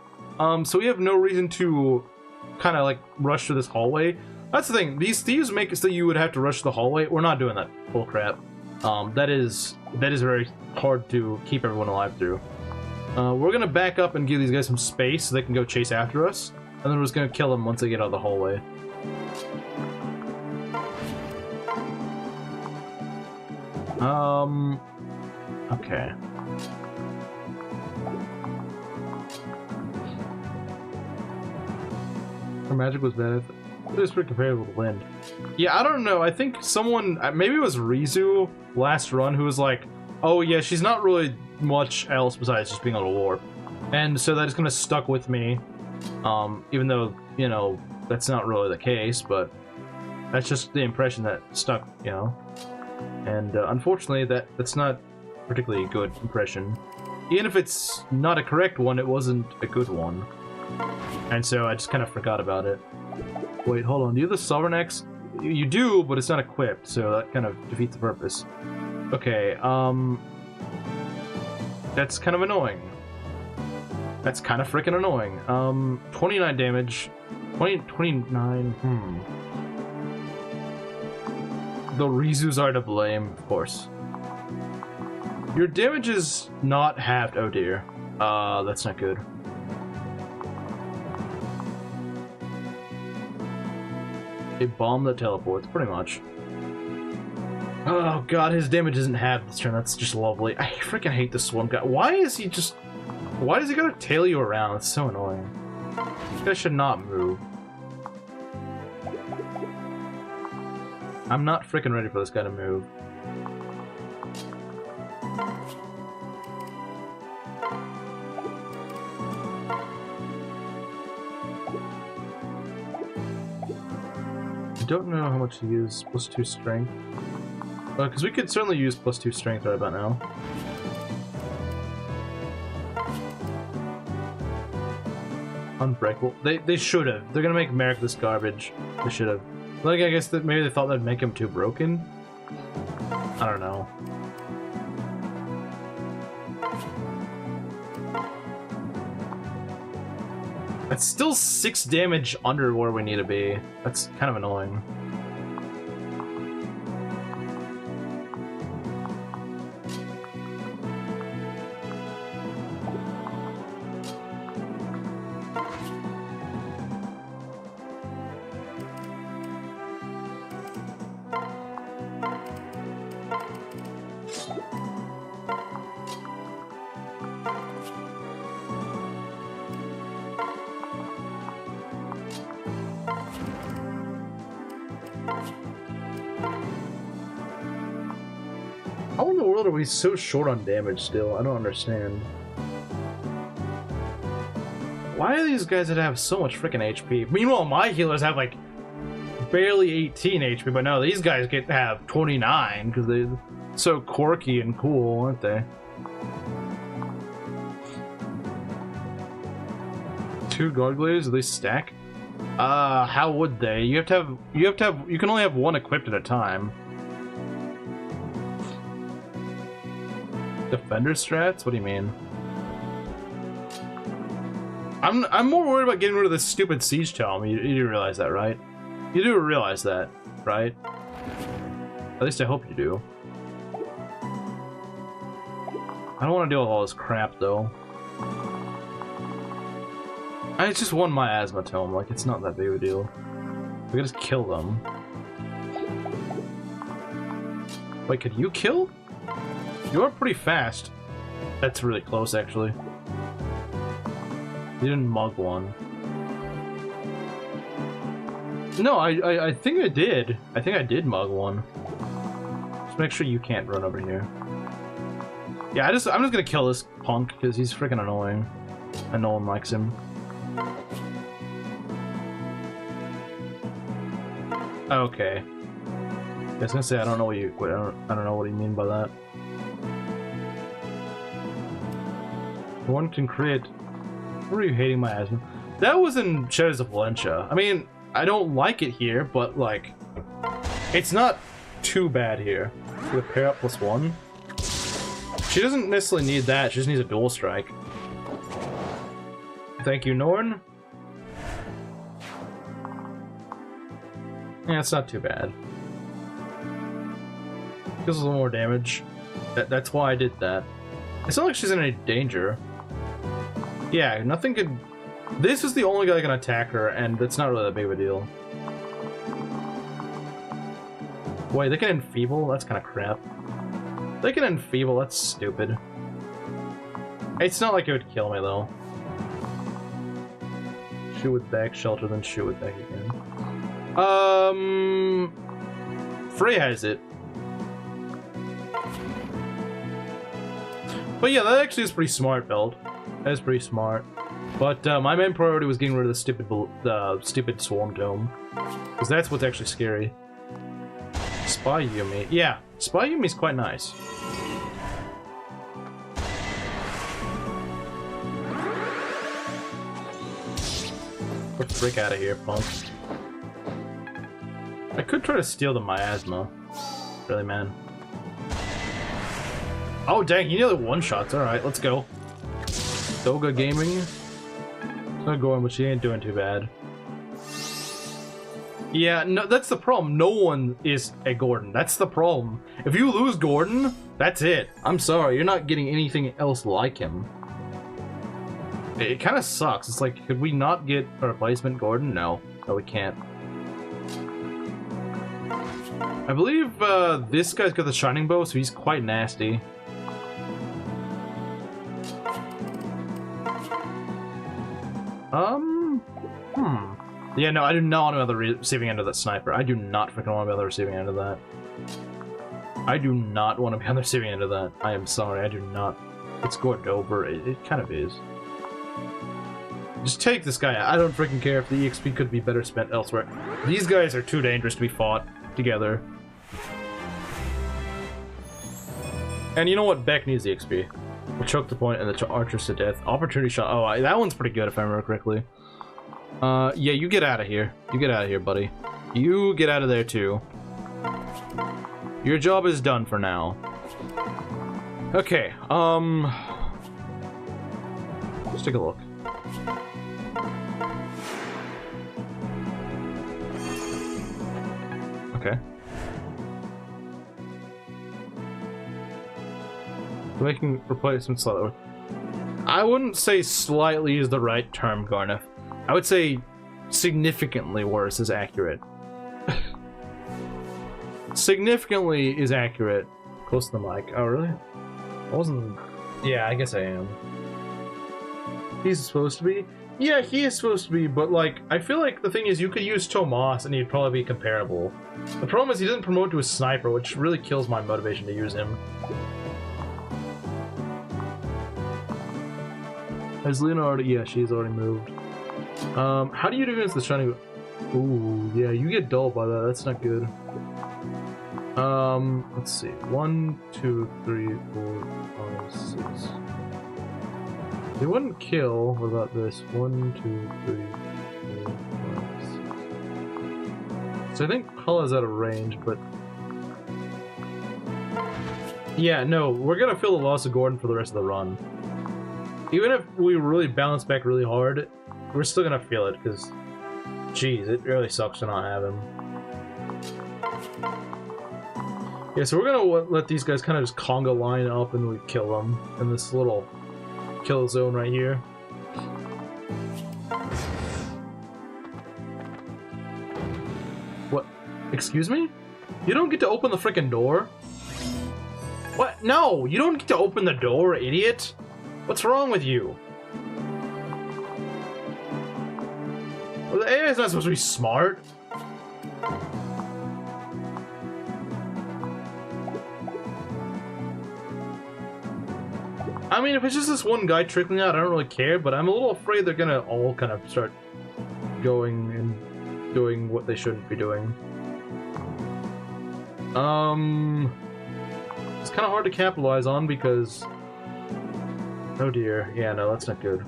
So we have no reason to kind of like rush through this hallway. That's the thing. These thieves make it so you would have to rush the hallway. We're not doing that bull crap. That is very hard to keep everyone alive through. We're gonna back up and give these guys some space so they can go chase after us, and then we're just gonna kill them once they get out of the hallway. Okay. Her magic was bad. It was pretty comparable to wind. Yeah, I don't know. I think someone, maybe it was Ryzu last run, who was like, oh yeah, she's not really much else besides just being able to warp. And so that is kind of stuck with me. Even though, you know, that's not really the case, but that's just the impression that stuck, you know. And unfortunately, that's not a particularly good impression. Even if it's not a correct one, it wasn't a good one. And so I just kind of forgot about it. Wait, hold on. Do you have the Sovereign X? You do, but it's not equipped, so that kind of defeats the purpose. Okay, that's kind of annoying. That's kind of freaking annoying. 29 damage. 29, The Ryzus are to blame, of course. Your damage is not halved. Oh dear. That's not good. A bomb that teleports, pretty much. Oh god, his damage isn't halved this turn. That's just lovely. I freaking hate this one guy. Why does he gotta tail you around? It's so annoying. This guy should not move. I'm not freaking ready for this guy to move. I don't know how much to use. +2 strength. Because we could certainly use +2 strength right about now. Unbreakable. They should have. They're gonna make Merrick this garbage. They should have. Like, I guess that maybe they thought that'd make him too broken. I don't know. That's still 6 damage under where we need to be. That's kind of annoying. How in the world are we so short on damage still? I don't understand. Why are these guys that have so much freaking HP? Meanwhile, my healers have like barely 18 HP, but no, these guys have 29 because they're so quirky and cool, aren't they? 2 Gargoyles, do they stack? How would they? You can only have one equipped at a time. Defender strats? What do you mean? I'm more worried about getting rid of this stupid siege tome. You do realize that, right? You do realize that, right? At least I hope you do. I don't want to deal with all this crap, though. It's just one miasma tome. Like, it's not that big of a deal. We can just kill them. Wait, could you kill? You're pretty fast. That's really close, actually. You didn't mug one. No, I think I did. I think I did mug one. Just make sure you can't run over here. Yeah, I'm just gonna kill this punk because he's freaking annoying, and no one likes him. Okay. I was gonna say I don't know what you I don't know what you mean by that. One can create. Where are you hating my asthma? That was in Shadows of Valencia. I mean, I don't like it here, but like, it's not too bad here. With a pair up +1. She doesn't necessarily need that. She just needs a dual strike. Thank you, Norn. Yeah, it's not too bad. Gives us a little more damage. That's why I did that. It's not like she's in any danger. Yeah, nothing could... This is the only guy that can attack her, and that's not really that big of a deal. Wait, they can enfeeble? That's kind of crap. They can enfeeble, that's stupid. It's not like it would kill me, though. Shoot with back, shelter, then shoot with back again. Frey has it. But yeah, that actually is pretty smart build. That is pretty smart. But my main priority was getting rid of the stupid Swarm Dome. Because that's what's actually scary. Spy Yumi. Yeah, Spy Yumi's quite nice. Get the frick out of here, punk. I could try to steal the miasma. Really, man. Oh, dang, he nearly one-shots. Alright, let's go. Doga Gaming. It's not going, but she ain't doing too bad. Yeah, no, that's the problem. No one is a Gordon. That's the problem. If you lose Gordon, That's it. I'm sorry, you're not getting anything else like him. It kind of sucks. It's like, could we not get a replacement Gordon? No. No, we can't. I believe this guy's got the Shining Bow, so he's quite nasty. Yeah, no, I do not want to be on the receiving end of that sniper. I do not freaking want to be on the receiving end of that. I do not want to be on the receiving end of that. I am sorry, I do not. It's going over. It kind of is. Just take this guy out. I don't freaking care if the EXP could be better spent elsewhere. These guys are too dangerous to be fought together. And you know what? Beck needs the XP. We'll choke the point and the archers to death. Opportunity shot. Oh, that one's pretty good if I remember correctly. Yeah, you get out of here. You get out of here, buddy. You get out of there too. Your job is done for now. Okay, let's take a look. Okay. Making replacements slightly. I wouldn't say slightly is the right term, Garneth. I would say significantly worse is accurate. Significantly is accurate. Close to the mic. Oh, really? I wasn't... Yeah, I guess I am. He's supposed to be? Yeah, he is supposed to be, but, like, I feel like the thing is you could use Tomas and he'd probably be comparable. The problem is he doesn't promote to a sniper, which really kills my motivation to use him. Has Lena already... Yeah, she's already moved. How do you do against the Shining... Ooh, yeah, you get dulled by that. That's not good. Let's see. 1, 2, 3, 4, 5, 6. They wouldn't kill. What about this? 1, 2, 3, 4, 5, 6. So I think Paula's out of range, but... Yeah, no, we're gonna feel the loss of Gordon for the rest of the run. Even if we really bounce back really hard, we're still gonna feel it, because... Jeez, it really sucks to not have him. Yeah, so we're gonna let these guys kind of just conga line up and we kill them in this little kill zone right here. What? Excuse me? You don't get to open the frickin' door? What? No! You don't get to open the door, idiot! What's wrong with you? Well, the AI is not supposed to be smart. I mean, if it's just this one guy trickling out, I don't really care, but I'm a little afraid they're gonna all kind of start going and doing what they shouldn't be doing. It's kind of hard to capitalize on because... Oh dear. Yeah, no, that's not good.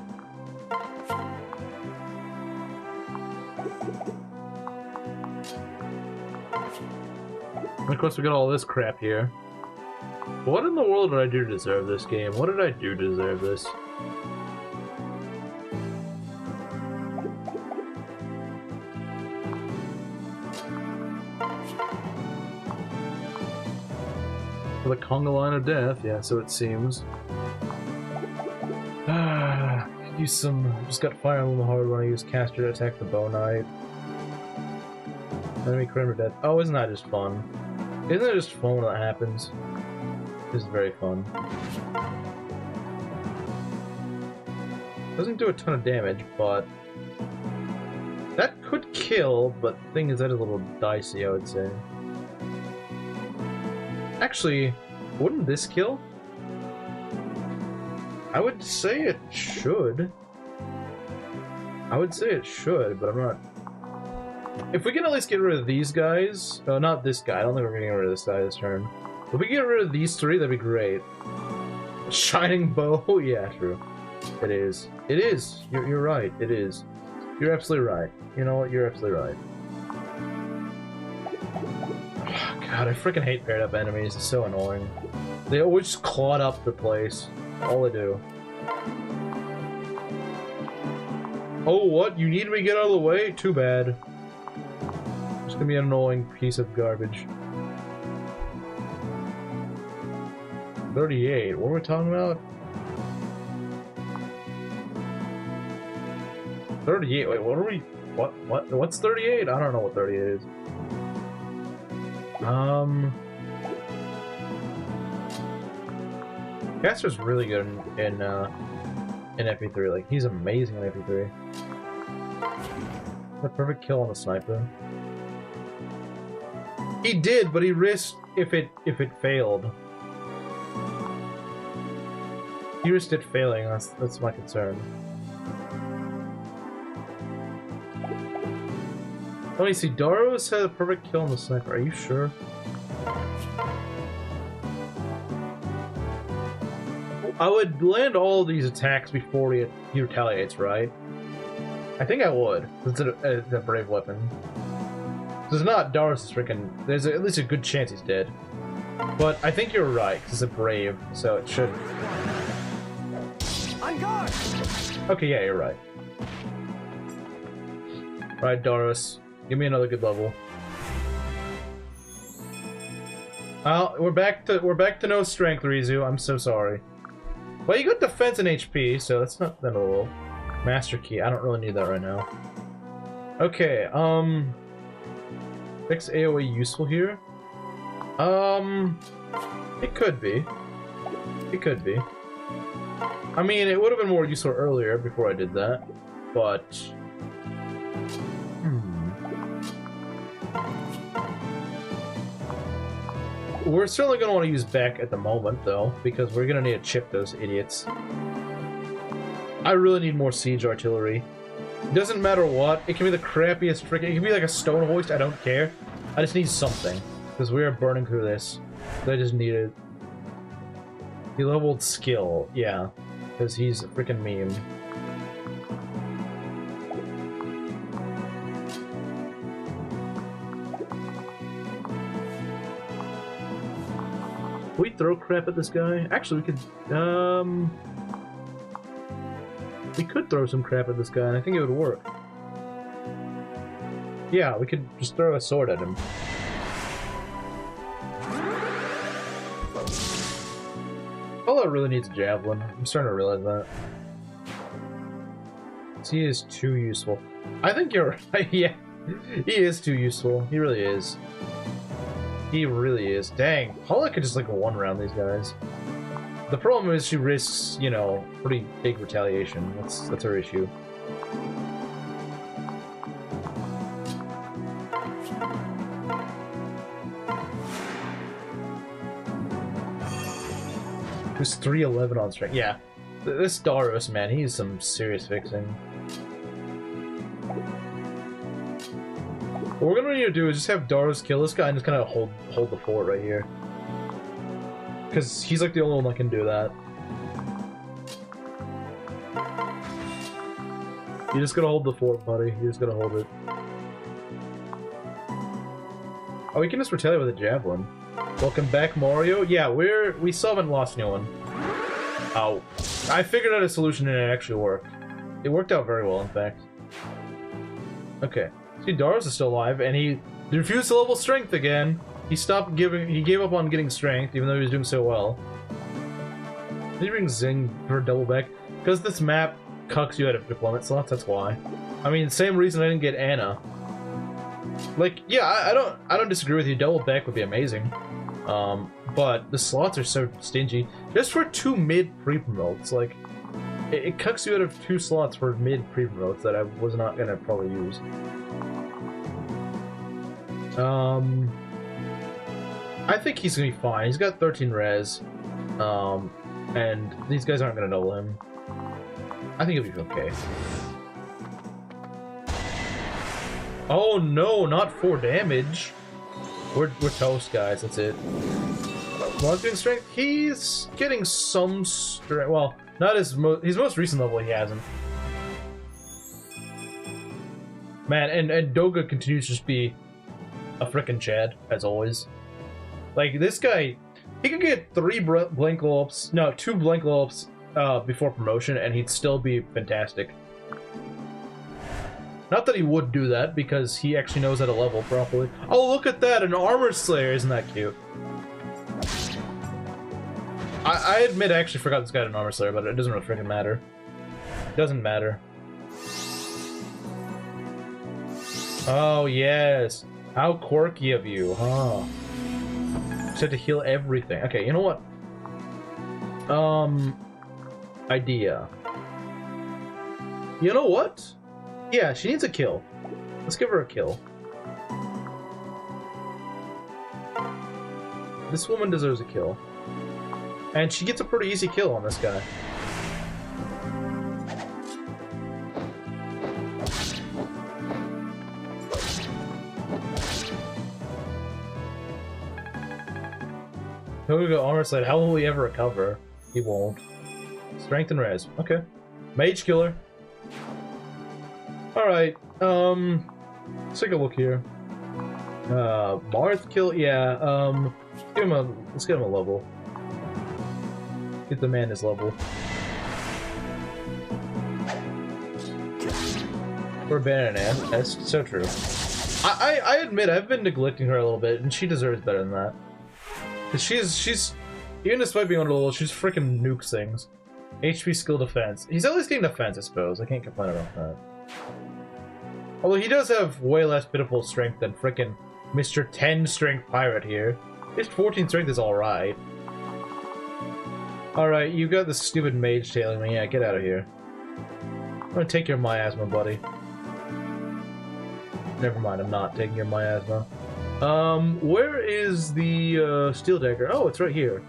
And of course we got all this crap here. What in the world did I do to deserve this game? What did I do to deserve this? For the conga line of death, yeah, so it seems. Use some... Just got fire on the hard when I use caster to attack the bow knight. Enemy crime death. Oh, isn't that just fun? Isn't it just fun when that happens? It's very fun. Doesn't do a ton of damage, but... That could kill, but the thing is that is a little dicey, I would say. Actually, wouldn't this kill? I would say it should. I would say it should, but I'm not... If we can at least get rid of these guys... not this guy, I don't think we're getting rid of this guy this turn. If we get rid of these three, that'd be great. Shining bow? Yeah, true. It is. It is! You're right, it is. You're absolutely right. You know what? You're absolutely right. God, I freaking hate paired up enemies. It's so annoying. They always clog up the place. All they do. Oh, what? You need me to get out of the way? Too bad. It's gonna be an annoying piece of garbage. 38. What are we talking about? 38. Wait, what are we? What's 38? I don't know what 38 is. Caster's really good in FP3. Like, he's amazing in FP3. The perfect kill on the sniper. He did, but he risked if it failed. He risked it failing. That's my concern. Let me see. Darros had a perfect kill on the sniper. Are you sure? I would land all these attacks before he retaliates, right? I think I would. It's a brave weapon. There's not Darros is freaking. There's at least a good chance he's dead. But I think you're right, because it's a brave, so it should. On guard! Okay, yeah, you're right. Alright, Darros. Give me another good level. Well, we're back to no strength, Ryzu. I'm so sorry. Well, you got defense and HP, so that's not that old. Master key. I don't really need that right now. Okay, fix AoE useful here? It could be. It could be. I mean, it would have been more useful earlier before I did that, but... We're certainly going to want to use Beck at the moment, though, because we're going to need to chip those idiots. I really need more siege artillery. It doesn't matter what. It can be the crappiest freaking... It can be like a stone hoist. I don't care. I just need something, because we are burning through this. So I just need it. He leveled skill, yeah, because he's a freaking meme. Can we throw crap at this guy? Actually, we could throw some crap at this guy, and I think it would work. Yeah, we could just throw a sword at him. All I really needs a javelin. I'm starting to realize that. He is too useful. I think you're right. Yeah, he is too useful. He really is. He really is. Dang, Paula could just like one round these guys. The problem is she risks, you know, pretty big retaliation. That's her issue. Who's 311 on strength? Yeah, this Darros, man, he needs some serious fixing. What we're gonna need to do is just have Darros kill this guy and just kind of hold the fort right here. Because he's like the only one that can do that. You just gotta hold the fort, buddy. You just gotta hold it. Oh, we can just retaliate with a javelin. Welcome back, Mario. Yeah, we still haven't lost anyone. Oh, I figured out a solution and it actually worked. It worked out very well, in fact. Okay. See, Darros is still alive, and he refused to level strength again. He gave up on getting strength, even though he was doing so well. Did he bring Zing for double back? Because this map cucks you out of deployment slots, that's why. I mean, same reason I didn't get Anna. Like, yeah, I don't disagree with you. Double back would be amazing. But the slots are so stingy. Just for 2 mid pre-promotes, like, it cucks you out of 2 slots for mid pre-promotes that I was not gonna probably use. I think he's gonna be fine. He's got 13 res, and these guys aren't gonna double him. I think he'll be okay. Oh no, not 4 damage. We're toast, guys. That's it. What's doing strength? He's getting some strength. Well, not his most recent level. He hasn't. Man, and Doga continues to just be a frickin' Chad as always. Like this guy, he could get 3 blank ups. No, 2 blank ups before promotion, and he'd still be fantastic. Not that he would do that, because he actually knows how to level properly. Oh, look at that! An armor slayer! Isn't that cute? I admit I actually forgot this guy had an armor slayer, but it doesn't really freaking matter. It doesn't matter. Oh, yes. How quirky of you, huh? Just had to heal everything. Okay, you know what? Idea. You know what? Yeah, she needs a kill. Let's give her a kill. This woman deserves a kill. And she gets a pretty easy kill on this guy. He'll go armor slate. How will he ever recover? He won't. Strength and res. Okay. Mage killer. Alright. Let's take a look here. Marth kill. Yeah. Let's get him a level. Get the man his level. We're abandoning an That's so true. I admit I've been neglecting her a little bit, and she deserves better than that. Cause she's even despite being under level, she's freaking nukes things. HP, skill, defense. He's at least getting defense, I suppose. I can't complain about that. Although he does have way less pitiful strength than frickin' Mr. 10 strength pirate here. His 14 strength is alright. Alright, you got this stupid mage tailing me. Yeah, get out of here. I'm gonna take your miasma, buddy. Never mind, I'm not taking your miasma. Where is the steel dagger? Oh, it's right here.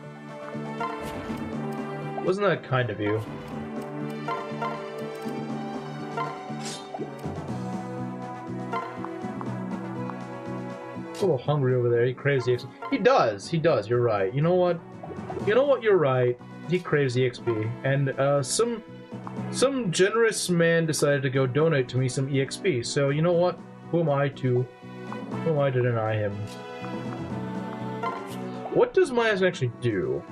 Wasn't that kind of you? A little hungry over there. He craves the XP. He does, you're right. You know what? You're right. He craves the XP. And, some generous man decided to go donate to me some EXP. So, you know what? Who am I to deny him? What does miasma actually do?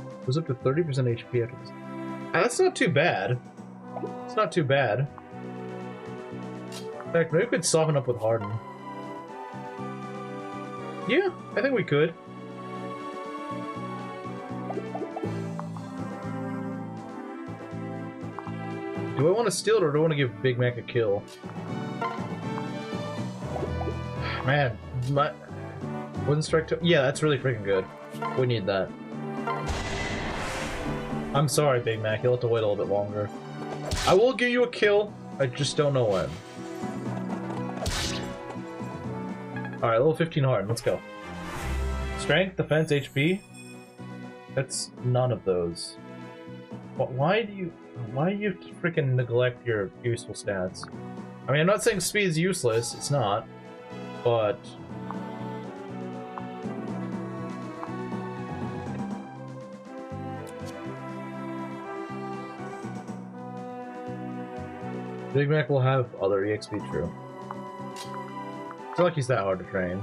It goes up to 30% HP after this. That's not too bad. It's not too bad. In fact, maybe we could soften up with Harden. Yeah, I think we could. Do I want to steal it or do I want to give Big Mac a kill? Man, wouldn't strike to. Yeah, that's really freaking good. We need that. I'm sorry, Big Mac. You'll have to wait a little bit longer. I will give you a kill. I just don't know when. Alright, level 15 hard. Let's go. Strength, defense, HP. That's none of those. But why do you freaking neglect your useful stats? I mean, I'm not saying speed is useless. It's not. But Big Mac will have other EXP, true. It's not like he's that hard to train.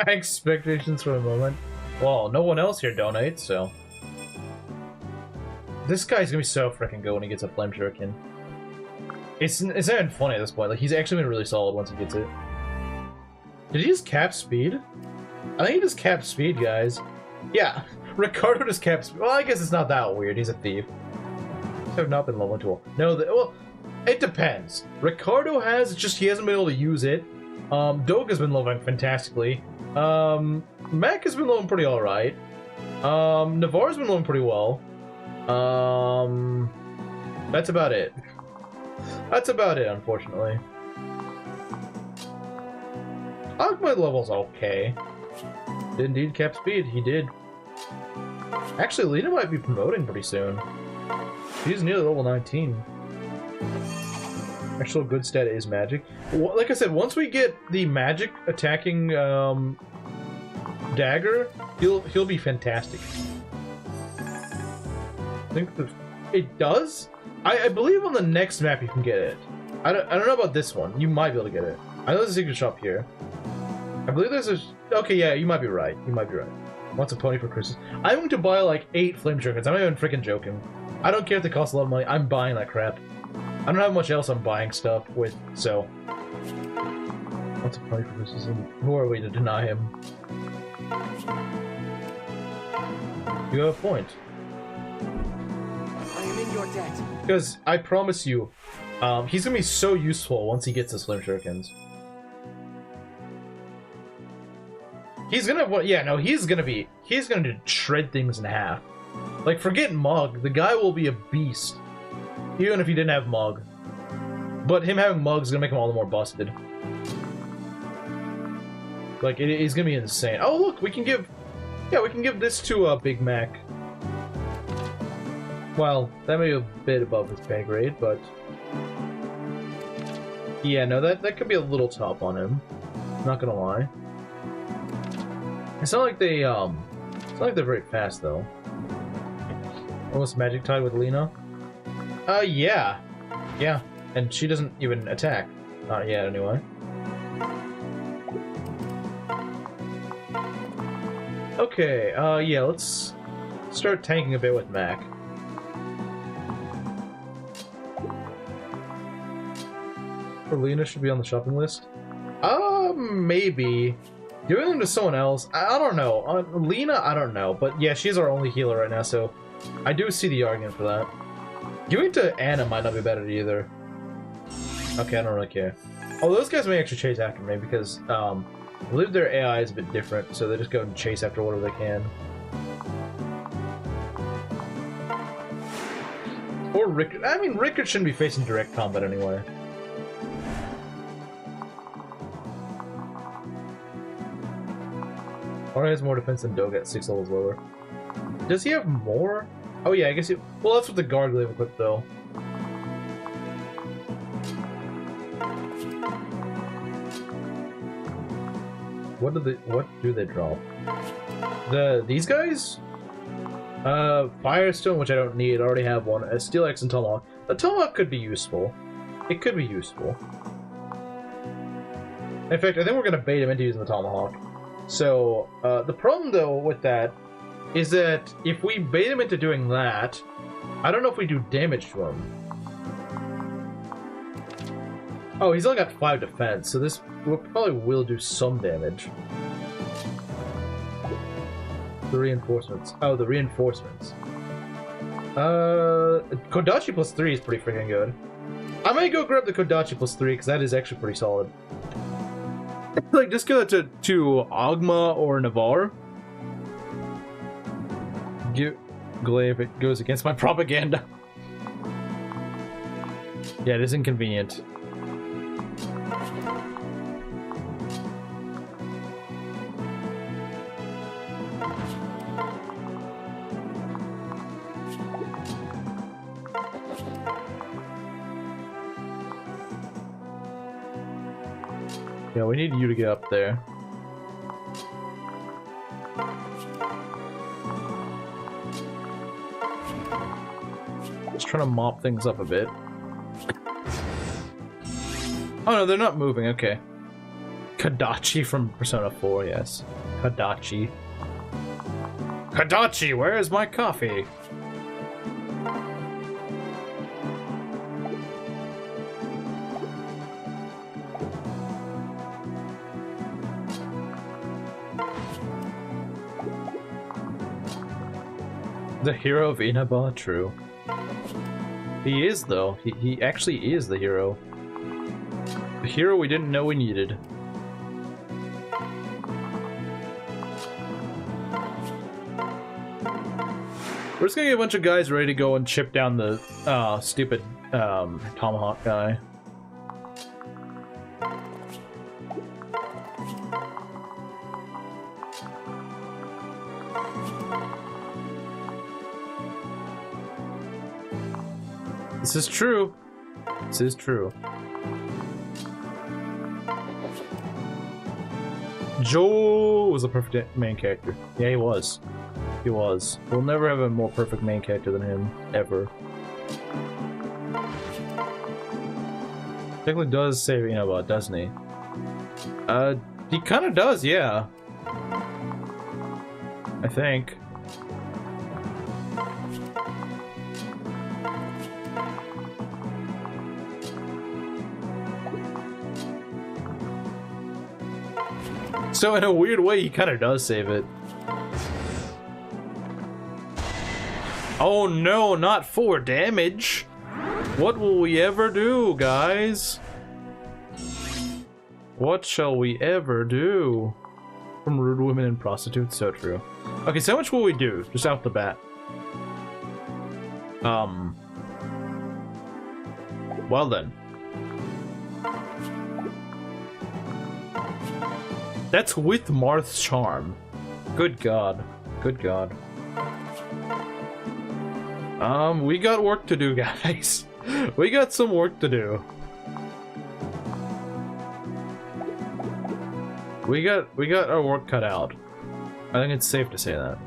Expectations for a moment. Well, no one else here donates, so... This guy's gonna be so freaking good when he gets a flame shuriken. It's not even funny at this point. Like, he's actually been really solid once he gets it. Did he just cap speed? I think he just capped speed, guys. Yeah, Ricardo just capped speed. Well, I guess it's not that weird. He's a thief. Have not been level 12. No, well, it depends. Ricardo has, just he hasn't been able to use it. Doug has been leveling fantastically. Mac has been leveling pretty alright. Navarre's been leveling pretty well. That's about it. That's about it, unfortunately. Ahmed level's okay. Did indeed cap speed, he did. Actually, Lena might be promoting pretty soon. She's nearly level 19. Actual good stat is magic. Like I said, once we get the magic attacking dagger, he'll be fantastic. I think it does. I believe on the next map you can get it. I don't know about this one. You might be able to get it. I know there's a secret shop here. I believe there's a... Okay, yeah, you might be right. You might be right. Wants a pony for Christmas. I'm going to buy like 8 flame shurikens. I'm not even freaking joking. I don't care if they cost a lot of money. I'm buying that crap. don't have much else I'm buying stuff with, so... What's a party for this? Who are we to deny him? You have a point. I am in your debt. Because, I promise you, he's gonna be so useful once he gets the Slim Shurikens. He's gonna, yeah, no, he's gonna shred things in half. Like, forget Mug, the guy will be a beast. Even if he didn't have Mug. But him having Mug is gonna make him all the more busted. Like, he's gonna be insane. Oh, look, we can give this to Big Mac. Well, that may be a bit above his pay grade, but... Yeah, no, that could be a little tough on him. Not gonna lie. It's not like they're very fast, though. Almost Magic Tide with Lena? Yeah. Yeah, and she doesn't even attack. Not yet, anyway. Okay, yeah, let's start tanking a bit with Mac. Lena should be on the shopping list? Maybe. Giving them to someone else? I don't know. Lena, I don't know. But yeah, she's our only healer right now, so I do see the argument for that. Giving it to Anna might not be better either. Okay, I don't really care. Oh, those guys may actually chase after me because, I believe their AI is a bit different, so they just go and chase after whatever they can. Or Rickard. I mean, Rickard shouldn't be facing direct combat anyway. Or has more defense than Doga at 6 levels lower. Does he have more? Oh yeah, I guess he... Well, that's what the Garglaive equipped, though. What do they drop? These guys? Firestone, which I don't need. I already have one. A Steel Axe and Tomahawk. The Tomahawk could be useful. It could be useful. In fact, I think we're gonna bait him into using the Tomahawk. So, the problem, though, with that is that if we bait him into doing that, I don't know if we do damage to him. Oh, he's only got 5 defense, so this probably will do some damage. The reinforcements. Oh, the reinforcements. Kodachi plus 3 is pretty freaking good. I might go grab the Kodachi plus 3, because that is actually pretty solid. Like, just give it to Agma or Navarre. Glaive, it goes against my propaganda. Yeah, it is inconvenient. Yeah, we need you to get up there. Just trying to mop things up a bit. Oh no, they're not moving, okay. Kodachi from Persona 4, yes. Kodachi. Kodachi, where is my coffee? The hero of Inaba, true. He is, though. He actually is the hero. The hero we didn't know we needed. We're just gonna get a bunch of guys ready to go and chip down the stupid Tomahawk guy. This is true. This is true. Joe was a perfect main character. Yeah, he was. He was. We'll never have a more perfect main character than him, ever. Technically does say, you know, doesn't he? He kind of does, yeah. I think. So in a weird way, he kind of does save it. Oh no, not 4 damage. What will we ever do, guys? What shall we ever do? From rude women and prostitutes, so true. Okay, so how much will we do, just out the bat? Well then. That's with Marth's charm. Good God. Good God. We got work to do, guys. We got some work to do. We got our work cut out. I think it's safe to say that.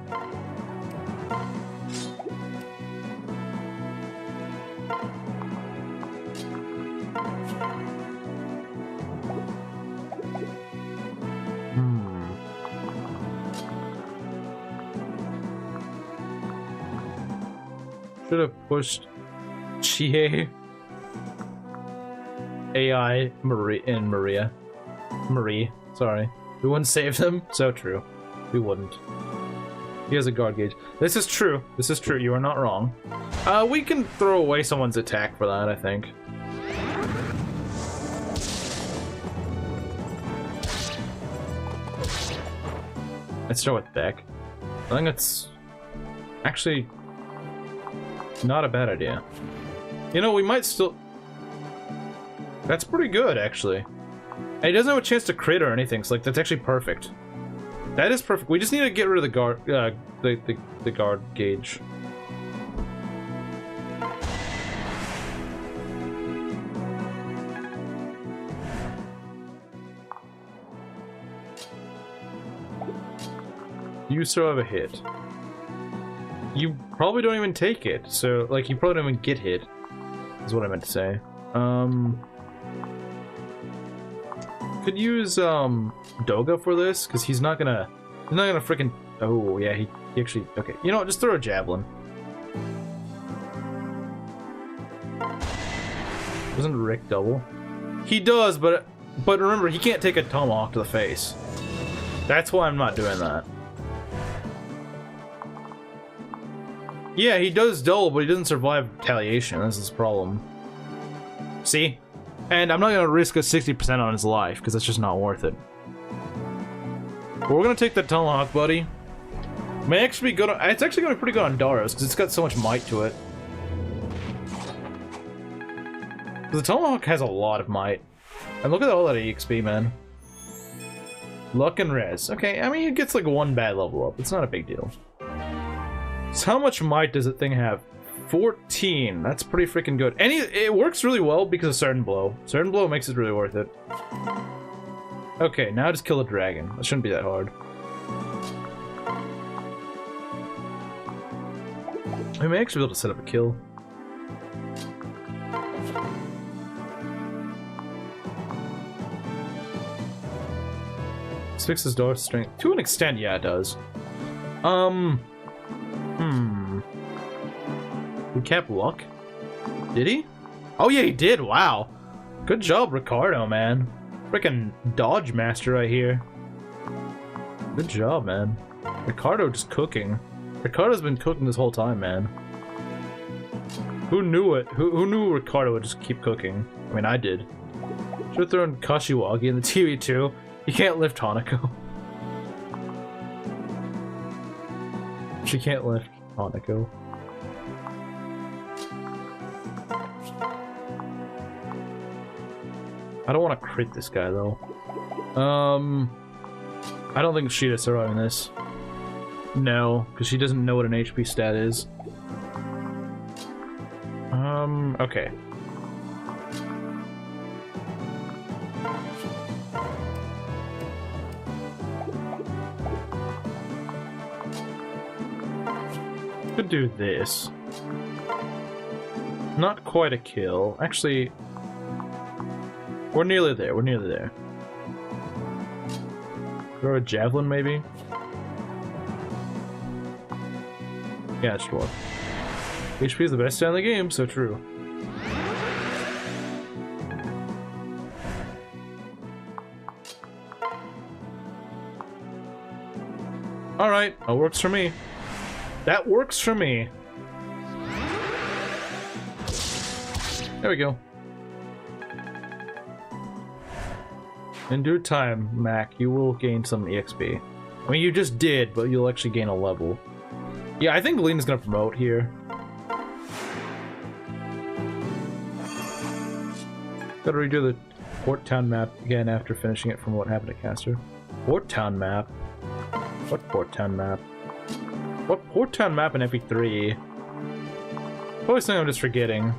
Should have pushed Chie, AI, Marie, sorry. We wouldn't save them? So true. We wouldn't. He has a guard gauge. This is true. This is true. You are not wrong. We can throw away someone's attack for that, I think. Let's start with Beck. I think it's actually not a bad idea. You know, we might still... That's pretty good, actually. And he doesn't have a chance to crit or anything, so like that's actually perfect. That is perfect. We just need to get rid of the guard, the guard gauge. You still have a hit. You probably don't even take it, so like you probably don't even get hit. Is what I meant to say. Could use Doga for this because he's not gonna freaking. Oh yeah, he actually. Okay, you know what? Just throw a javelin. Doesn't Rick double? He does, but remember he can't take a tomahawk to the face. That's why I'm not doing that. Yeah, he does double, but he doesn't survive retaliation. That's his problem. See? And I'm not gonna risk a 60% on his life, because that's just not worth it. But we're gonna take the tomahawk, buddy. May actually be good on, it's actually gonna be pretty good on Darros, because it's got so much might to it. The tomahawk has a lot of might. And look at all that EXP, man. Luck and res. Okay, I mean, it gets like 1 bad level up. It's not a big deal. So how much might does that thing have? 14. That's pretty freaking good. And it works really well because of Certain Blow. Certain Blow makes it really worth it. Okay, now just kill a dragon. That shouldn't be that hard. I may actually be able to set up a kill. This fixes Darth's strength. To an extent, yeah, it does. He kept luck? Did he? Oh yeah, he did. Wow. Good job, Ricardo, man. Freaking dodge master right here. Good job, man. Ricardo just cooking. Ricardo's been cooking this whole time, man. Who knew it? Who knew Ricardo would just keep cooking? I mean, I did. Should've thrown Kashiwagi in the TV too. You can't lift Hanako. She can't lift Hanako. I don't want to crit this guy though. I don't think Sheeta's surviving this. No, because she doesn't know what an HP stat is. Okay. Could do this. Not quite a kill. Actually, we're nearly there. We're nearly there. Throw a javelin, maybe? Yeah, it should work. HP is the best stat in the game, so true. Alright, that works for me. That works for me. There we go. In due time, Mac, you will gain some EXP. I mean, you just did, but you'll actually gain a level. Yeah, I think Lena's gonna promote here. Gotta redo the Port Town map again after finishing it from what happened at Caster. Port Town map? What Port Town map? What Port Town map in MP3? Always think I'm just forgetting.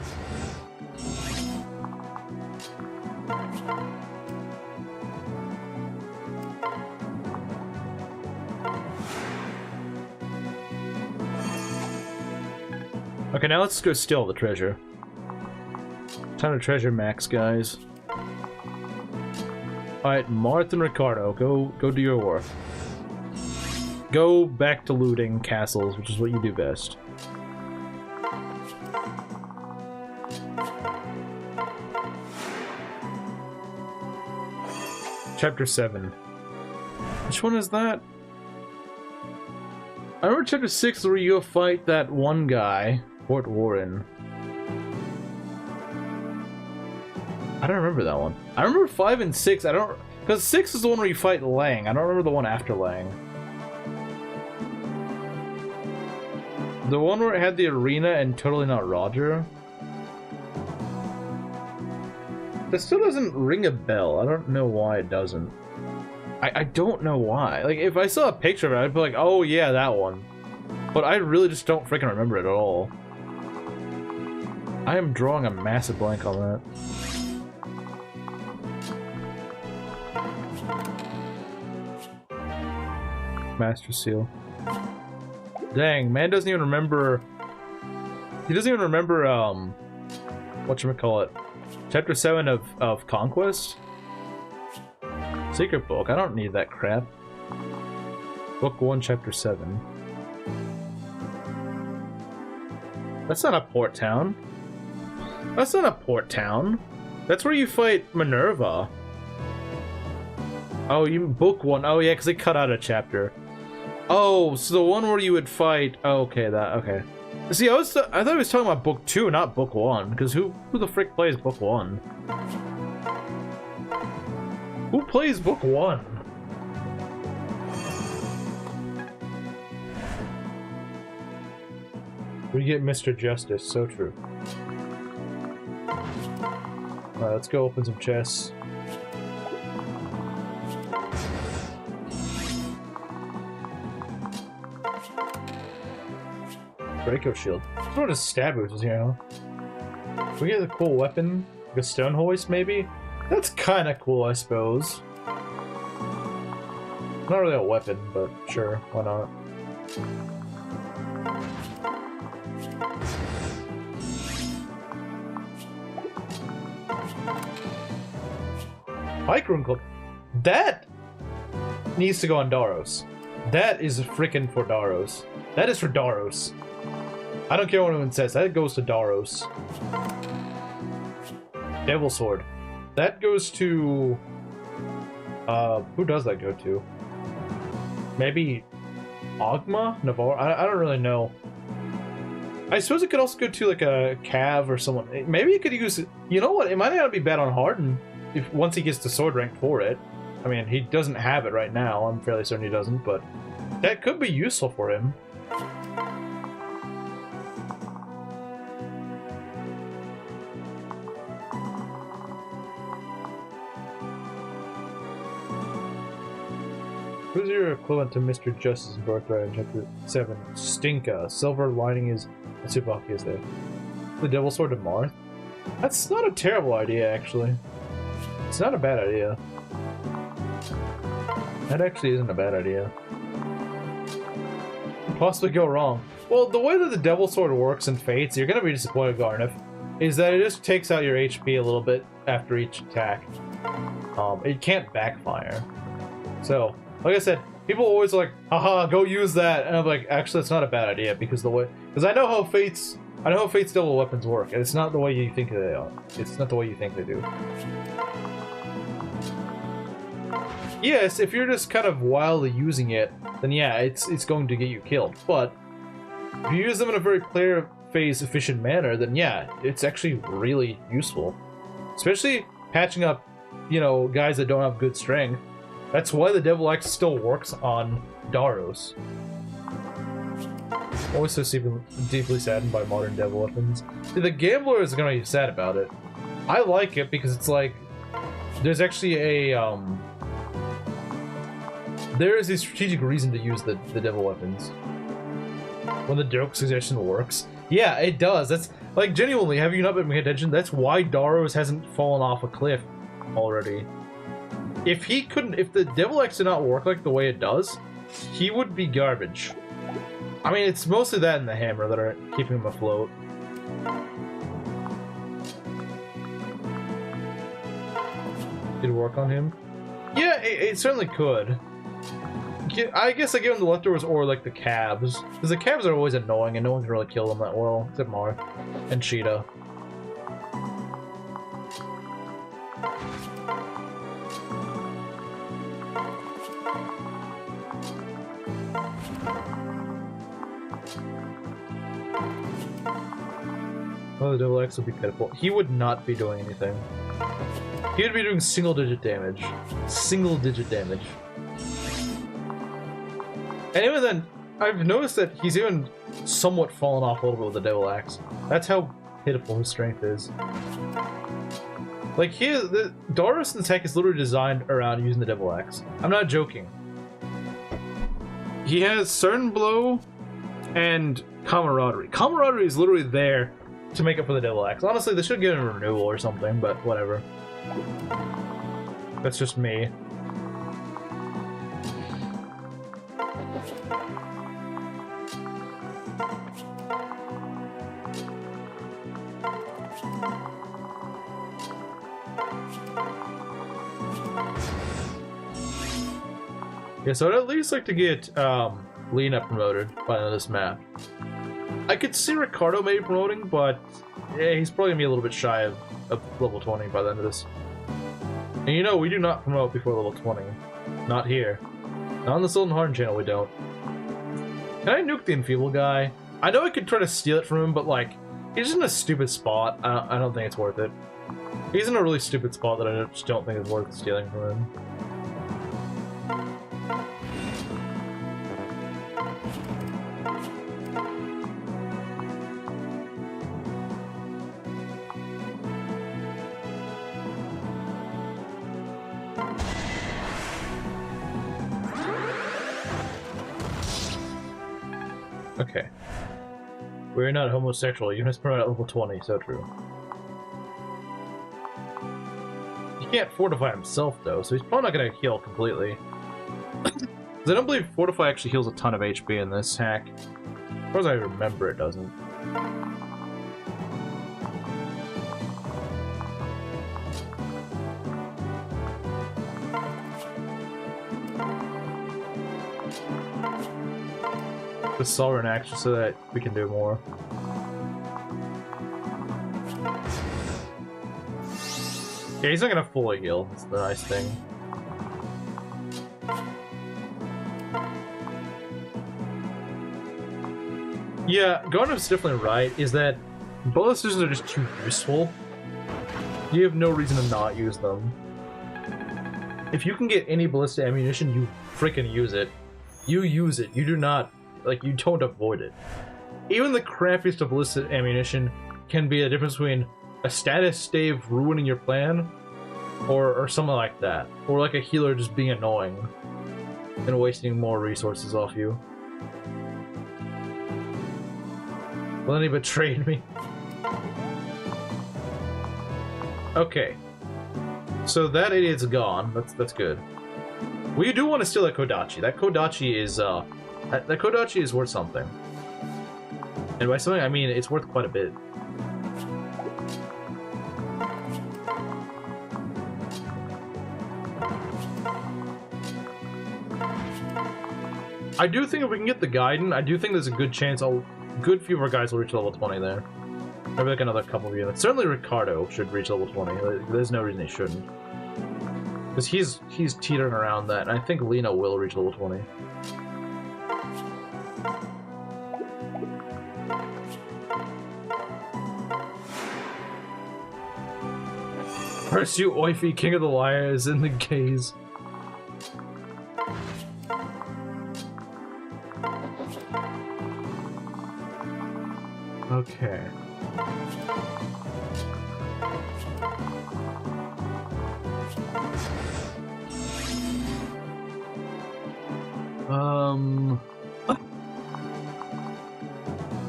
Okay, now let's go steal the treasure. Time to treasure max, guys. Alright, Marth and Ricardo, go do your work. Go back to looting castles, which is what you do best. Chapter 7. Which one is that? I remember Chapter 6 where you fight that one guy, Fort Warren. I don't remember that one. I remember 5 and 6. I don't, because 6 is the one where you fight Lang. I don't remember the one after Lang. The one where it had the arena and Totally Not Roger. That still doesn't ring a bell. I don't know why it doesn't. I don't know why. Like, if I saw a picture of it, I'd be like, oh yeah, that one. But I really just don't freaking remember it at all. I am drawing a massive blank on that. Master Seal. Dang, man doesn't even remember... He doesn't even remember, whatchamacallit? Chapter 7 of Conquest? Secret book, I don't need that crap. Book 1, Chapter 7. That's not a port town. That's not a port town. That's where you fight Minerva. Oh, you book 1. Oh yeah, because they cut out a chapter. Oh, so the one where you would fight... Oh, okay, that... Okay. See, I thought he was talking about book 2, not book 1. Because who the frick plays book 1? Who plays book 1? We get Mr. Justice, so true. Alright, let's go open some chests. Draco shield. Sort of stab boots is here, huh? We get a cool weapon, like a stone hoist, maybe? That's kind of cool, I suppose. Not really a weapon, but sure, why not? Pike Rune Club. That needs to go on Darros. That is freaking for Darros. That is for Darros. I don't care what anyone says. That goes to Darros. Devil Sword. That goes to... who does that go to? Maybe... Ogma? Navarre? I don't really know. I suppose it could also go to like a Cav or someone. Maybe it could use... You know what? It might not be bad on Harden if once he gets to sword rank for it. I mean, he doesn't have it right now. I'm fairly certain he doesn't, but that could be useful for him. Who's your equivalent to Mr. Justice's birthright in Chapter 7? Stinka. Silver lining is... Tsubaki is there. The Devil Sword of Marth? That's not a terrible idea, actually. It's not a bad idea. That actually isn't a bad idea. Could possibly go wrong. Well, the way that the Devil Sword works in Fates, you're gonna be disappointed, Garnif, is that it just takes out your HP a little bit after each attack. It can't backfire. So... Like I said, people always are like, haha, go use that, and I'm like, actually, that's not a bad idea because I know how Fate's double weapons work, and it's not the way you think they are. It's not the way you think they do. Yes, if you're just kind of wildly using it, then yeah, it's going to get you killed. But if you use them in a very player phase efficient manner, then yeah, it's actually really useful. Especially patching up, you know, guys that don't have good strength. That's why the Devil Axe still works on Darros. Always so deeply saddened by modern devil weapons. The gambler is gonna be sad about it. I like it because it's like there's actually a there is a strategic reason to use the devil weapons. When the joke suggestion works. Yeah, it does. That's like genuinely, have you not been paying attention? That's why Darros hasn't fallen off a cliff already. If the Devil Axe did not work like the way it does, he would be garbage. I mean, it's mostly that and the hammer that are keeping him afloat. Did it work on him? Yeah, it certainly could. I guess I give him the leftovers or like the cabs. Because the cabs are always annoying and no one can really kill them that well, except Marth and Cheetah. Oh, the Devil Axe would be pitiful. He would not be doing anything. He would be doing single-digit damage. Single-digit damage. And even then, I've noticed that he's even somewhat fallen off a little bit with the Devil Axe. That's how pitiful his strength is. Like, the Darros' attack is literally designed around using the Devil Axe. I'm not joking. He has Certain Blow and Camaraderie. Camaraderie is literally there to make up for the Devil Axe. Honestly, they should give him a renewal or something, but whatever. That's just me. Yeah, so I'd at least like to get Lena promoted by the end of this map. I could see Ricardo maybe promoting, but yeah, he's probably gonna be a little bit shy of level 20 by the end of this. And you know, we do not promote before level 20. Not here. Not on the Soul and Harden channel, we don't. Can I nuke the Enfeeble guy? I know I could try to steal it from him, but like, he's in a stupid spot. I don't think it's worth it. He's in a really stupid spot that I just don't think is worth stealing from him. Okay. We're not homosexual. You must promote at level 20, so true. He can't fortify himself, though, so he's probably not going to heal completely. Because I don't believe Fortify actually heals a ton of HP in this hack. As far as I remember, it doesn't. The Sovereign action so that we can do more. Yeah, he's not gonna fully heal. That's the nice thing. Yeah, Garnham's definitely right, is that ballistations are just too useful. You have no reason to not use them. If you can get any ballista ammunition, you freaking use it. You use it. You do not, like, you don't avoid it. Even the crappiest of ballista ammunition can be a difference between a status stave ruining your plan or something like that. Or like a healer just being annoying and wasting more resources off you. Well, then he betrayed me. Okay. So that idiot's gone. That's good. We do want to steal that Kodachi. That Kodachi is that Kodachi is worth something. And by something I mean it's worth quite a bit. I do think if we can get the Gaiden, I do think there's a good chance a good few of our guys will reach level 20 there. Maybe like another couple of units. Certainly Ricardo should reach level 20. There's no reason he shouldn't. Because he's teetering around that, and I think Lena will reach level 20. Pursue Oify, King of the Liars, in the gaze. Okay.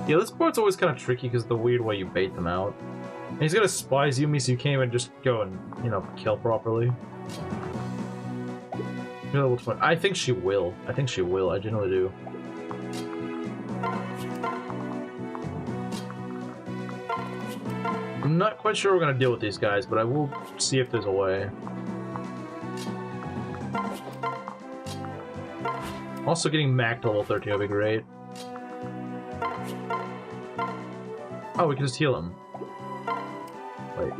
Yeah, this part's always kind of tricky because the weird way you bait them out. And he's gonna spies Yumi, so you can't even just go and, you know, kill properly. I think she will. I think she will. I generally do. I'm not quite sure we're gonna deal with these guys, but I will see if there's a way. Also, getting Mac to level 13 would be great. Oh, we can just heal him. Wait.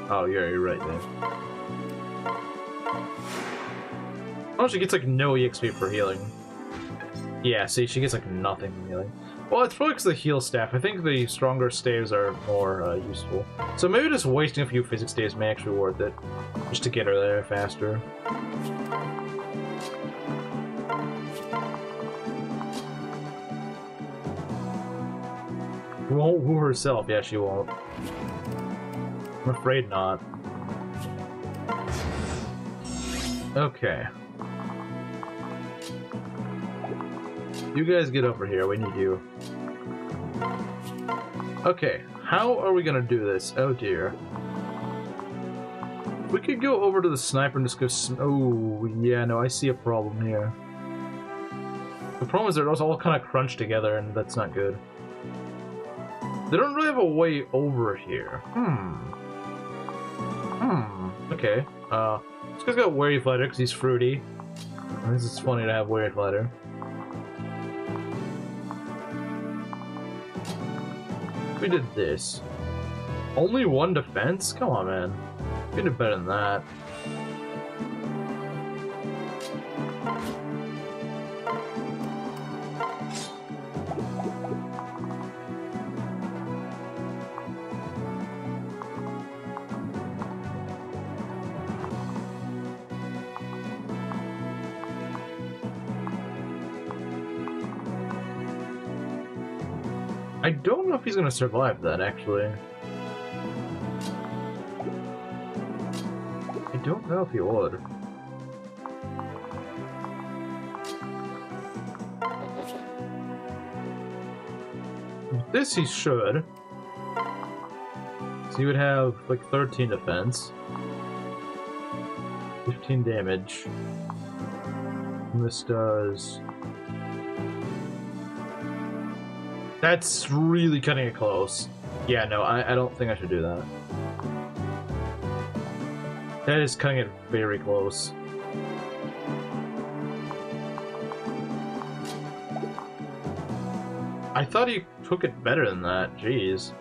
Oh, yeah, you're right there. Oh, she gets like no EXP for healing. Yeah, see, she gets like nothing from healing. Well, it's probably because of the heal staff. I think the stronger staves are more useful. So maybe just wasting a few physics staves may actually be worth it. Just to get her there faster. She won't woo herself. Yeah, she won't. I'm afraid not. Okay. You guys get over here. We need you. Okay. How are we gonna do this? Oh dear. We could go over to the sniper and just go. Oh yeah, no, I see a problem here. The problem is they're all kind of crunched together, and that's not good. They don't really have a way over here. Okay. This guy's got Wary Fighter because he's fruity. I guess it's funny to have Wary Fighter. We did this. Only one defense? Come on, man. We did better than that. I don't know if he's gonna survive that, actually. I don't know if he would. This he should. So he would have like 13 defense, 15 damage. And this does. That's really cutting it close. Yeah, no, I don't think I should do that. That is cutting it very close. I thought he took it better than that. Jeez.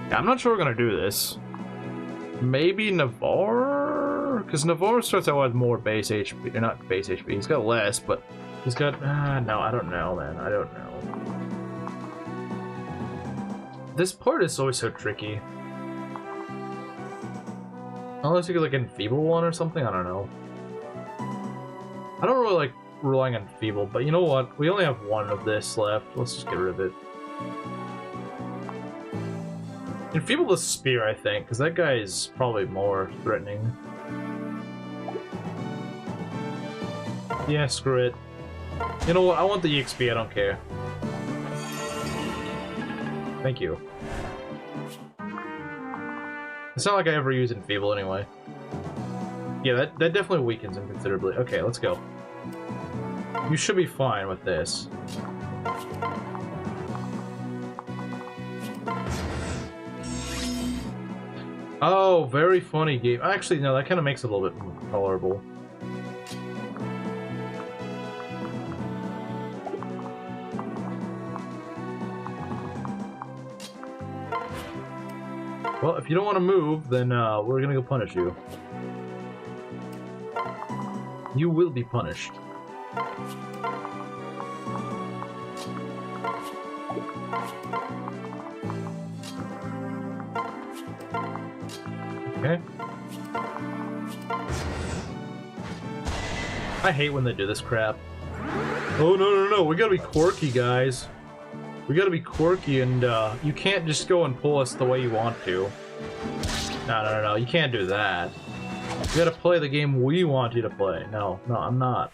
Yeah, I'm not sure we're gonna do this. Maybe Navarre? Because Navarre starts out with more base HP. Or not base HP. He's got less, but he's got... no, I don't know, man. I don't know. This part is always so tricky. Unless you could, like, enfeeble one or something? I don't know. I don't really like relying on enfeeble, but you know what? We only have one of this left. Let's just get rid of it. Enfeeble the spear, I think, because that guy is probably more threatening. Yeah, screw it. You know what? I want the EXP, I don't care. Thank you. It's not like I ever use Enfeeble anyway. Yeah, that definitely weakens him considerably. Okay, let's go. You should be fine with this. Oh, very funny game. Actually, no, that kind of makes it a little bit more tolerable. Well, if you don't want to move, then we're gonna go punish you. You will be punished. Okay. I hate when they do this crap. Oh, no, we gotta be quirky, guys. We gotta be quirky, and you can't just go and pull us the way you want to. No, you can't do that. You gotta play the game we want you to play. No, I'm not.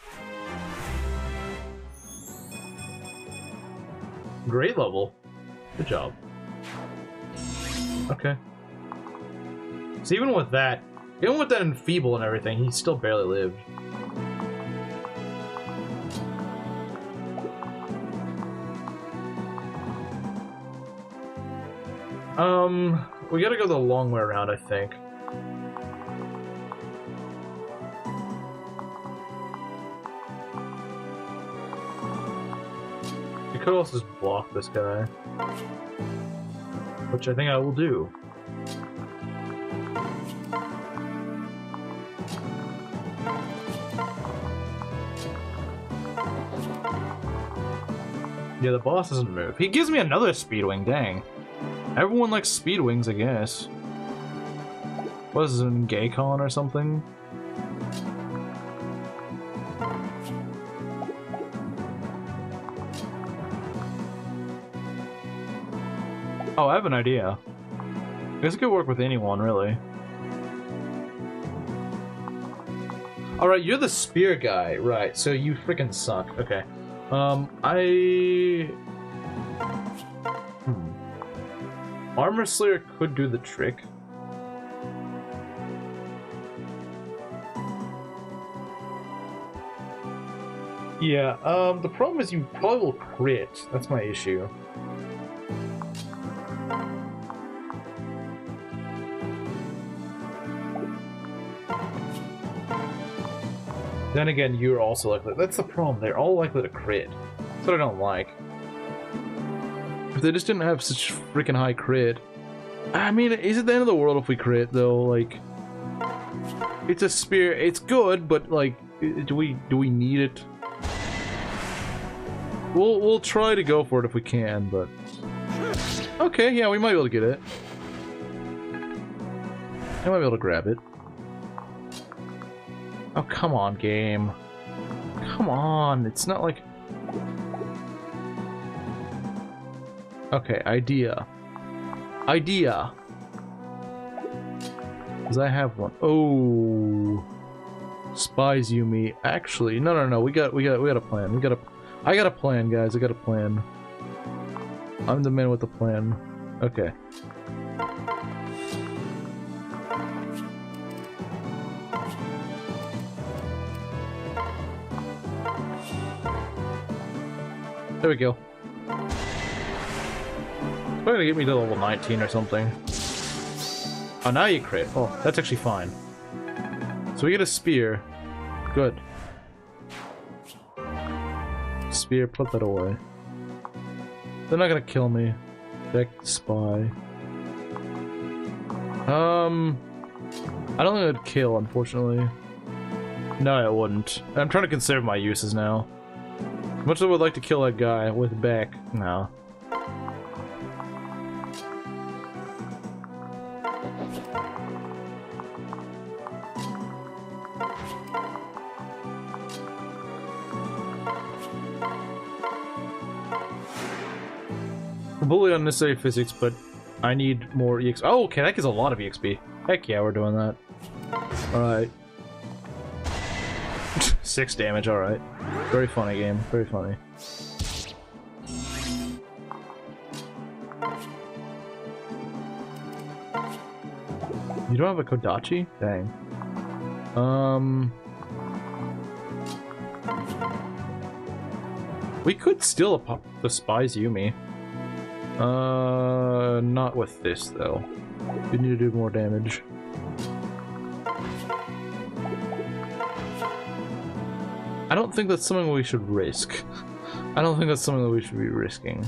Great level. Good job. Okay. So even with that enfeeble and everything, he still barely lived. We gotta go the long way around, I think. You could also just block this guy. Which I think I will do. Yeah, the boss doesn't move. He gives me another Speedwing, dang. Everyone likes Speedwings, I guess. What is it, in Gaycon or something? Oh, I have an idea. This could work with anyone, really. Alright, you're the spear guy. Right, so you freaking suck. Okay. Armor Slayer could do the trick. Yeah, the problem is you probably will crit. That's my issue. Then again, you're also likely. That's the problem. They're all likely to crit. That's what I don't like. If they just didn't have such freaking high crit. I mean, is it the end of the world if we crit though? Like, it's a spear. It's good, but like, do we need it? We'll try to go for it if we can, but okay, yeah, we might be able to get it. I might be able to grab it. Oh, come on, game. Come on, it's not like... Okay, idea. Idea! Because I have one. Oh... Spies Yumi. Actually, no, we got a plan. I got a plan, guys, I got a plan. I'm the man with the plan. Okay. There we go. It's probably gonna get me to level 19 or something. Oh, now you crit. Oh, that's actually fine. So we get a spear. Good. Spear, put that away. They're not gonna kill me. Deck spy. I don't think it would kill, unfortunately. No, it wouldn't. I'm trying to conserve my uses now. Much as I would like to kill that guy with Beck. No. Completely unnecessary physics, but I need more EXP. Oh, okay, that gives a lot of EXP. Heck yeah, we're doing that. Alright. 6 damage, alright. Very funny game, very funny. You don't have a Kodachi? Dang. We could still despise Yumi. Not with this though. We need to do more damage. I don't think that's something we should risk. I don't think that's something that we should be risking.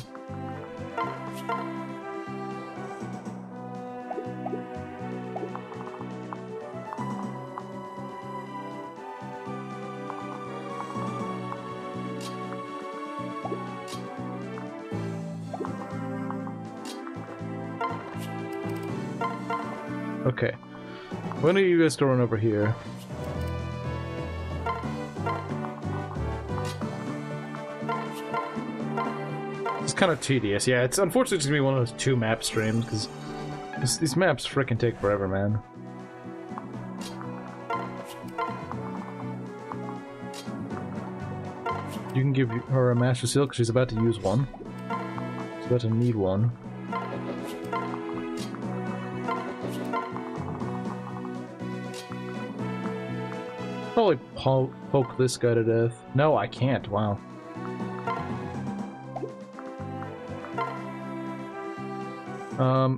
Okay. When are you guys going over here? It's kind of tedious. Yeah, it's unfortunately just gonna be one of those 2 map streams because these maps frickin' take forever, man. You can give her a Master Seal because she's about to use one. She's about to need one. Probably poke this guy to death. No, I can't. Wow.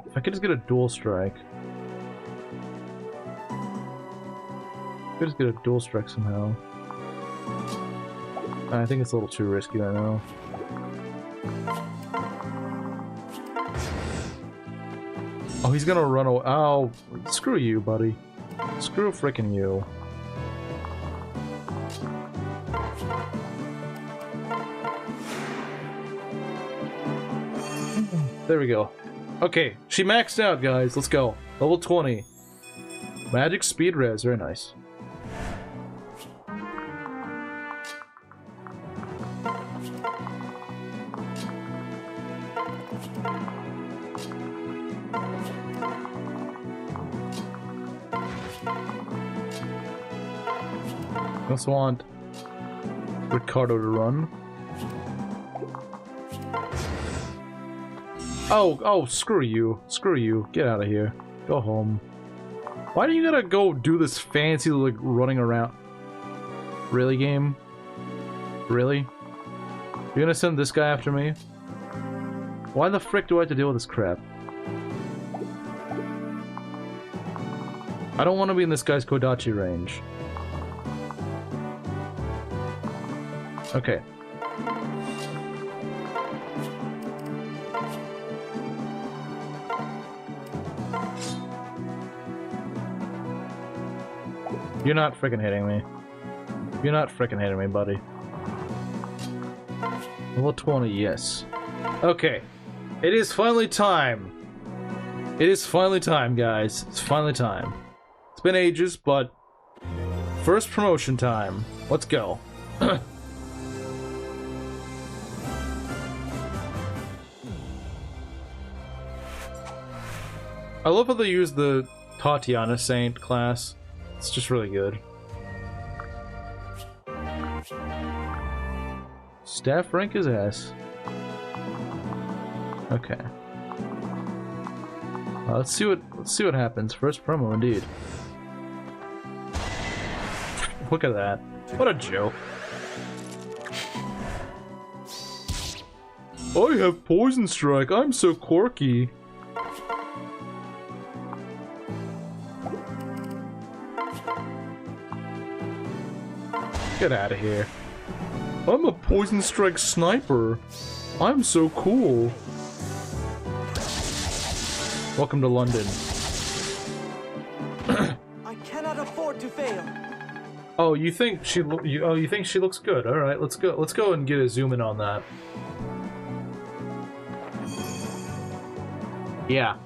If I could just get a dual strike. If I could just get a dual strike somehow. I think it's a little too risky right now. Oh, he's gonna run away. Oh, screw you, buddy. Screw frickin' you. There we go. Okay, she maxed out, guys. Let's go. Level 20. Magic speed res. Very nice. I also want Ricardo to run. Oh, screw you. Screw you. Get out of here. Go home. Why do you gotta go do this fancy, like, running around? Really, game? Really? You're gonna send this guy after me? Why the frick do I have to deal with this crap? I don't want to be in this guy's Kodachi range. Okay. You're not frickin' hitting me. You're not frickin' hitting me, buddy. Level 20, yes. Okay. It is finally time. It is finally time, guys. It's finally time. It's been ages, but... First promotion time. Let's go. I love how they use the Tatiana Saint class. It's just really good. Staff rank his ass. Okay. Let's see what happens. First promo, indeed. Look at that. What a joke. I have Poison Strike. I'm so quirky. Get out of here. I'm a Poison Strike sniper. I'm so cool. Welcome to London. I cannot afford to fail. Oh, you think she looks good? All right, let's go. Let's go and get a zoom in on that. Yeah.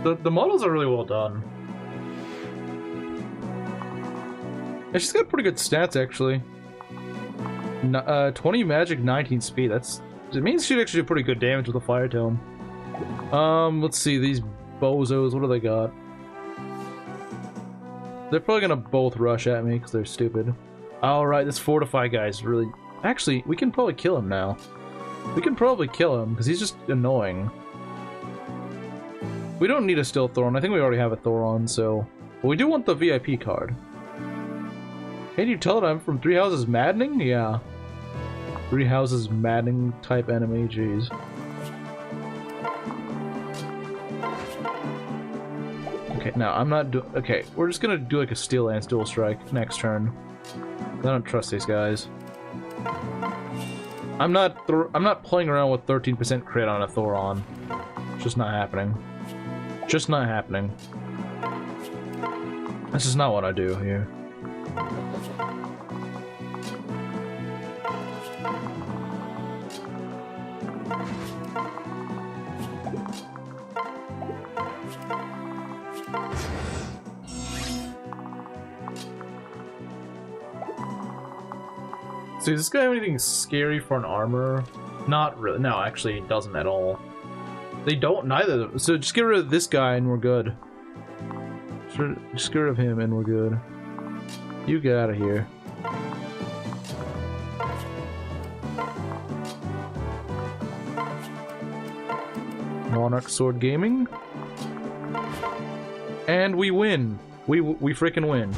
The models are really well done. And she's got pretty good stats, actually. 20 magic, 19 speed. It means she'd actually do pretty good damage with a fire tome. Let's see, these bozos, what do they got? They're probably gonna both rush at me because they're stupid. Alright, this Fortify guy's really... Actually, we can probably kill him now. We can probably kill him because he's just annoying. We don't need a Stealth Thoron. I think we already have a Thoron, so... But we do want the VIP card. Can you tell that I'm from Three Houses Maddening? Yeah. Three Houses Maddening type enemy, jeez. Okay, now I'm not okay, we're just gonna do like a Steel Lance dual strike next turn. I don't trust these guys. I'm not playing around with 13% crit on a Thoron. It's just not happening. Just not happening. That's just not what I do here. So does this guy have anything scary for an armor? Not really. No, actually, it doesn't at all. They don't, neither. So just get rid of this guy and we're good. Just get rid of him and we're good. You get out of here. Monarch Sword Gaming. And we win. We freaking win.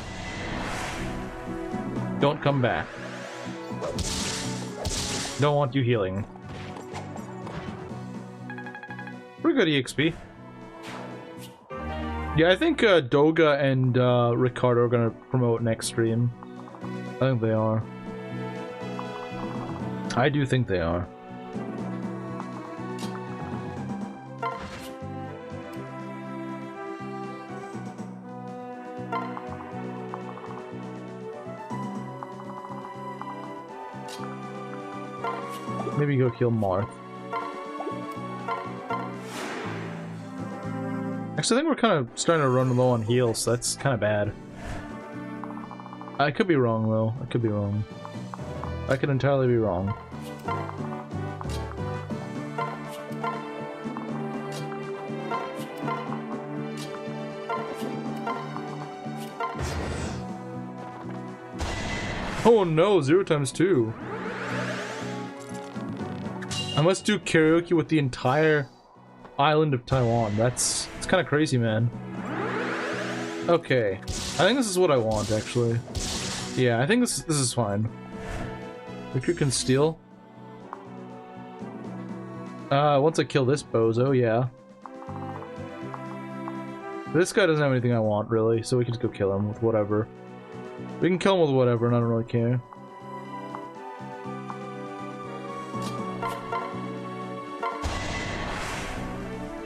Don't come back. Don't want you healing. Pretty good EXP. Yeah, I think Doga and Ricardo are gonna promote next stream. I think they are. I do think they are. Maybe go kill Marth. Actually, I think we're kind of starting to run low on heals, so that's kind of bad. I could be wrong, though. I could be wrong. I could entirely be wrong. Oh no, 0 times 2. I must do karaoke with the entire island of Taiwan. It's kind of crazy, man. Okay, I think this is what I want, actually. Yeah, I think this is fine. Rickard can steal. Once I kill this bozo, yeah. This guy doesn't have anything I want, really, so we can just go kill him with whatever. We can kill him with whatever, and I don't really care.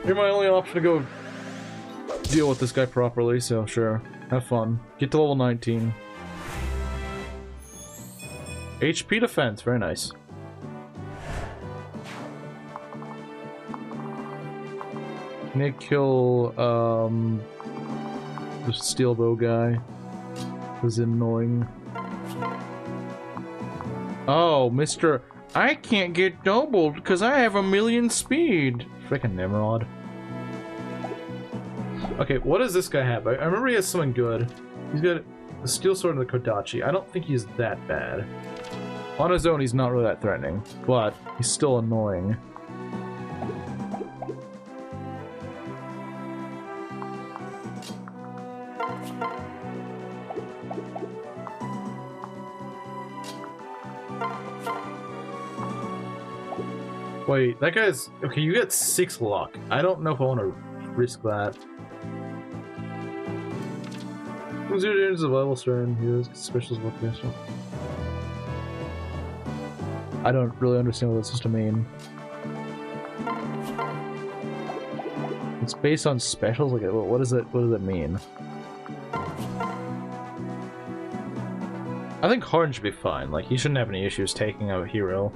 You're my only option to go deal with this guy properly, so sure. Have fun. Get to level 19. HP defense, very nice. Can I kill, the steel bow guy? Who's annoying. Oh, Mr. I can't get doubled because I have 1,000,000 speed. Frickin' Nimrod. Okay, what does this guy have? I remember he has something good. He's got the steel sword and the Kodachi. I don't think he's that bad. On his own, he's not really that threatening, but he's still annoying. Wait, that guy's... Okay, you get 6 luck. I don't know if I want to risk that. Who's your damage of level turn? Heroes, specials, what special? I don't really understand what that's supposed to mean. It's based on specials? Like, what does it mean? I think Harn should be fine. Like, he shouldn't have any issues taking out a hero.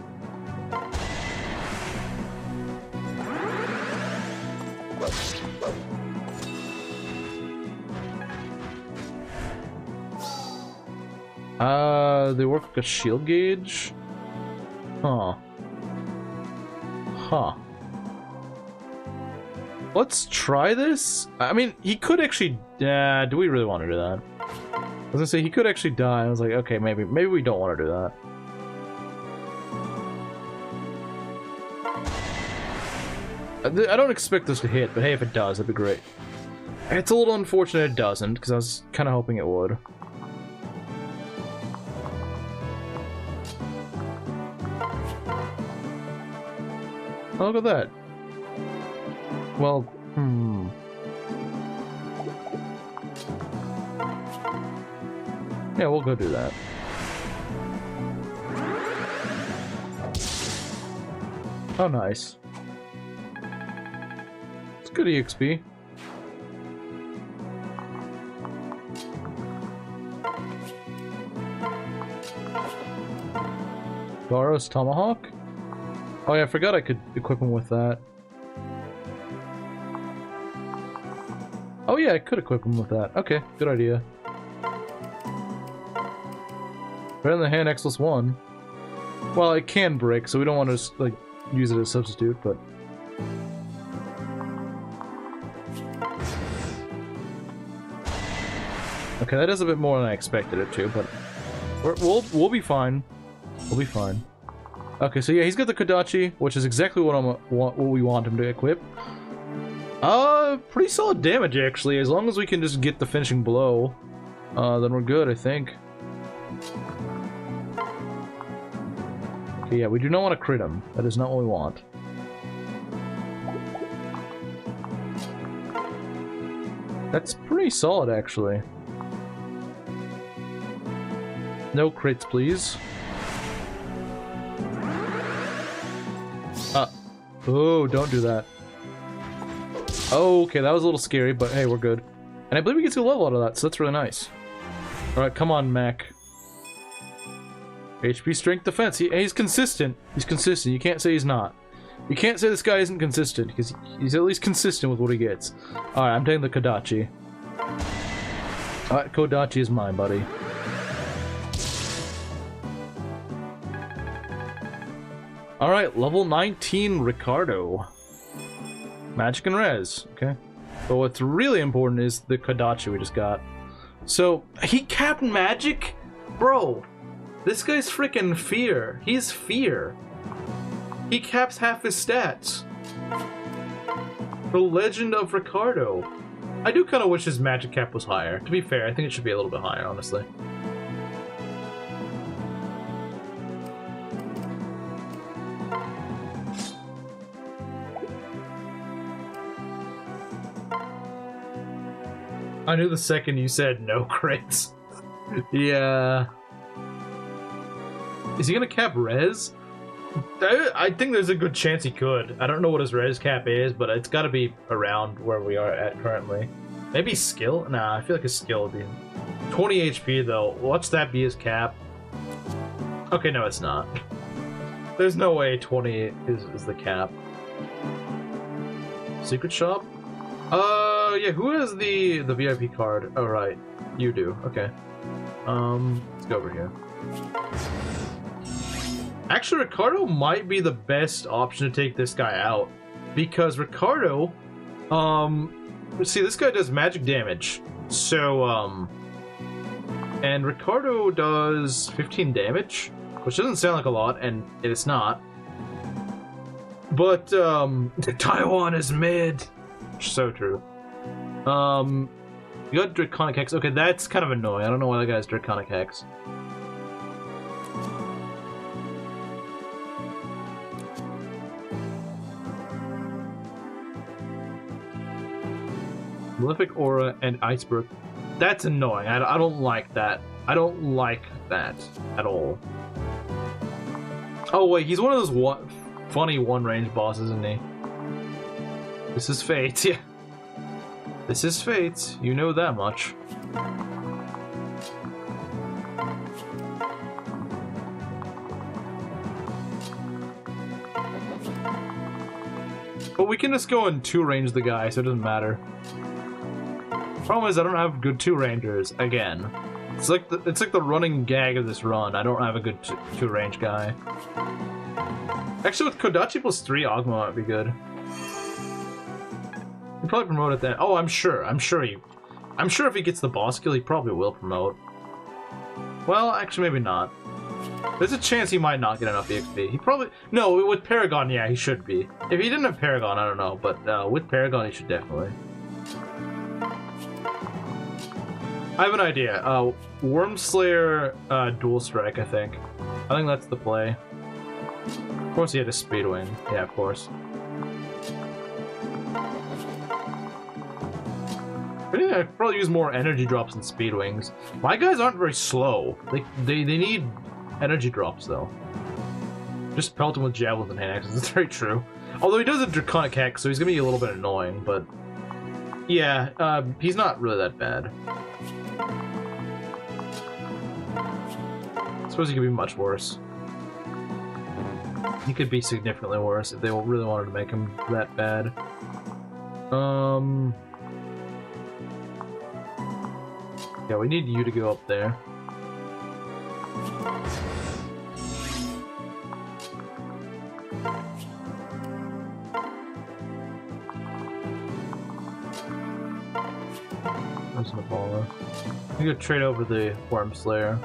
They work like a shield gauge? Huh. Huh. Let's try this? I mean, he could actually... do we really want to do that? I was gonna say, he could actually die. I was like, okay, maybe we don't want to do that. I don't expect this to hit, but hey, if it does, that'd be great. It's a little unfortunate it doesn't, because I was kind of hoping it would. Oh, look at that. Well, yeah, we'll go do that. Oh, nice. It's good EXP. Darros Tomahawk? Oh yeah, I forgot I could equip him with that. Oh yeah, I could equip him with that. Okay, good idea. Better than the hand X+1. Well, it can break, so we don't want to like use it as a substitute, but. Okay, that is a bit more than I expected it to, but we'll be fine. We'll be fine. Okay, so yeah, he's got the Kodachi, which is exactly what we want him to equip. Pretty solid damage actually. As long as we can just get the finishing blow, then we're good, I think. Okay, yeah, we do not want to crit him. That is not what we want. That's pretty solid actually. No crits, please. Oh, don't do that. Oh, okay, that was a little scary, but hey, we're good. And I believe we get to level out of that, so that's really nice. Alright, come on, Mac. HP, strength, defense. He's consistent. He's consistent. You can't say he's not. You can't say this guy isn't consistent, because he's at least consistent with what he gets. Alright, I'm taking the Kodachi. Alright, Kodachi is mine, buddy. Alright, level 19 Ricardo. Magic and Res, okay. But what's really important is the Kodachi we just got. So, he capped magic? Bro, this guy's freaking fear. He's fear. He caps half his stats. The Legend of Ricardo. I do kind of wish his magic cap was higher. To be fair, I think it should be a little bit higher, honestly. I knew the second you said no crits. Yeah. Is he gonna cap res? I think there's a good chance he could. I don't know what his res cap is, but it's gotta be around where we are at currently. Maybe skill? Nah, I feel like his skill would be 20 HP though. Watch that be his cap. Okay, no, it's not. There's no way 20 is the cap. Secret shop? Yeah, who has the VIP card? Oh, right. You do. Okay. Let's go over here. Actually, Ricardo might be the best option to take this guy out. Because Ricardo, let's see, this guy does magic damage. So, and Ricardo does 15 damage, which doesn't sound like a lot, and it's not. But, Taiwan is mid. So true. You got Draconic Hex. Okay, that's kind of annoying. I don't know why that guy has Draconic Hex. Malefic Aura and Iceberg. That's annoying. I don't like that. I don't like that at all. Oh wait, he's one of those funny one-range bosses, isn't he? This is fate, yeah. This is fate, you know that much. But we can just go and two-range the guy, so it doesn't matter. Problem is, I don't have good two-rangers, again. It's like the running gag of this run. I don't have a good two-range guy. Actually, with Kodachi plus 3, Ogma might be good. He'll probably promote it then. Oh, I'm sure if he gets the boss skill, he probably will promote. Well, actually, maybe not. There's a chance he might not get enough EXP. He probably... No, with Paragon, yeah, he should be. If he didn't have Paragon, I don't know. But with Paragon, he should definitely. I have an idea. Wormslayer Dual Strike, I think. I think that's the play. Of course he had a Speedwing. Yeah, of course. But yeah, I'd probably use more energy drops than Speedwings. My guys aren't very slow. They need energy drops, though. Just pelt him with javelins and hand axes. That's very true. Although he does a Draconic Hex, so he's gonna be a little bit annoying, but... Yeah, he's not really that bad. I suppose he could be much worse. He could be significantly worse if they really wanted to make him that bad. Yeah, we need you to go up there. That's an Apollo. I'm gonna trade over the Worm Slayer.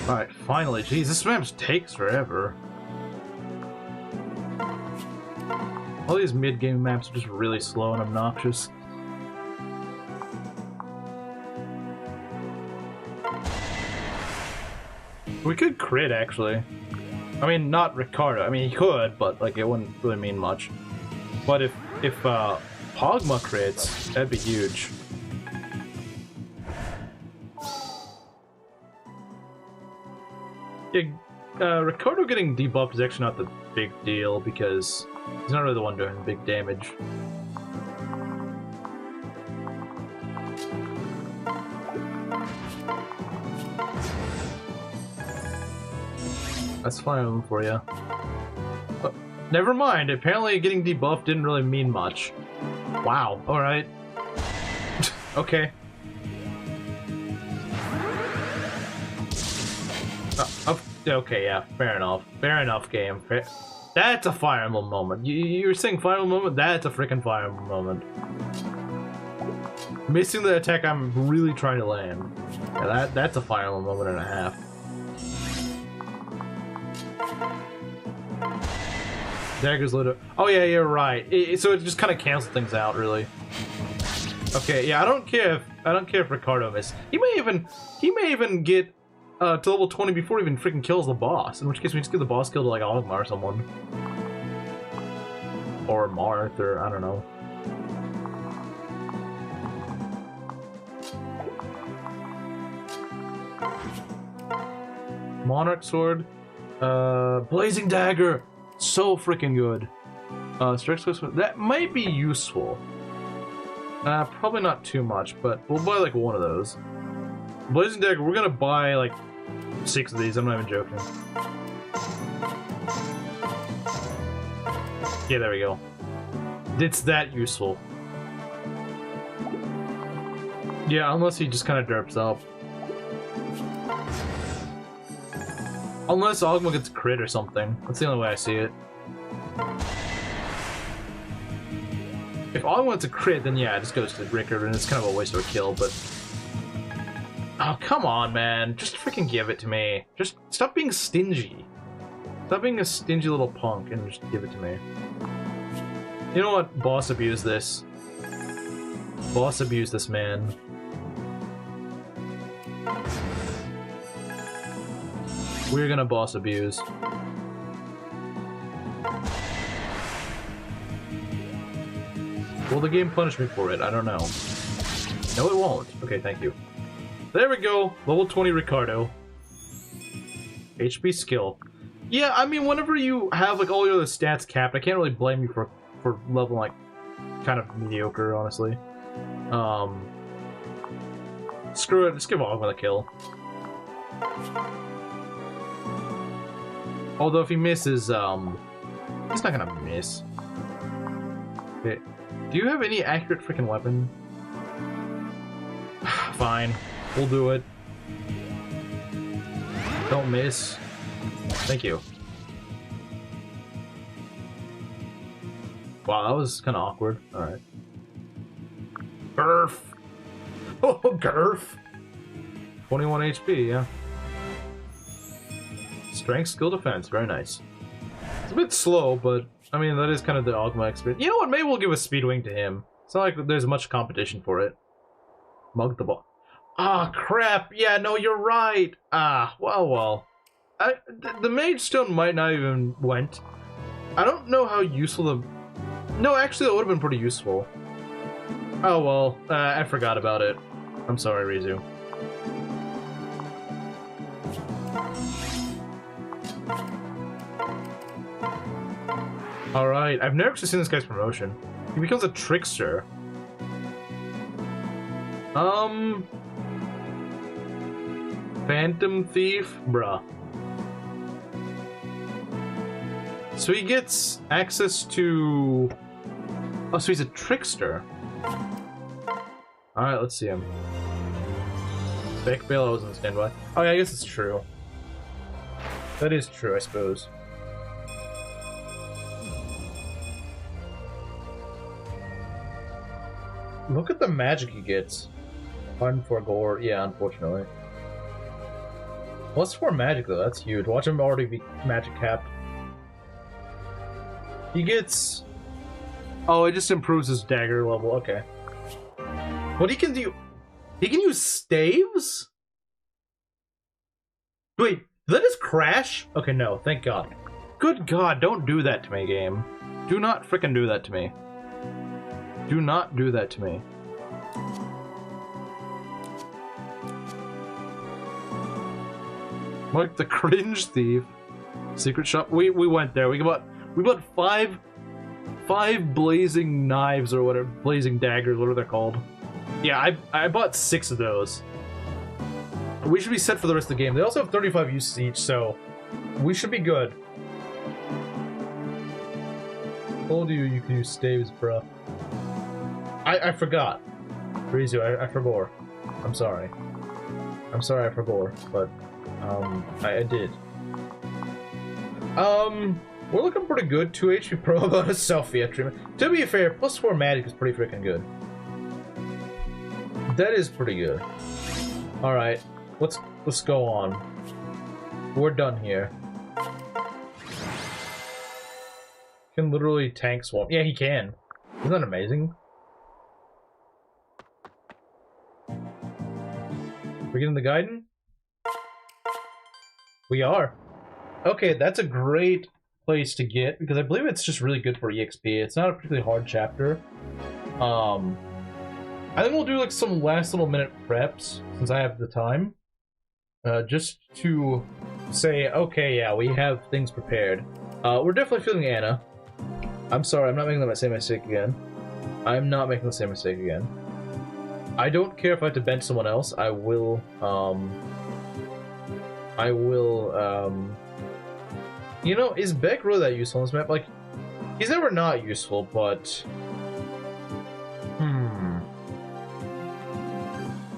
Alright, finally. Jeez, this map takes forever. All these mid-game maps are just really slow and obnoxious. We could crit, actually. I mean, not Ricardo. I mean, he could, but like it wouldn't really mean much. But if Pogma crits, that'd be huge. Yeah, Ricardo getting debuffed is actually not the big deal because he's not really the one doing big damage. That's Fire Emblem for you. But never mind, apparently getting debuffed didn't really mean much. Wow, alright. Okay. Okay, yeah, fair enough. Fair enough, game. That's a Fire Emblem moment. You were saying Fire Emblem moment? That's a freaking Fire Emblem moment. Missing the attack I'm really trying to land. Yeah, that's a Fire Emblem moment and a half. Dagger's loaded. Oh yeah, you're right. So it just kind of cancels things out, really. Okay, yeah, I don't care if Ricardo missed. He may even get to level 20 before he even freaking kills the boss. In which case, we just give the boss kill to like Ogmar or someone, or Marth, or I don't know. Monarch Sword, Blazing Dagger, so freaking good. Strike Sword, that might be useful. Probably not too much, but we'll buy like one of those. Blazing Dagger, we're gonna buy like 6 of these, I'm not even joking. Yeah, there we go. It's that useful. Yeah, unless he just kind of derps up. Unless Ogma gets crit or something. That's the only way I see it. If Ogma gets a crit, then yeah, it just goes to Rickard, and it's kind of a waste of a kill, but... Oh, come on, man. Just freaking give it to me. Just stop being stingy. Stop being a stingy little punk and just give it to me. You know what? Boss abuse this. Boss abuse this, man. We're gonna boss abuse. Will the game punish me for it? I don't know. No, it won't. Okay, thank you. There we go, level 20 Ricardo. HP skill. Yeah, I mean, whenever you have like all your other stats capped, I can't really blame you for leveling like kind of mediocre, honestly. Screw it, just give Ogma the kill. Although if he misses, he's not gonna miss. Okay, do you have any accurate freaking weapon? Fine. We'll do it. Don't miss. Thank you. Wow, that was kind of awkward. Alright. Gurf! Oh, Gurf! 21 HP, yeah. Strength, skill, defense. Very nice. It's a bit slow, but, I mean, that is kind of the Ogma experience. You know what? Maybe we'll give a Speedwing to him. It's not like there's much competition for it. Mug the ball. Ah, crap! Yeah, no, you're right! Ah, well. The Mage Stone might not even went. I don't know how useful the... No, actually, that would have been pretty useful. Oh, well, I forgot about it. I'm sorry, Ryzu. Alright, I've never actually seen this guy's promotion. He becomes a trickster. Phantom Thief? Bruh. So he gets access to... Oh, so he's a trickster. Alright, let's see him. Beck Bale, I was on standby. Oh yeah, I guess it's true. That is true, I suppose. Look at the magic he gets. +4 gore. Yeah, unfortunately. +4 magic, though. That's huge. Watch him already be magic capped. He gets... Oh, it just improves his dagger level. Okay. What he can do... He can use staves? Wait, did that just crash? Okay, no. Thank God. Good God, don't do that to me, game. Do not frickin' do that to me. Do not do that to me. Like the cringe thief. Secret shop. We went there. We bought five blazing knives or whatever, blazing daggers, whatever they're called. Yeah, I bought 6 of those. We should be set for the rest of the game. They also have 35 uses each, so we should be good. I told you you can use staves, bruh. I forgot. Ryzu, I forgot. I'm sorry. I'm sorry I forgot, but I did. We're looking pretty good. 2 HP pro about a selfie treatment. To be fair, +4 magic is pretty freaking good. That is pretty good. All right, let's go on. We're done here. Can literally tank swamp. Yeah, he can. Isn't that amazing? We're getting the Gaiden? We are. Okay, that's a great place to get, because I believe it's just really good for EXP. It's not a particularly hard chapter. I think we'll do like some last little minute preps, since I have the time. Just to say, okay, yeah, we have things prepared. We're definitely feeling Anna. I'm sorry, I'm not making the same mistake again. I'm not making the same mistake again. I don't care if I have to bench someone else. I will, you know, is Beck really that useful on this map? Like, he's never not useful, but...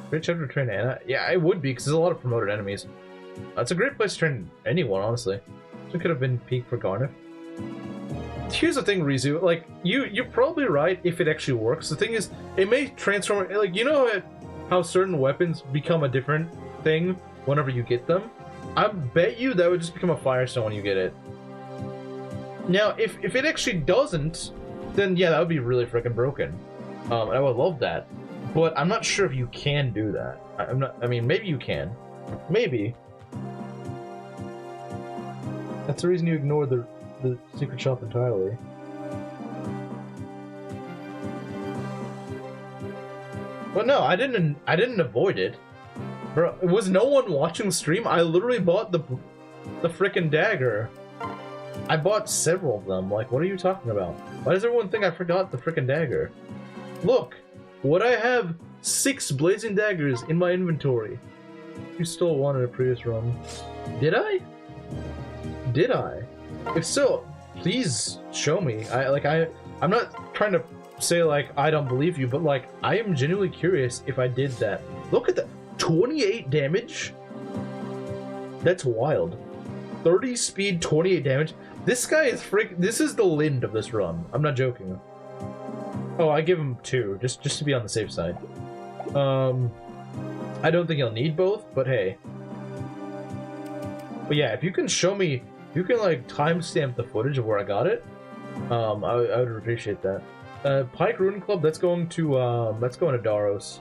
Great chapter to train Anna? Yeah, it would be, because there's a lot of promoted enemies. It's a great place to train anyone, honestly. It could have been peak for Garnet. Here's the thing, Ryzu, like, you're probably right if it actually works. The thing is, it may transform, like, you know how certain weapons become a different thing whenever you get them? I bet you that would just become a Firestone when you get it. Now, if it actually doesn't, then yeah, that would be really freaking broken. And I would love that. But I'm not sure if you can do that. I mean, maybe you can. Maybe. That's the reason you ignore the secret shop entirely. Well, no, I didn't avoid it. Bro, was no one watching the stream? I literally bought the frickin' dagger. I bought several of them. Like, what are you talking about? Why does everyone think I forgot the frickin' dagger? Look, would I have 6 blazing daggers in my inventory? You stole one in a previous run. Did I? Did I? If so, please show me. I'm not trying to say, like, I don't believe you, but, like, I am genuinely curious if I did that. Look at that. 28 damage? That's wild. 30 speed, 28 damage. This guy is this is the Lind of this run. I'm not joking. Oh, I give him 2, just to be on the safe side. I don't think he'll need both, but hey. But yeah, if you can show me, you can like timestamp the footage of where I got it. I would appreciate that. Pike Rune Club, that's going to Darros.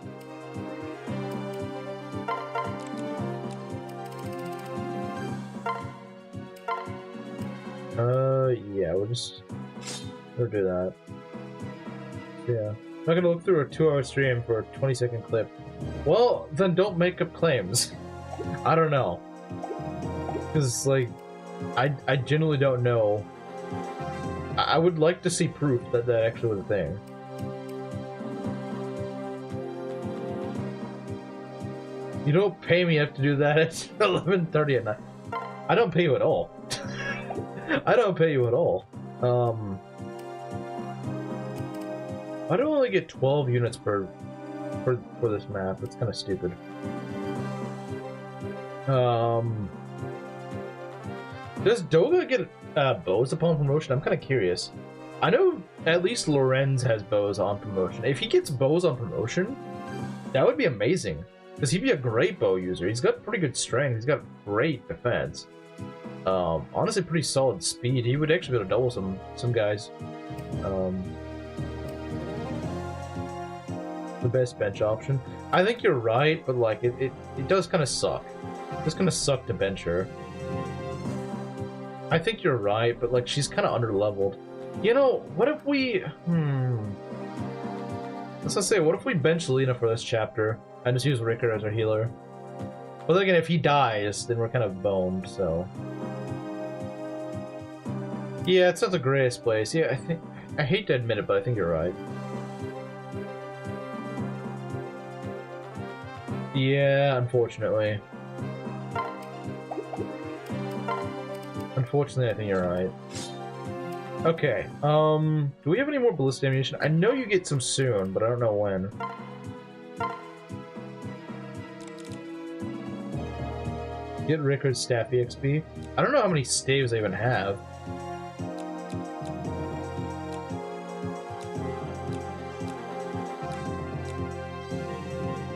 Yeah, we'll do that. Yeah. I'm not gonna look through a 2-hour stream for a 20-second clip. Well, then don't make up claims. I don't know. Because, like, I genuinely don't know. I would like to see proof that that actually was a thing. You don't pay me enough to do that at 11:30 at night. I don't pay you at all. I don't pay you at all. I don't only get 12 units for this map. That's kind of stupid. Does Doga get bows upon promotion? I'm kind of curious. I know at least Lorenz has bows on promotion. If he gets bows on promotion, that would be amazing. Because he'd be a great bow user. He's got pretty good strength. He's got great defense. Honestly, pretty solid speed. He would actually be able to double some guys. The best bench option. I think you're right, but like it does kind of suck. It does kind of suck to bench her. I think you're right, but like she's kind of under-leveled. You know, what if we... Let's just say, what if we bench Lena for this chapter and just use Rickard as our healer? But then again, if he dies, then we're kind of boned, so... Yeah, it's not the greatest place. Yeah, I hate to admit it, but I think you're right. Yeah, unfortunately. Unfortunately, I think you're right. Okay, do we have any more ballistic ammunition? I know you get some soon, but I don't know when. Get Rickard's staff EXP. I don't know how many staves I even have.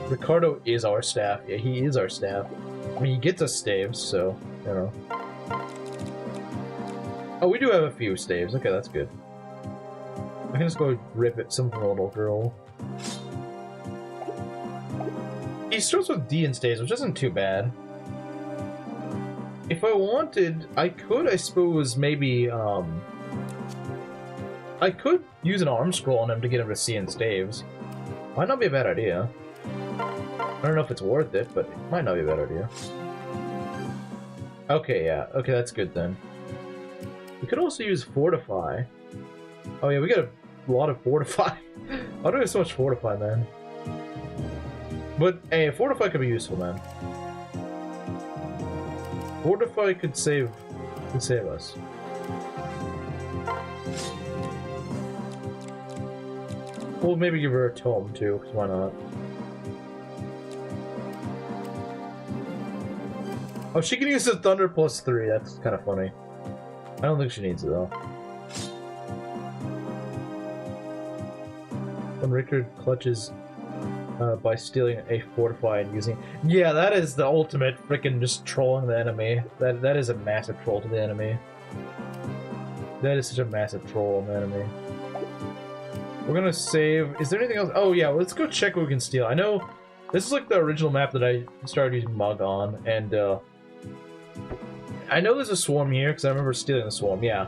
Ricardo is our staff. Yeah, he is our staff. I mean, he gets us staves, so, you know. Oh, we do have a few staves. Okay, that's good. I can just go rip at some little girl. He starts with D in staves, which isn't too bad. If I wanted, I could, I suppose, maybe, I could use an arm scroll on him to get him to C in staves. Might not be a bad idea. I don't know if it's worth it, but it might not be a bad idea. Okay, yeah. Okay, that's good then. We could also use Fortify. Oh yeah, we got a lot of Fortify. Why do we have so much Fortify, man? But, hey, Fortify could be useful, man. Fortify could save us. We'll maybe give her a tome, too, because why not? Oh, she can use the Thunder +3. That's kind of funny. I don't think she needs it, though. When Rickard clutches by stealing a Fortify and using... Yeah, that is the ultimate freaking just trolling the enemy. That is a massive troll to the enemy. That is such a massive troll on the enemy. We're gonna save... Is there anything else? Oh, yeah, let's go check what we can steal. I know this is like the original map that I started using Mug on, and I know there's a swarm here, because I remember stealing the swarm, yeah.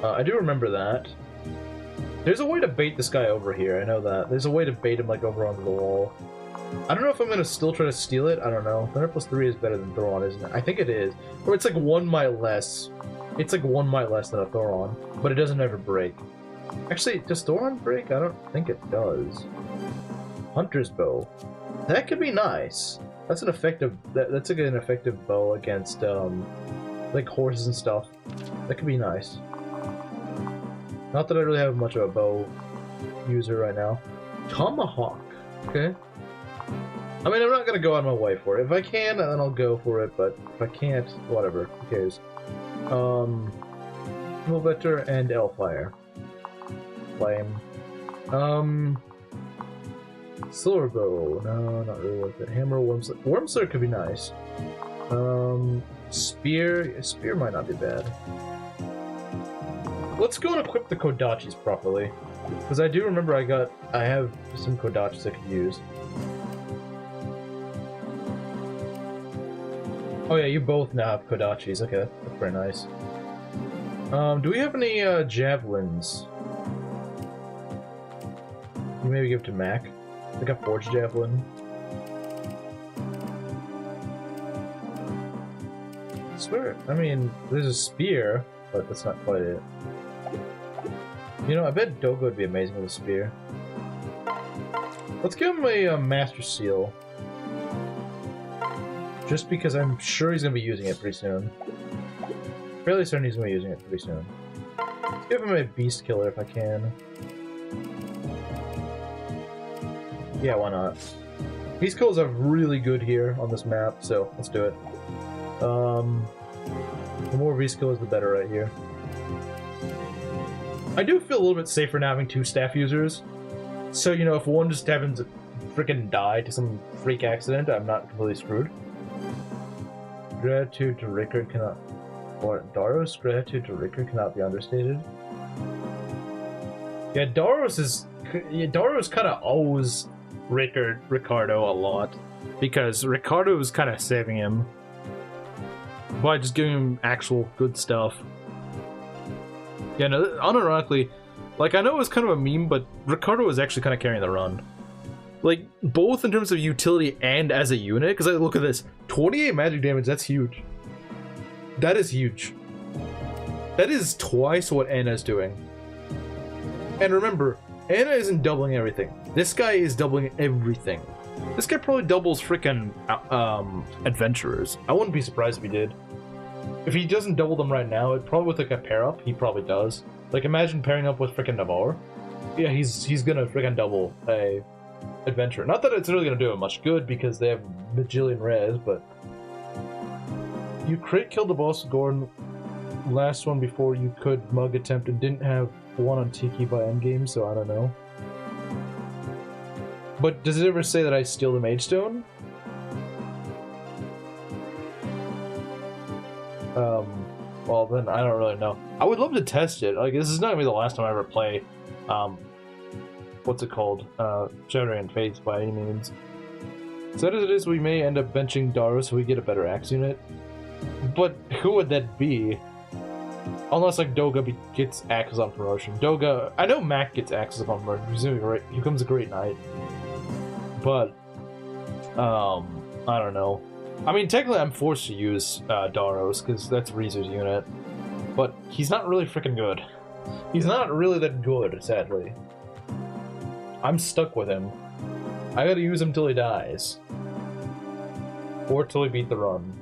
I do remember that. There's a way to bait this guy over here, I know that. There's a way to bait him, like, over onto the wall. I don't know if I'm gonna still try to steal it, I don't know. Thunder +3 is better than Thoron, isn't it? I think it is. Or it's like 1 mile less. It's like 1 mile less than a Thoron, but it doesn't ever break. Actually, does Thoron break? I don't think it does. Hunter's Bow. That could be nice. That's an effective... That's like an effective bow against, like horses and stuff. That could be nice. Not that I really have much of a bow user right now. Tomahawk. Okay. I mean, I'm not gonna go out of my way for it. If I can, then I'll go for it, but if I can't, whatever. Who cares? Vector and Elfire. Flame. Silver Bow. No, not really worth it. Hammer, Wormslayer. Wormslayer could be nice. Spear. Spear might not be bad. Let's go and equip the Kodachis properly. Because I do remember I have some Kodachis I could use. Oh yeah, you both now have Kodachis. Okay, that's very nice. Do we have any javelins? You maybe give it to Mac. Like a forged javelin. I swear, I mean, there's a spear, but that's not quite it. You know, I bet Dogo would be amazing with a spear. Let's give him a Master Seal. Just because I'm sure he's gonna be using it pretty soon. Fairly certain he's gonna be using it pretty soon. Let's give him a beast killer if I can. Yeah, why not? Beast killers are really good here on this map, so let's do it. The more beast killers, the better right here. I do feel a little bit safer now having 2 staff users. So, you know, if one just happens to freaking die to some freak accident, I'm not completely screwed. Gratitude to Rickard cannot... Or Darros' gratitude to Rickard cannot be understated. Yeah, Darros kind of owes Ricardo a lot. Because Ricardo was kind of saving him. By just giving him actual good stuff. Yeah, no, unironically, like, I know it was kind of a meme, but Ricardo was actually kind of carrying the run. Like, both in terms of utility and as a unit, because look at this. 28 magic damage, that's huge. That is huge. That is twice what Anna's doing. And remember, Anna isn't doubling everything. This guy is doubling everything. This guy probably doubles frickin' adventurers. I wouldn't be surprised if he did. If he doesn't double them right now, it probably with like a pair up, he probably does. Like, imagine pairing up with frickin' Navarre. Yeah, he's gonna frickin' double a adventurer. Not that it's really gonna do him much good because they have bajillion res, but you crit killed the boss of Gordon last one before you could mug attempt and didn't have one on Tiki by endgame, so I don't know. But does it ever say that I steal the Mage Stone? Well then, I don't really know. I would love to test it. Like, this is not gonna be the last time I ever play, what's it called? Shattering Fates by any means. Sad as it is, we may end up benching Darros so we get a better axe unit. But who would that be? Unless, like, Doga gets axes on promotion. Doga, I know Mac gets axes on promotion. He's gonna be great. He becomes a great knight. But, I don't know. I mean, technically I'm forced to use Darros, because that's Ryzu's unit. But he's not really freaking good. He's not really that good, sadly. I'm stuck with him. I gotta use him till he dies. Or till he beat the run.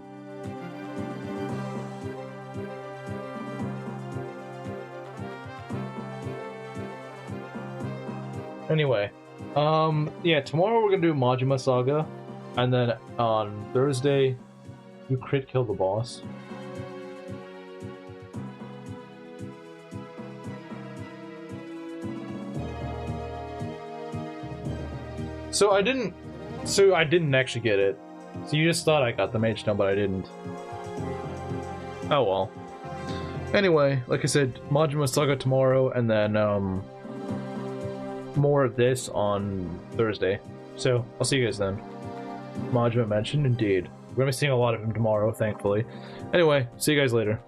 Anyway, yeah, tomorrow we're gonna do Majima Saga, and then on Thursday, you crit kill the boss. So I didn't actually get it. So you just thought I got the Mage Stone, but I didn't. Oh well. Anyway, like I said, Majima Saga tomorrow, and then, more of this on Thursday. So, I'll see you guys then. Majima mentioned, indeed. We're gonna be seeing a lot of him tomorrow, thankfully. Anyway, see you guys later.